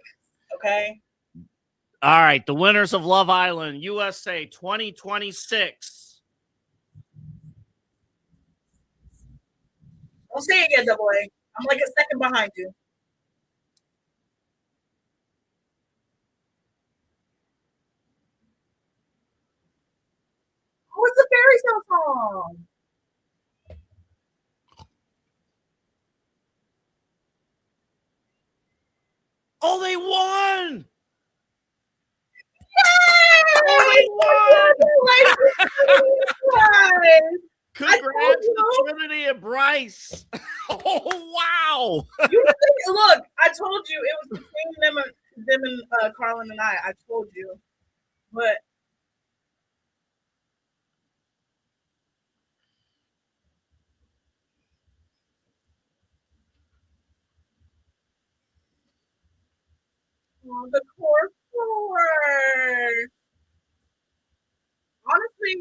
okay? All right, the winners of Love Island USA 2026. Don't say it yet, Double A. I'm like a second behind you. What's the fairy tale song? Oh, they won! Yay! Congrats to Trinity and Bryce. Oh wow. Look, I told you it was between them and Carlin and I told you. But the core four. Honestly,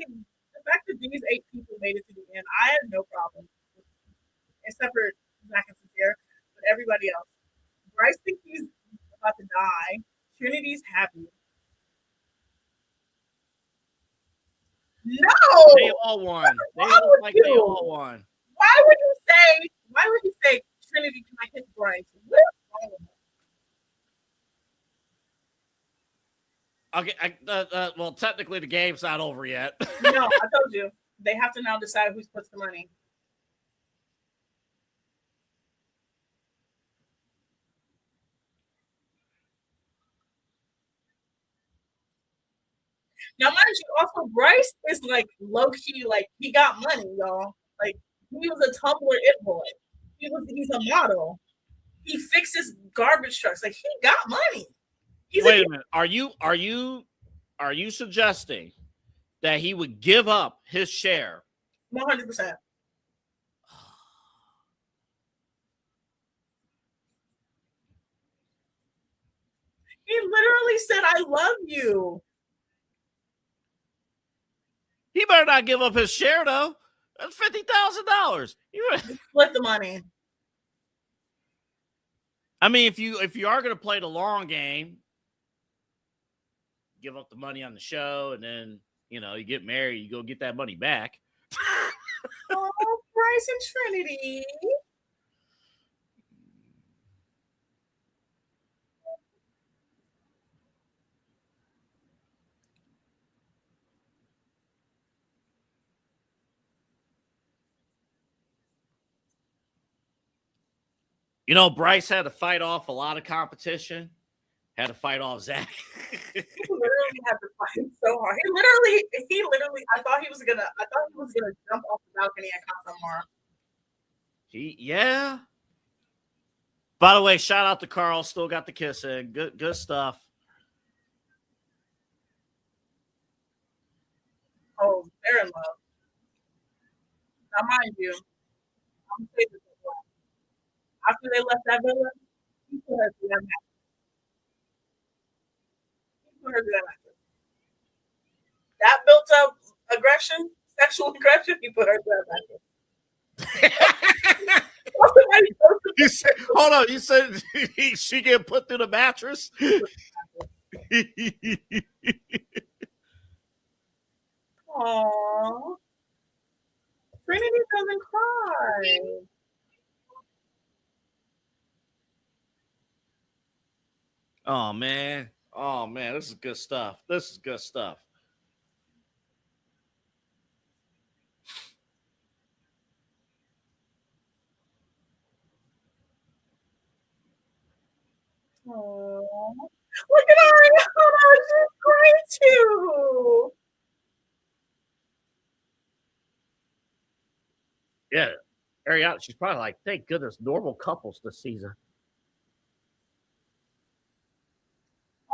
the fact that these 8 people made it to the end, I had no problem. Except for Zach and Sincere, but everybody else. Bryce thinks he's about to die. Trinity's happy. No! They all won. They look like they all won. Why would you say Trinity can I kiss Bryce? What is wrong with Okay, well, technically the game's not over yet. No, I told you. They have to now decide who puts the money. Now, mind you, also Bryce is like low key, like he got money, y'all. Like he was a Tumblr it boy. He's a model. He fixes garbage trucks. Like he got money. Wait a minute. Are you suggesting that he would give up his share? 100%. He literally said, "I love you." He better not give up his share, though. That's $50,000. Split the money. I mean, if you are going to play the long game, give up the money on the show, and then you get married, you go get that money back. Oh, Bryce and Trinity. Bryce had to fight off a lot of competition. Had to fight off Zach. He literally had to fight so hard. He literally. I thought he was gonna jump off the balcony at Casamar. Yeah. By the way, shout out to Carl. Still got the kiss in. Good stuff. Oh, they're in love. Now, mind you, I'm gonna say this after they left that villa, he put her through that match. That built up aggression, sexual aggression, he put her through that mattress. You said, hold on, you said she get put through the mattress? Aww. Trinity doesn't cry. Oh man, this is good stuff. Aww. Look at Ariana, she's crying too. Yeah, Ariana, she's probably like, thank goodness, normal couples this season.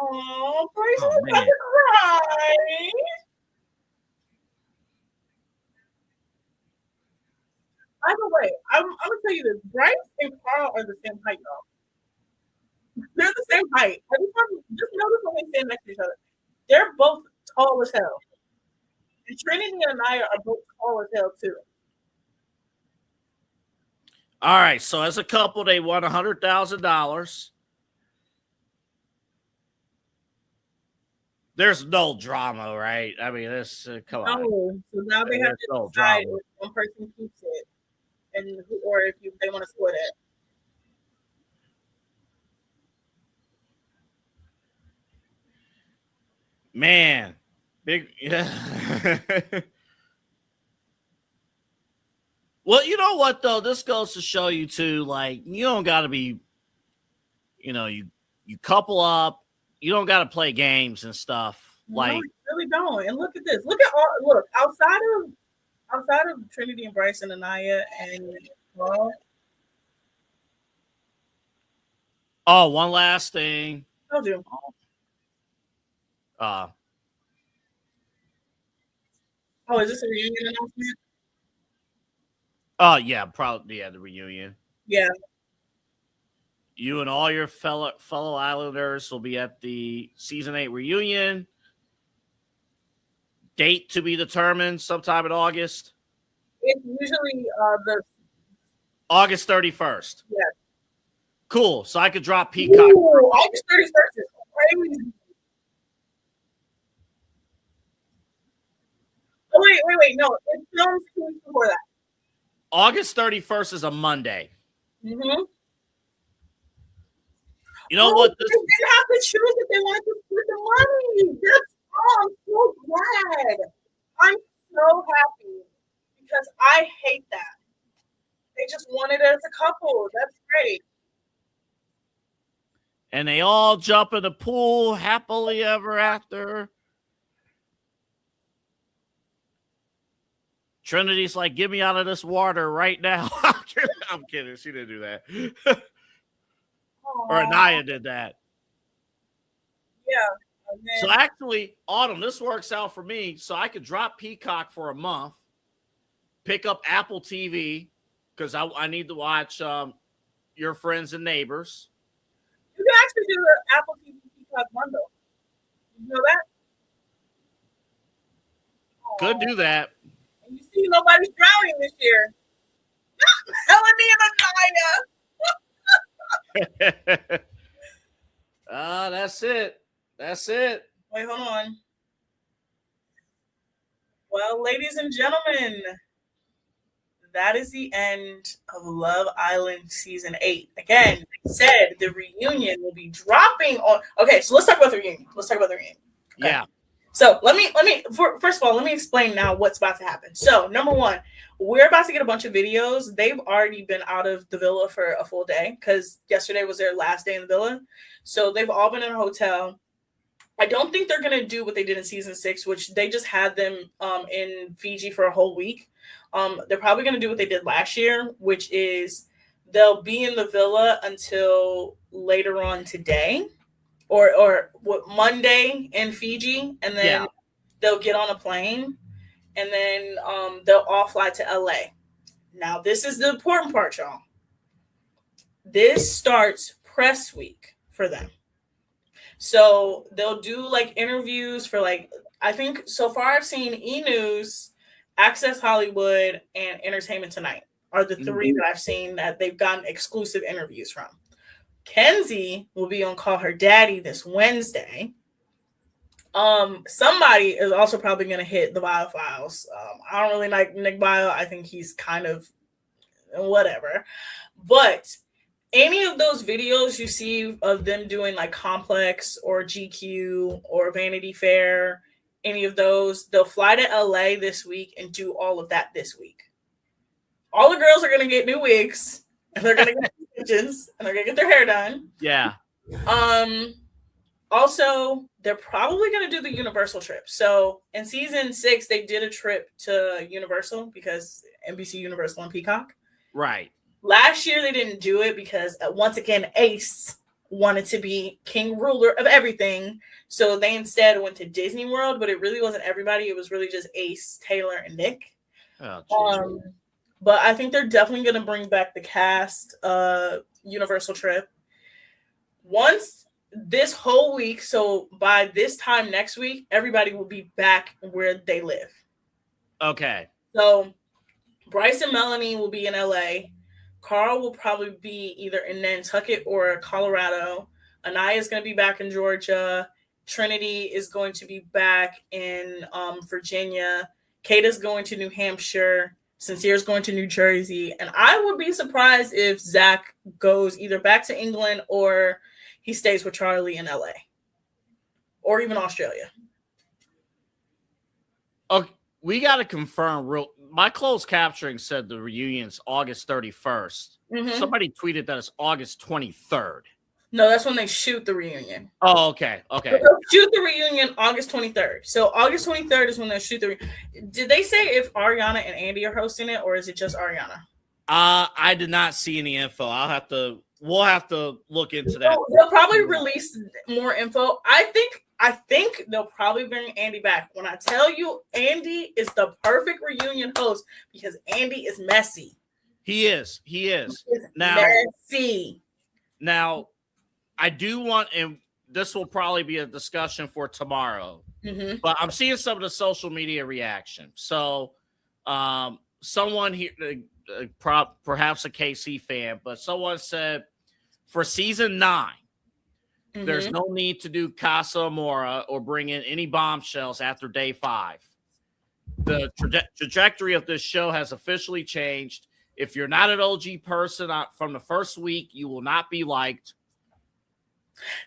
Oh, Bryce is about to cry. By the way, I'm gonna tell you this: Bryce and Carl are the same height, y'all. They're the same height. Every time, just notice when they stand next to each other, they're both tall as hell. And Trinity and I are both tall as hell too. All right, so as a couple, they won $100,000. There's no drama, right? I mean, this come on. So now they have to decide if one person keeps it, or if they want to split it. Man, big yeah. Well, you know what though? This goes to show you too, like you don't got to be, you couple up. You don't got to play games and stuff. Like, no, you really don't. And look at this. Look outside of Trinity and Bryce and Anaya and Carl, Oh, one last thing. Told you. Uh, Oh, is this a reunion announcement? oh yeah, probably the reunion. Yeah. You and all your fellow Islanders will be at the season 8 reunion. Date to be determined sometime in August. It's usually the August 31st. Yeah. Cool. So I could drop Peacock. Ooh, August 31st is crazy. Oh, wait. No, it films 2 weeks before that. August 31st is a Monday. Mm-hmm. You know what? They didn't have to choose if they wanted to split the money. I'm so glad. I'm so happy because I hate that. They just wanted it as a couple. That's great. And they all jump in the pool happily ever after. Trinity's like, get me out of this water right now. I'm kidding. She didn't do that. Or Anaya did that. Yeah. So actually, Autumn, this works out for me. So I could drop Peacock for a month, pick up Apple TV, because I need to watch Your Friends and Neighbors. You can actually do the Apple TV Peacock bundle. You know that? Could do that. And you see nobody's drowning this year. Melanie and Anaya. That's it. That's it. Wait, hold on. Well, ladies and gentlemen, that is the end of Love Island Season 8. Again, I said the reunion will be dropping on... Okay, so let's talk about the reunion. Okay. Yeah. So first of all, let me explain now what's about to happen. So number one, we're about to get a bunch of videos. They've already been out of the villa for a full day because yesterday was their last day in the villa. So they've all been in a hotel. I don't think they're going to do what they did in season 6, which they just had them in Fiji for a whole week. They're probably going to do what they did last year, which is they'll be in the villa until later on today. Or Monday in Fiji, and then they'll get on a plane, and then they'll all fly to LA. Now, this is the important part, y'all. This starts press week for them. So they'll do like interviews for I think so far I've seen E! News, Access Hollywood, and Entertainment Tonight are the three that I've seen that they've gotten exclusive interviews from. Kenzie will be on Call Her Daddy this Wednesday. Somebody is also probably going to hit the Bio Files. I don't really like Nick Bio. I think he's kind of whatever. But any of those videos you see of them doing like Complex or GQ or Vanity Fair, any of those, they'll fly to LA this week and do all of that this week. All the girls are going to get new wigs, and they're going to get extensions, and they're going to get their hair done. Yeah. Also, they're probably going to do the Universal trip. So in season 6, they did a trip to Universal because NBC, Universal, and Peacock. Right. Last year, they didn't do it because, once again, Ace wanted to be king ruler of everything. So they instead went to Disney World, but it really wasn't everybody. It was really just Ace, Taylor, and Nick. Oh, but I think they're definitely going to bring back the cast Universal trip. Once this whole week, so by this time next week, everybody will be back where they live. Okay. So Bryce and Melanie will be in LA. Carl will probably be either in Nantucket or Colorado. Anaya is going to be back in Georgia. Trinity is going to be back in Virginia. Kate is going to New Hampshire. Sincere's going to New Jersey. And I would be surprised if Zach goes either back to England or he stays with Charlie in LA. Or even Australia. Okay, we got to confirm my closed capturing said the reunion's August 31st. Mm-hmm. Somebody tweeted that it's August 23rd. No, that's when they shoot the reunion. Oh, okay. Okay. They'll shoot the reunion August 23rd. So August 23rd is when they'll shoot the reunion. Did they say if Ariana and Andy are hosting it, or is it just Ariana? I did not see any info. I'll have to we'll have to look into that. They'll probably release more info. I think they'll probably bring Andy back. When I tell you, Andy is the perfect reunion host because Andy is messy. He is. Now, messy. Now, I do want, and this will probably be a discussion for tomorrow, but I'm seeing some of the social media reaction. So, someone here, perhaps a KC fan, but someone said for season 9, there's no need to do Casa Amora or bring in any bombshells after day 5. The trajectory of this show has officially changed. If you're not an OG person from the first week, you will not be liked.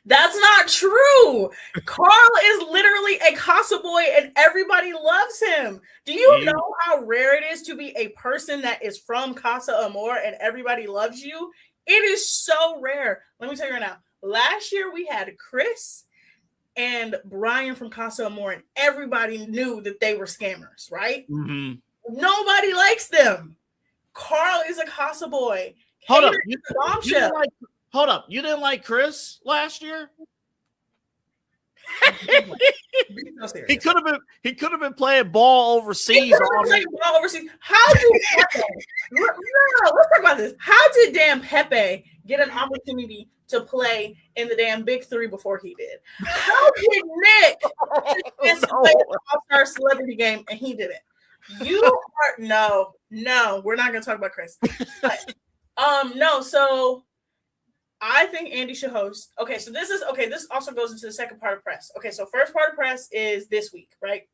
That's not true. Carl is literally a Casa boy and everybody loves him. Do you know how rare it is to be a person that is from Casa Amor and everybody loves you? It is so rare. Let me tell you right now. Last year we had Chris and Brian from Casa Amor and everybody knew that they were scammers, right? Nobody likes them. Carl is a Casa boy. Hold up. You didn't like Chris last year? He could have been playing ball overseas. How do let's talk about this. How did damn Pepe get an opportunity to play in the damn Big 3 before he did? How did Nick play an all-star celebrity game and he didn't? No, we're not gonna talk about Chris. But, no, so I think Andy should host. Okay, so this also goes into the second part of press. Okay, so first part of press is this week, right?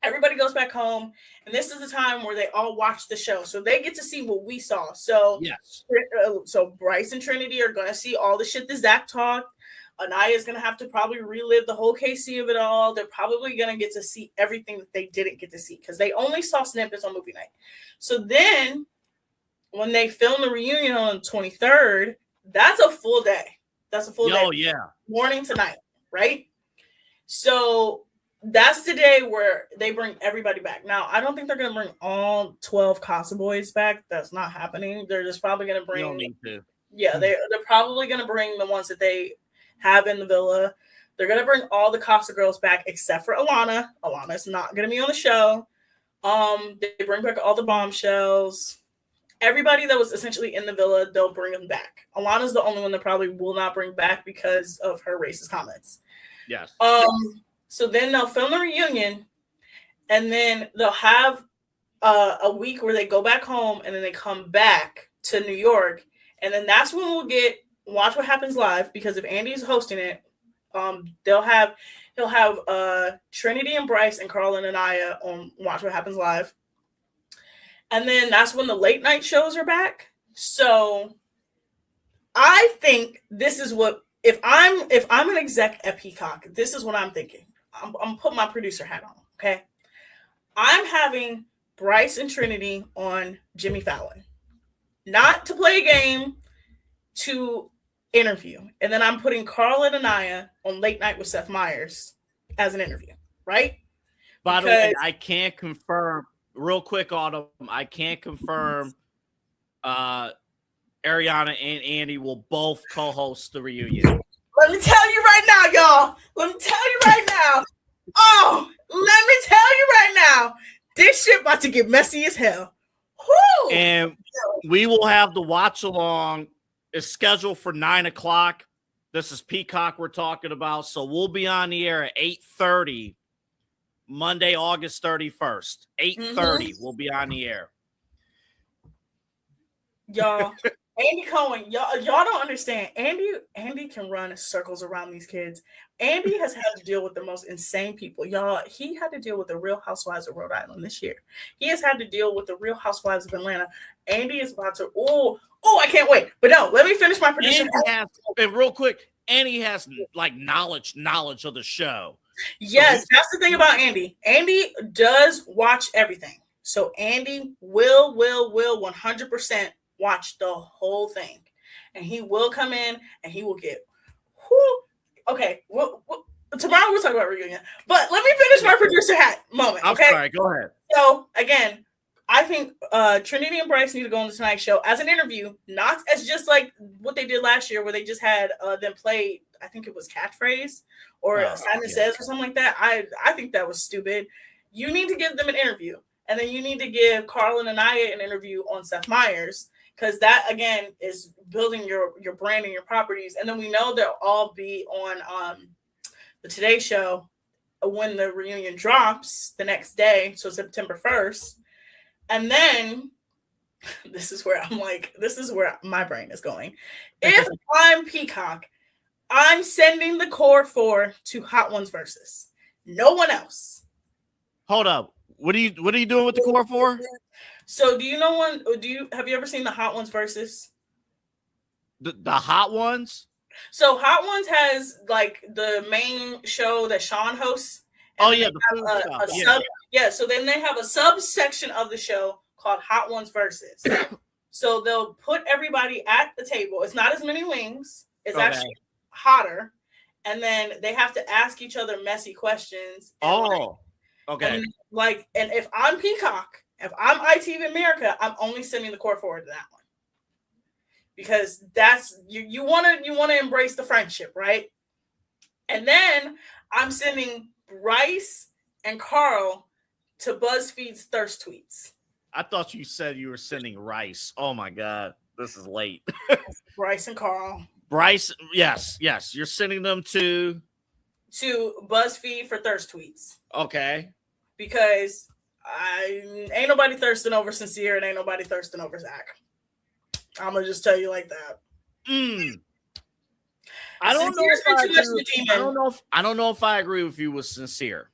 Everybody goes back home, and this is the time where they all watch the show, so they get to see what we saw. So yes, so Bryce and Trinity are gonna see all the shit that Zach talked. Anaya is gonna have to probably relive the whole KC of it all. They're probably gonna get to see everything that they didn't get to see because they only saw snippets on movie night. So then, when they film the reunion on the 23rd, that's a full day. That's a full day. Oh yeah, morning to night, right? So that's the day where they bring everybody back. Now, I don't think they're gonna bring all 12 Casa boys back. That's not happening. They're just probably gonna bring. You don't need to. Yeah, they're probably gonna bring the ones that they have in the villa. They're gonna bring all the Casa girls back except for Alana. Alana's not gonna be on the show. They bring back all the bombshells. Everybody that was essentially in the villa, they'll bring them back. Alana's the only one that probably will not bring back because of her racist comments. Yes. So then they'll film a reunion, and then they'll have a week where they go back home, and then they come back to New York, and then that's when we'll get Watch What Happens Live, because if Andy's hosting it, he'll have Trinity and Bryce and Carl and Anaya on Watch What Happens Live. And then that's when the late night shows are back. So I think this is what, if I'm an exec at Peacock, this is what I'm thinking. I'm putting my producer hat on, okay? I'm having Bryce and Trinity on Jimmy Fallon. Not to play a game, to interview. And then I'm putting Carl and Anaya on Late Night with Seth Meyers as an interview, right? By the way, I can't confirm, real quick, Autumn, I can't confirm Ariana and Andy will both co-host the reunion. Let me tell you right now, y'all. Let me tell you right now. Oh, let me tell you right now. This shit about to get messy as hell. Whew. And we will have the watch along. It's scheduled for 9:00. This is Peacock we're talking about. So we'll be on the air at 8:30, Monday, August 31st. 8:30, we'll be on the air. Y'all, Andy Cohen, y'all don't understand. Andy can run circles around these kids. Andy has had to deal with the most insane people. Y'all, he had to deal with the Real Housewives of Rhode Island this year. He has had to deal with the Real Housewives of Atlanta. Andy is about to, I can't wait. But no, let me finish my producer. And real quick, Andy has like knowledge of the show. Yes, that's the thing about Andy. Andy does watch everything. So Andy will 100% watch the whole thing. And he will come in and he will get, okay, tomorrow we'll talk about reunion. But let me finish my producer hat moment, okay? I'm sorry, go ahead. So again, I think Trinity and Bryce need to go on the Tonight Show as an interview, not as just like what they did last year, where they just had them play. I think it was catchphrase or Simon Says or something like that. I think that was stupid. You need to give them an interview, and then you need to give Carl and Anaya an interview on Seth Meyers, because that again is building your brand and your properties. And then we know they'll all be on the Today Show when the reunion drops the next day, so September 1st. And then this is where my brain is going. If I'm Peacock, I'm sending the core 4 to Hot Ones Versus. No one else. Hold up. What are you doing with the core 4? So have you ever seen the Hot Ones Versus? The Hot Ones? So Hot Ones has like the main show that Sean hosts. Oh yeah, the food stuff. So then they have a subsection of the show called Hot Ones Versus. So they'll put everybody at the table. It's not as many wings. It's actually hotter. And then they have to ask each other messy questions. Okay. And if I'm Peacock, if I'm ITV America, I'm only sending the core forward to that one. Because that's you want to embrace the friendship, right? And then I'm sending Bryce and Carl to BuzzFeed's Thirst Tweets. I thought you said you were sending Rice. Oh my God, this is late. Bryce and Carl. Bryce, yes, you're sending them to BuzzFeed for Thirst Tweets. Okay. Because ain't nobody thirsting over Sincere and ain't nobody thirsting over Zach. I'm gonna just tell you like that. I don't know if I agree with you with Sincere.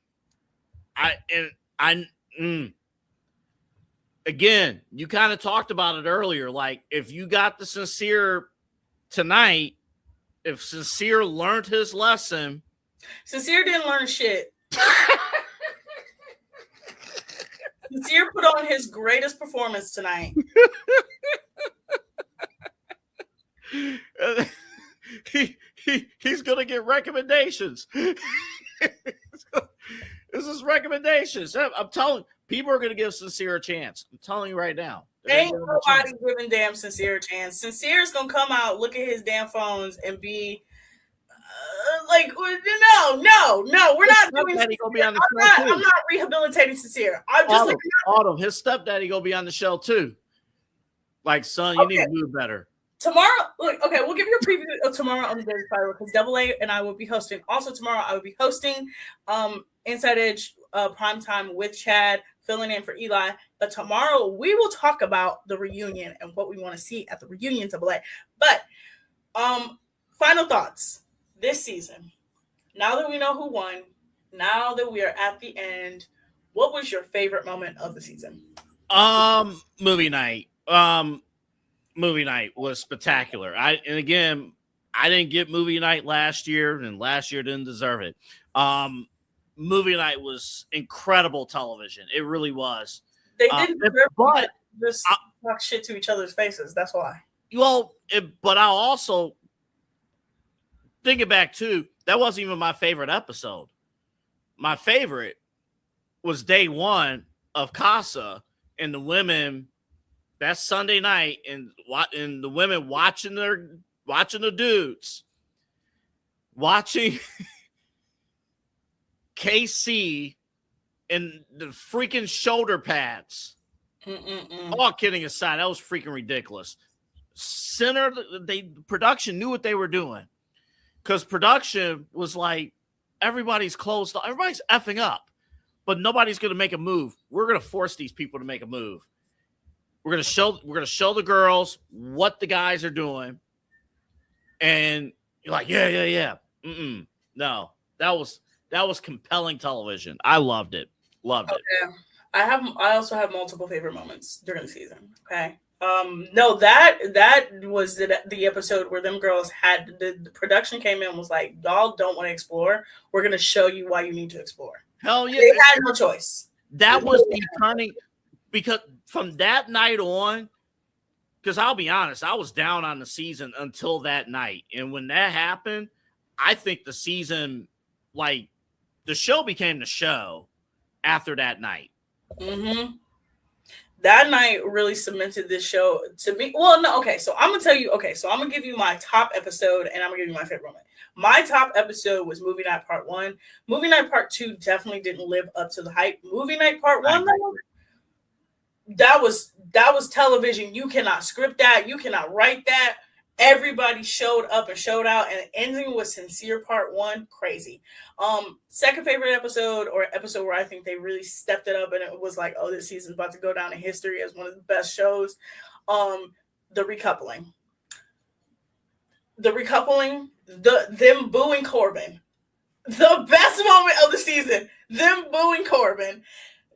Again, you kind of talked about it earlier. Like, if you got the Sincere tonight, if Sincere learned his lesson. Sincere didn't learn shit. Sincere put on his greatest performance tonight. He's gonna get recommendations. This is recommendations. I'm telling people are gonna give Sincere a chance. I'm telling you right now. Ain't nobody giving damn Sincere a chance. Sincere's gonna come out, look at his damn phones, and be like, no, we're not doing. I'm not rehabilitating Sincere. I'm just Autumn. His stepdaddy gonna be on the show too. Like, son, you need to do better. Tomorrow, we'll give you a preview of tomorrow on the Daily Fire because Double A and I will be hosting. Also tomorrow, I will be hosting Inside Edge Primetime with Chad, filling in for Eli. But tomorrow, we will talk about the reunion and what we want to see at the reunion, Double A. But final thoughts this season. Now that we know who won, now that we are at the end, what was your favorite moment of the season? Movie night. Movie night was spectacular. I didn't get movie night last year, and last year didn't deserve it. Movie night was incredible television. It really was. They didn't deserve it, but just talk shit to each other's faces. That's why. Well, but I'll also think it back too. That wasn't even my favorite episode. My favorite was day one of Casa and the women. That Sunday night, and the women watching the dudes, watching KC and the freaking shoulder pads. All kidding aside, that was freaking ridiculous. Production knew what they were doing, because production was like, everybody's closed, everybody's effing up, but nobody's going to make a move. We're going to force these people to make a move. We're gonna show the girls what the guys are doing, and you're like, yeah. No, that was compelling television. I loved it. Okay. I also have multiple favorite moments during the season. Okay. No, that was the episode where them girls had the production came in and was like, y'all don't want to explore. We're gonna show you why you need to explore. Hell yeah. They had no choice. That was the turning. Because from that night on, because I'll be honest, I was down on the season until that night. And when that happened, I think the season, like, the show became the show after that night. That night really cemented this show to me. Well, no, okay. So I'm gonna tell you. Okay, so I'm gonna give you my top episode, and I'm gonna give you my favorite moment. My top episode was Movie Night Part 1. Movie Night Part 2 definitely didn't live up to the hype. Movie Night Part 1, though, that was television. You cannot script that. You cannot write that. Everybody showed up and showed out, and ending with Sincere Part 1, crazy. Second favorite episode, or episode where I think they really stepped it up, and it was like, oh, this season's about to go down in history as one of the best shows. The recoupling. Them booing Corbin. The best moment of the season. Them booing Corbin.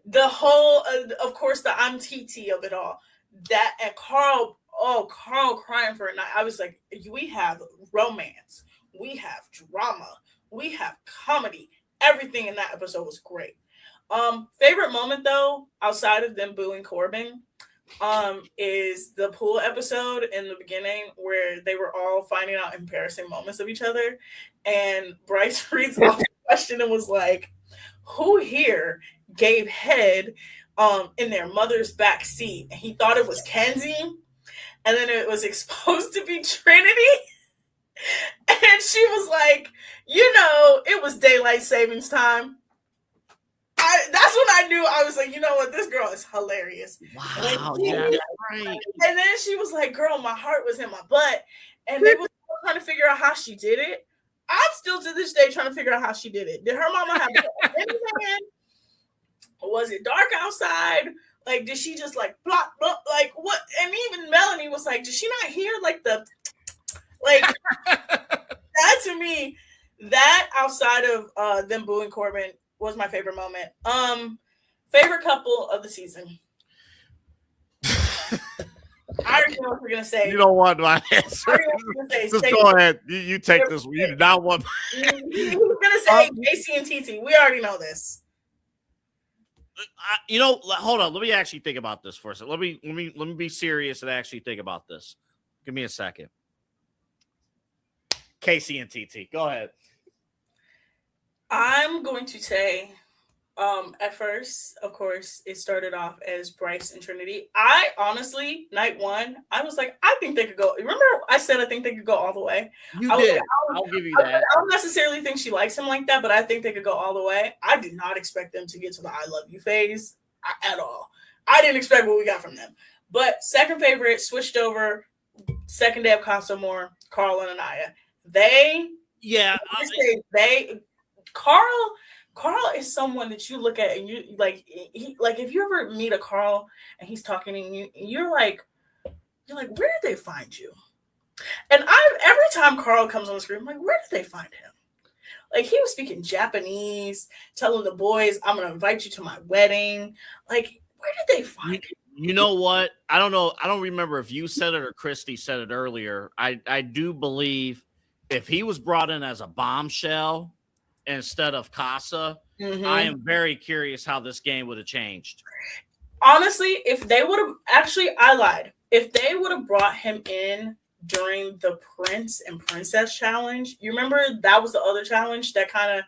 The whole, of course, the I'm TT of it all. That, and Carl crying for a night. I was like, we have romance, we have drama, we have comedy. Everything in that episode was great. Favorite moment though, outside of them booing Corbin, is the pool episode in the beginning where they were all finding out embarrassing moments of each other, and Bryce reads off the question and was like, who here gave head in their mother's back seat? And he thought it was Kenzie, and then it was exposed to be Trinity. And she was like, it was daylight savings time. That's when I knew. I was like, you know what, this girl is hilarious. Wow, yeah, right. And then she was like, girl, my heart was in my butt. And they were trying to figure out how she did it. I'm still to this day trying to figure out how she did it. Did her mama have anything? Was it dark outside? Like, did she just like blop, blop, like what? And even Melanie was like, did she not hear like the like that? To me, that outside of them booing Corbin was my favorite moment. Favorite couple of the season. I already know what we're gonna say. You don't want my answer. Just go ahead. You take this. You do not want. Who's gonna say Casey and TT? We already know this. Hold on. Let me actually think about this for a second. Let me be serious and actually think about this. Give me a second. Casey and TT. Go ahead. I'm going to say, at first, of course, it started off as Bryce and Trinity. I honestly, night one, I was like, I think they could go. Remember, I said I think they could go all the way. You did. Like, I'll give you that. I don't necessarily think she likes him like that, but I think they could go all the way. I did not expect them to get to the I love you phase at all. I didn't expect what we got from them. But second favorite, switched over, second day of Casa More, Carl and Anaya. Carl is someone that you look at and you like, if you ever meet a Carl and he's talking to you, and you're like, where did they find you? And every time Carl comes on the screen, I'm like, where did they find him? Like, he was speaking Japanese, telling the boys, I'm going to invite you to my wedding. Like, where did they find him? You know what? I don't know. I don't remember if you said it or Kristy said it earlier. I do believe if he was brought in as a bombshell instead of Casa, I am very curious how this game would have changed. Honestly, if they would have I lied. If they would have brought him in during the Prince and Princess challenge, you remember that was the other challenge that kind of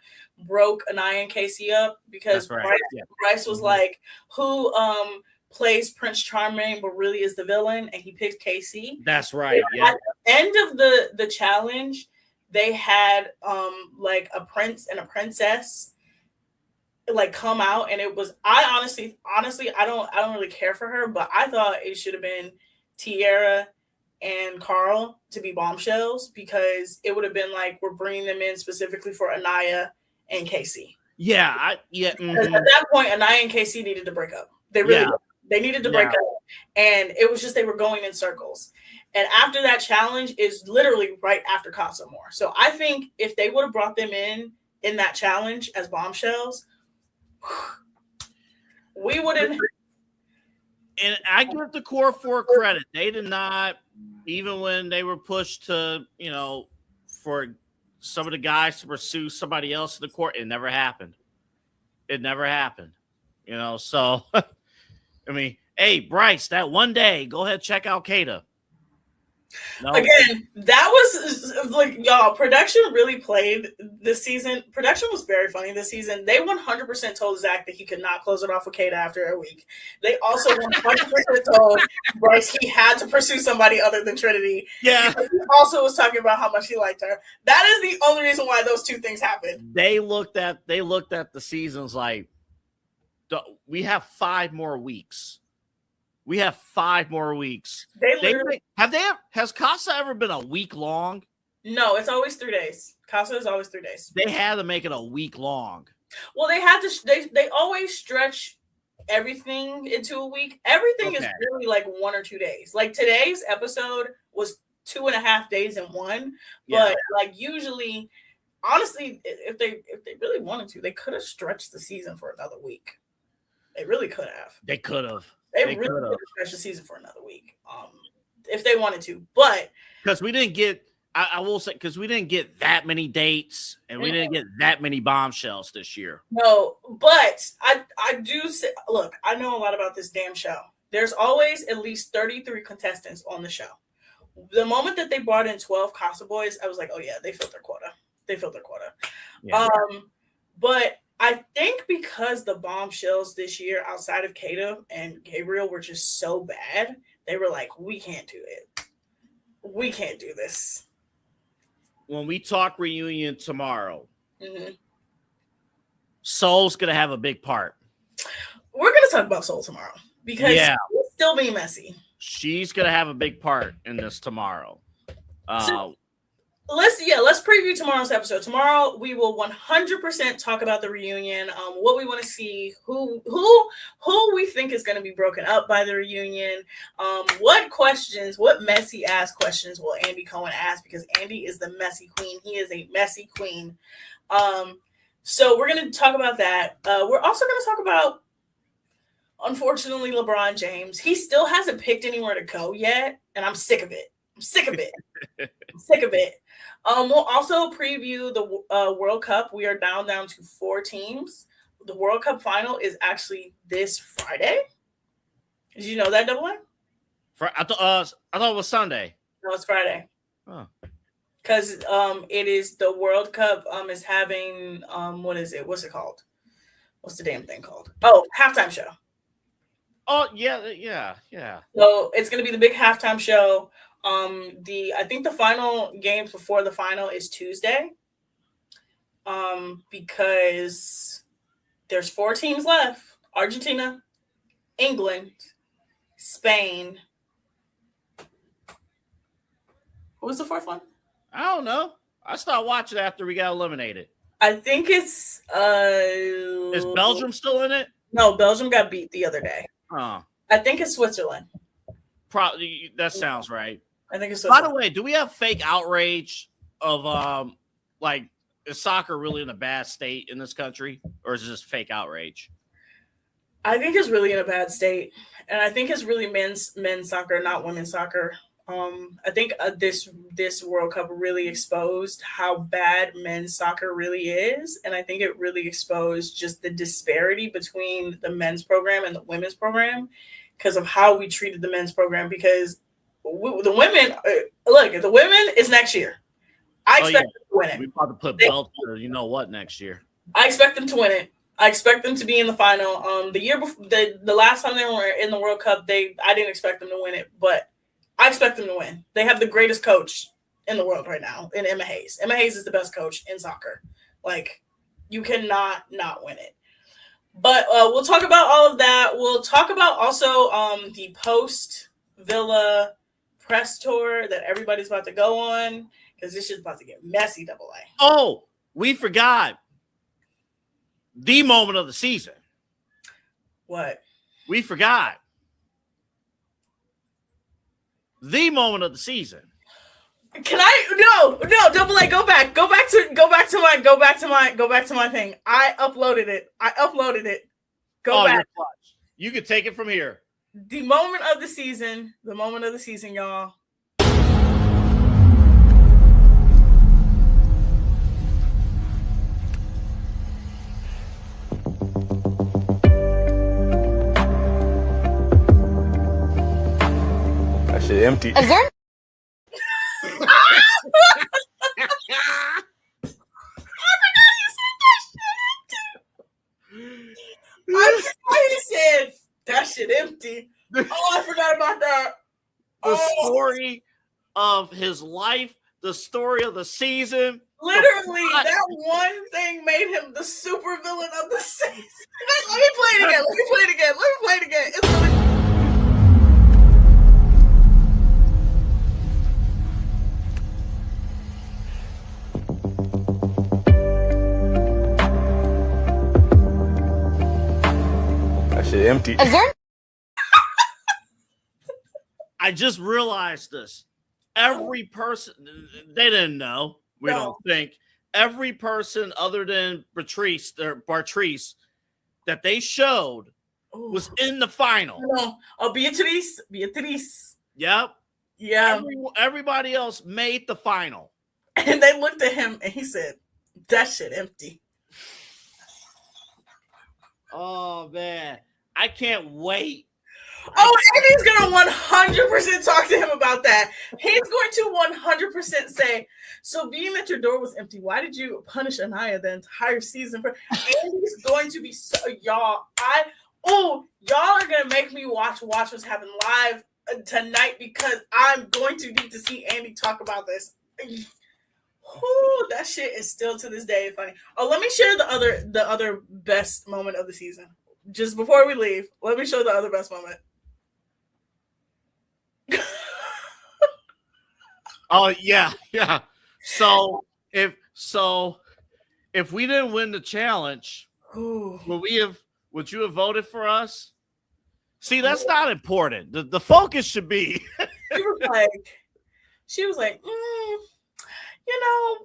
broke Anaya and Casey up, because Bryce was like, who plays Prince Charming but really is the villain, and he picked Casey. That's right. Yeah. At the end of the challenge, they had like a prince and a princess like come out, and it was, I honestly I don't really care for her, but I thought it should have been Tiara and Carl to be bombshells, because it would have been like, we're bringing them in specifically for Anaya and Casey. At that point, Anaya and Casey needed to break up. They really did. They needed to break up, and it was just they were going in circles. And after that challenge is literally right after Casa More. So I think if they would have brought them in that challenge as bombshells, we wouldn't. And I give the core 4 credit. They did not, even when they were pushed to, for some of the guys to pursue somebody else in the court, it never happened. So, I mean, hey, Bryce, that one day, go ahead, check out Kata. No. Again, that was like, y'all, production really played this season. Production was very funny this season. They 100% told Zach that he could not close it off with Kata after a week. They also 100% told Bryce he had to pursue somebody other than Trinity. Yeah. He also was talking about how much he liked her. That is the only reason why those two things happened. They looked at the seasons like, we have 5 more weeks. We have 5 more weeks. Has Casa ever been a week long? No, it's always 3 days. Casa is always 3 days. They had to make it a week long. Well, they had to. They always stretch everything into a week. Everything is really like 1 or 2 days. Like today's episode was 2.5 days in one. Yeah. But like usually, honestly, if they really wanted to, they could have stretched the season for another week. They really could have. They could have. They really could have stretched the season for another week, if they wanted to. But because we didn't get, I will say, because we didn't get that many dates and we didn't get that many bombshells this year. No, but I do say, look, I know a lot about this damn show. There's always at least 33 contestants on the show. The moment that they brought in 12 Casa Boys, I was like, oh yeah, they filled their quota. Yeah. But I think because the bombshells this year outside of Kata and Gabriel were just so bad, they were like, we can't do it. We can't do this. When we talk reunion tomorrow, Soul's going to have a big part. We're going to talk about Soul tomorrow because it's still being messy. She's going to have a big part in this tomorrow. Let's preview tomorrow's episode. Tomorrow we will 100% talk about the reunion, what we want to see, who we think is going to be broken up by the reunion, what messy ass questions will Andy Cohen ask, because Andy is the messy queen. He is a messy queen. So we're going to talk about that. We're also going to talk about, unfortunately, LeBron James. He still hasn't picked anywhere to go yet, and I'm sick of it. We'll also preview the World Cup. We are down to 4 teams. The World Cup final is actually this Friday. Did you know that, Double A? I thought it was Sunday. No, it's Friday. Oh. Because it is the World Cup is having what is it? What's it called? What's the damn thing called? Oh, halftime show. Oh yeah. So it's gonna be the big halftime show. I think the final games before the final is Tuesday. Because there's 4 teams left: Argentina, England, Spain. What was the 4th one? I don't know. I started watching after we got eliminated. I think it's Is Belgium still in it? No, Belgium got beat the other day. Oh. I think it's Switzerland. Probably that sounds right. I think it's Switzerland. By the way, do we have fake outrage of like, is soccer really in a bad state in this country, or is it just fake outrage? I think it's really in a bad state, and I think it's really men's soccer, not women's soccer. I think this World Cup really exposed how bad men's soccer really is, and I think it really exposed just the disparity between the men's program and the women's program because of how we treated the men's program. Because the women, the women is next year. I expect them to win it. We probably put belts for you know what next year. I expect them to win it. I expect them to be in the final. The year before, the last time they were in the World Cup, I didn't expect them to win it, but I expect them to win. They have the greatest coach in the world right now in Emma Hayes. Emma Hayes is the best coach in soccer. Like, you cannot not win it. But we'll talk about all of that. We'll talk about also the post-Villa press tour that everybody's about to go on, because this shit's about to get messy, Double A. Oh, we forgot the moment of the season. What? We forgot the moment of the season. Can I? No, Double A, go back to my thing. I uploaded it. Go back. You can take it from here. The moment of the season, y'all. That shit empty. Is there shit empty. Oh, I forgot about that. The story of his life, the story of the season. Literally, that one thing made him the super villain of the season. Let me play it again. It's really... That shit empty. Is there? I just realized this. Every person, they didn't know. We don't think. Every person other than Bartrice that they showed was in the final. No. Oh, Beatrice. Yep. Yeah. Everybody else made the final. And they looked at him and he said, that shit empty. Oh, man. I can't wait. Oh, Andy's going to 100% talk to him about that. He's going to 100% say, so being that your door was empty, why did you punish Anaya the entire season? Andy's going to be so, y'all are going to make me watch what's happening live tonight because I'm going to need to see Andy talk about this. Ooh, that shit is still to this day funny. Oh, let me share the other best moment of the season. Just before we leave, let me show the other best moment. Oh yeah. So if we didn't win the challenge, would you have voted for us? See, that's not important. The focus should be. She was like,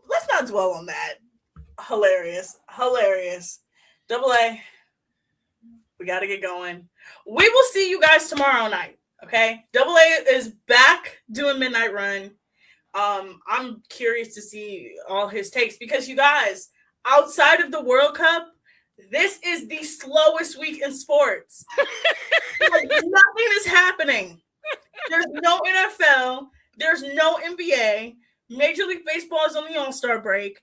let's not dwell on that. Hilarious. Double A, we got to get going. We will see you guys tomorrow night. Okay. Double A is back doing Midnight Run. I'm curious to see all his takes because you guys, outside of the World Cup, this is the slowest week in sports. Like, nothing is happening. There's no NFL. There's no NBA. Major League Baseball is on the All-Star break.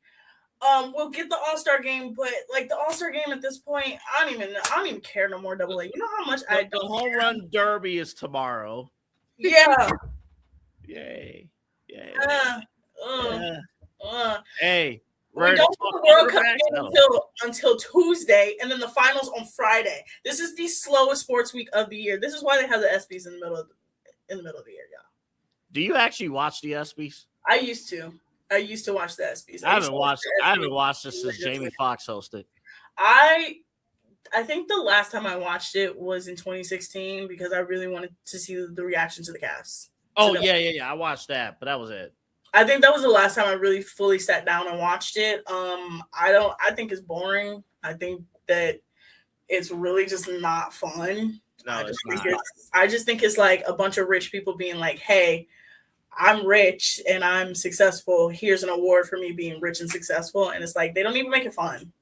We'll get the All-Star game, but like the All-Star game at this point, I don't even care no more. Double A. You know how much I don't. The home run derby is tomorrow. Yeah. Yay. Hey, we don't do the World Cup game until Tuesday, and then the finals on Friday. This is the slowest sports week of the year. This is why they have the ESPYs in the middle of the year, y'all. Do you actually watch the ESPYs? I used to watch the ESPYs. I haven't watched this since Jamie Foxx hosted. I think the last time I watched it was in 2016 because I really wanted to see the reaction to the Cavs. Oh, yeah. I watched that, but that was it. I think that was the last time I really fully sat down and watched it. I think it's boring. I think that it's really just not fun. No, I just think it's like a bunch of rich people being like, hey, I'm rich and I'm successful. Here's an award for me being rich and successful. And it's like, they don't even make it fun.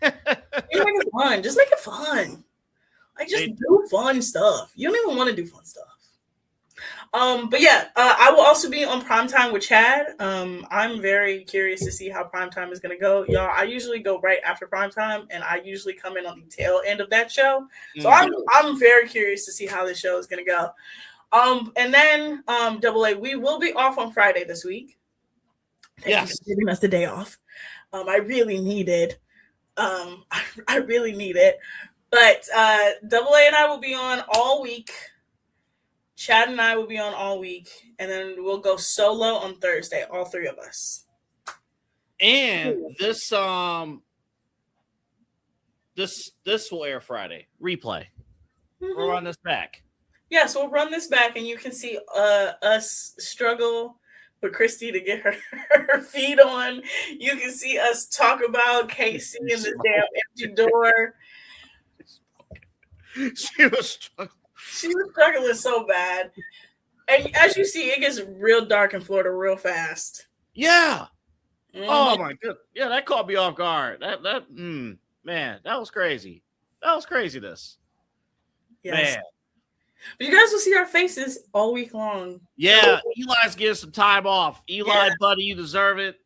Just make it fun. Like, just do fun stuff. You don't even want to do fun stuff. But yeah, I will also be on Primetime with Chad. I'm very curious to see how Primetime is going to go. Y'all, I usually go right after Primetime, and I usually come in on the tail end of that show. So I'm very curious to see how this show is going to go. And then Double A, we will be off on Friday this week. Thank you for giving us the day off. I really need it. I really need it. But Double A and I will be on all week. Chad and I will be on all week, and then we'll go solo on Thursday, all three of us. And this will air Friday. Replay. Mm-hmm. We'll run this back. Yeah, so we'll run this back, and you can see us struggle with Kristy to get her feet on. You can see us talk about Casey and the damn empty door. She was struggling. She was struggling so bad. And as you see, it gets real dark in Florida real fast. Yeah. Mm-hmm. Oh, my goodness. Yeah, that caught me off guard. Man, that was crazy. That was craziness. Yes. Man. But you guys will see our faces all week long. Yeah, Eli's getting some time off. Eli, buddy, you deserve it.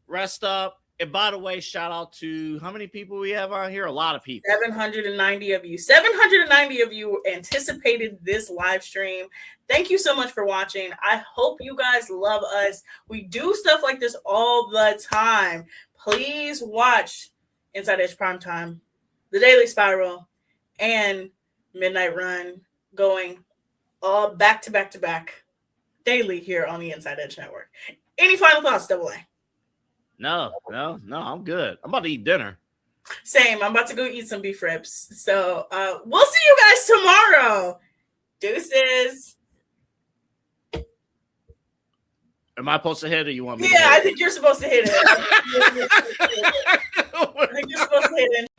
Rest up. And by the way, shout out to how many people we have on here? A lot of people. 790 of you. 790 of you anticipated this live stream. Thank you so much for watching. I hope you guys love us. We do stuff like this all the time. Please watch Inside Edge Primetime, The Daily Spiral, and Midnight Run going all back to back to back daily here on the Inside Edge Network. Any final thoughts, Double A? No, I'm good. I'm about to eat dinner. Same. I'm about to go eat some beef ribs. So we'll see you guys tomorrow. Deuces. Am I supposed to hit it or you want me Yeah, to hit I think you're supposed to hit it. I think you're supposed to hit it.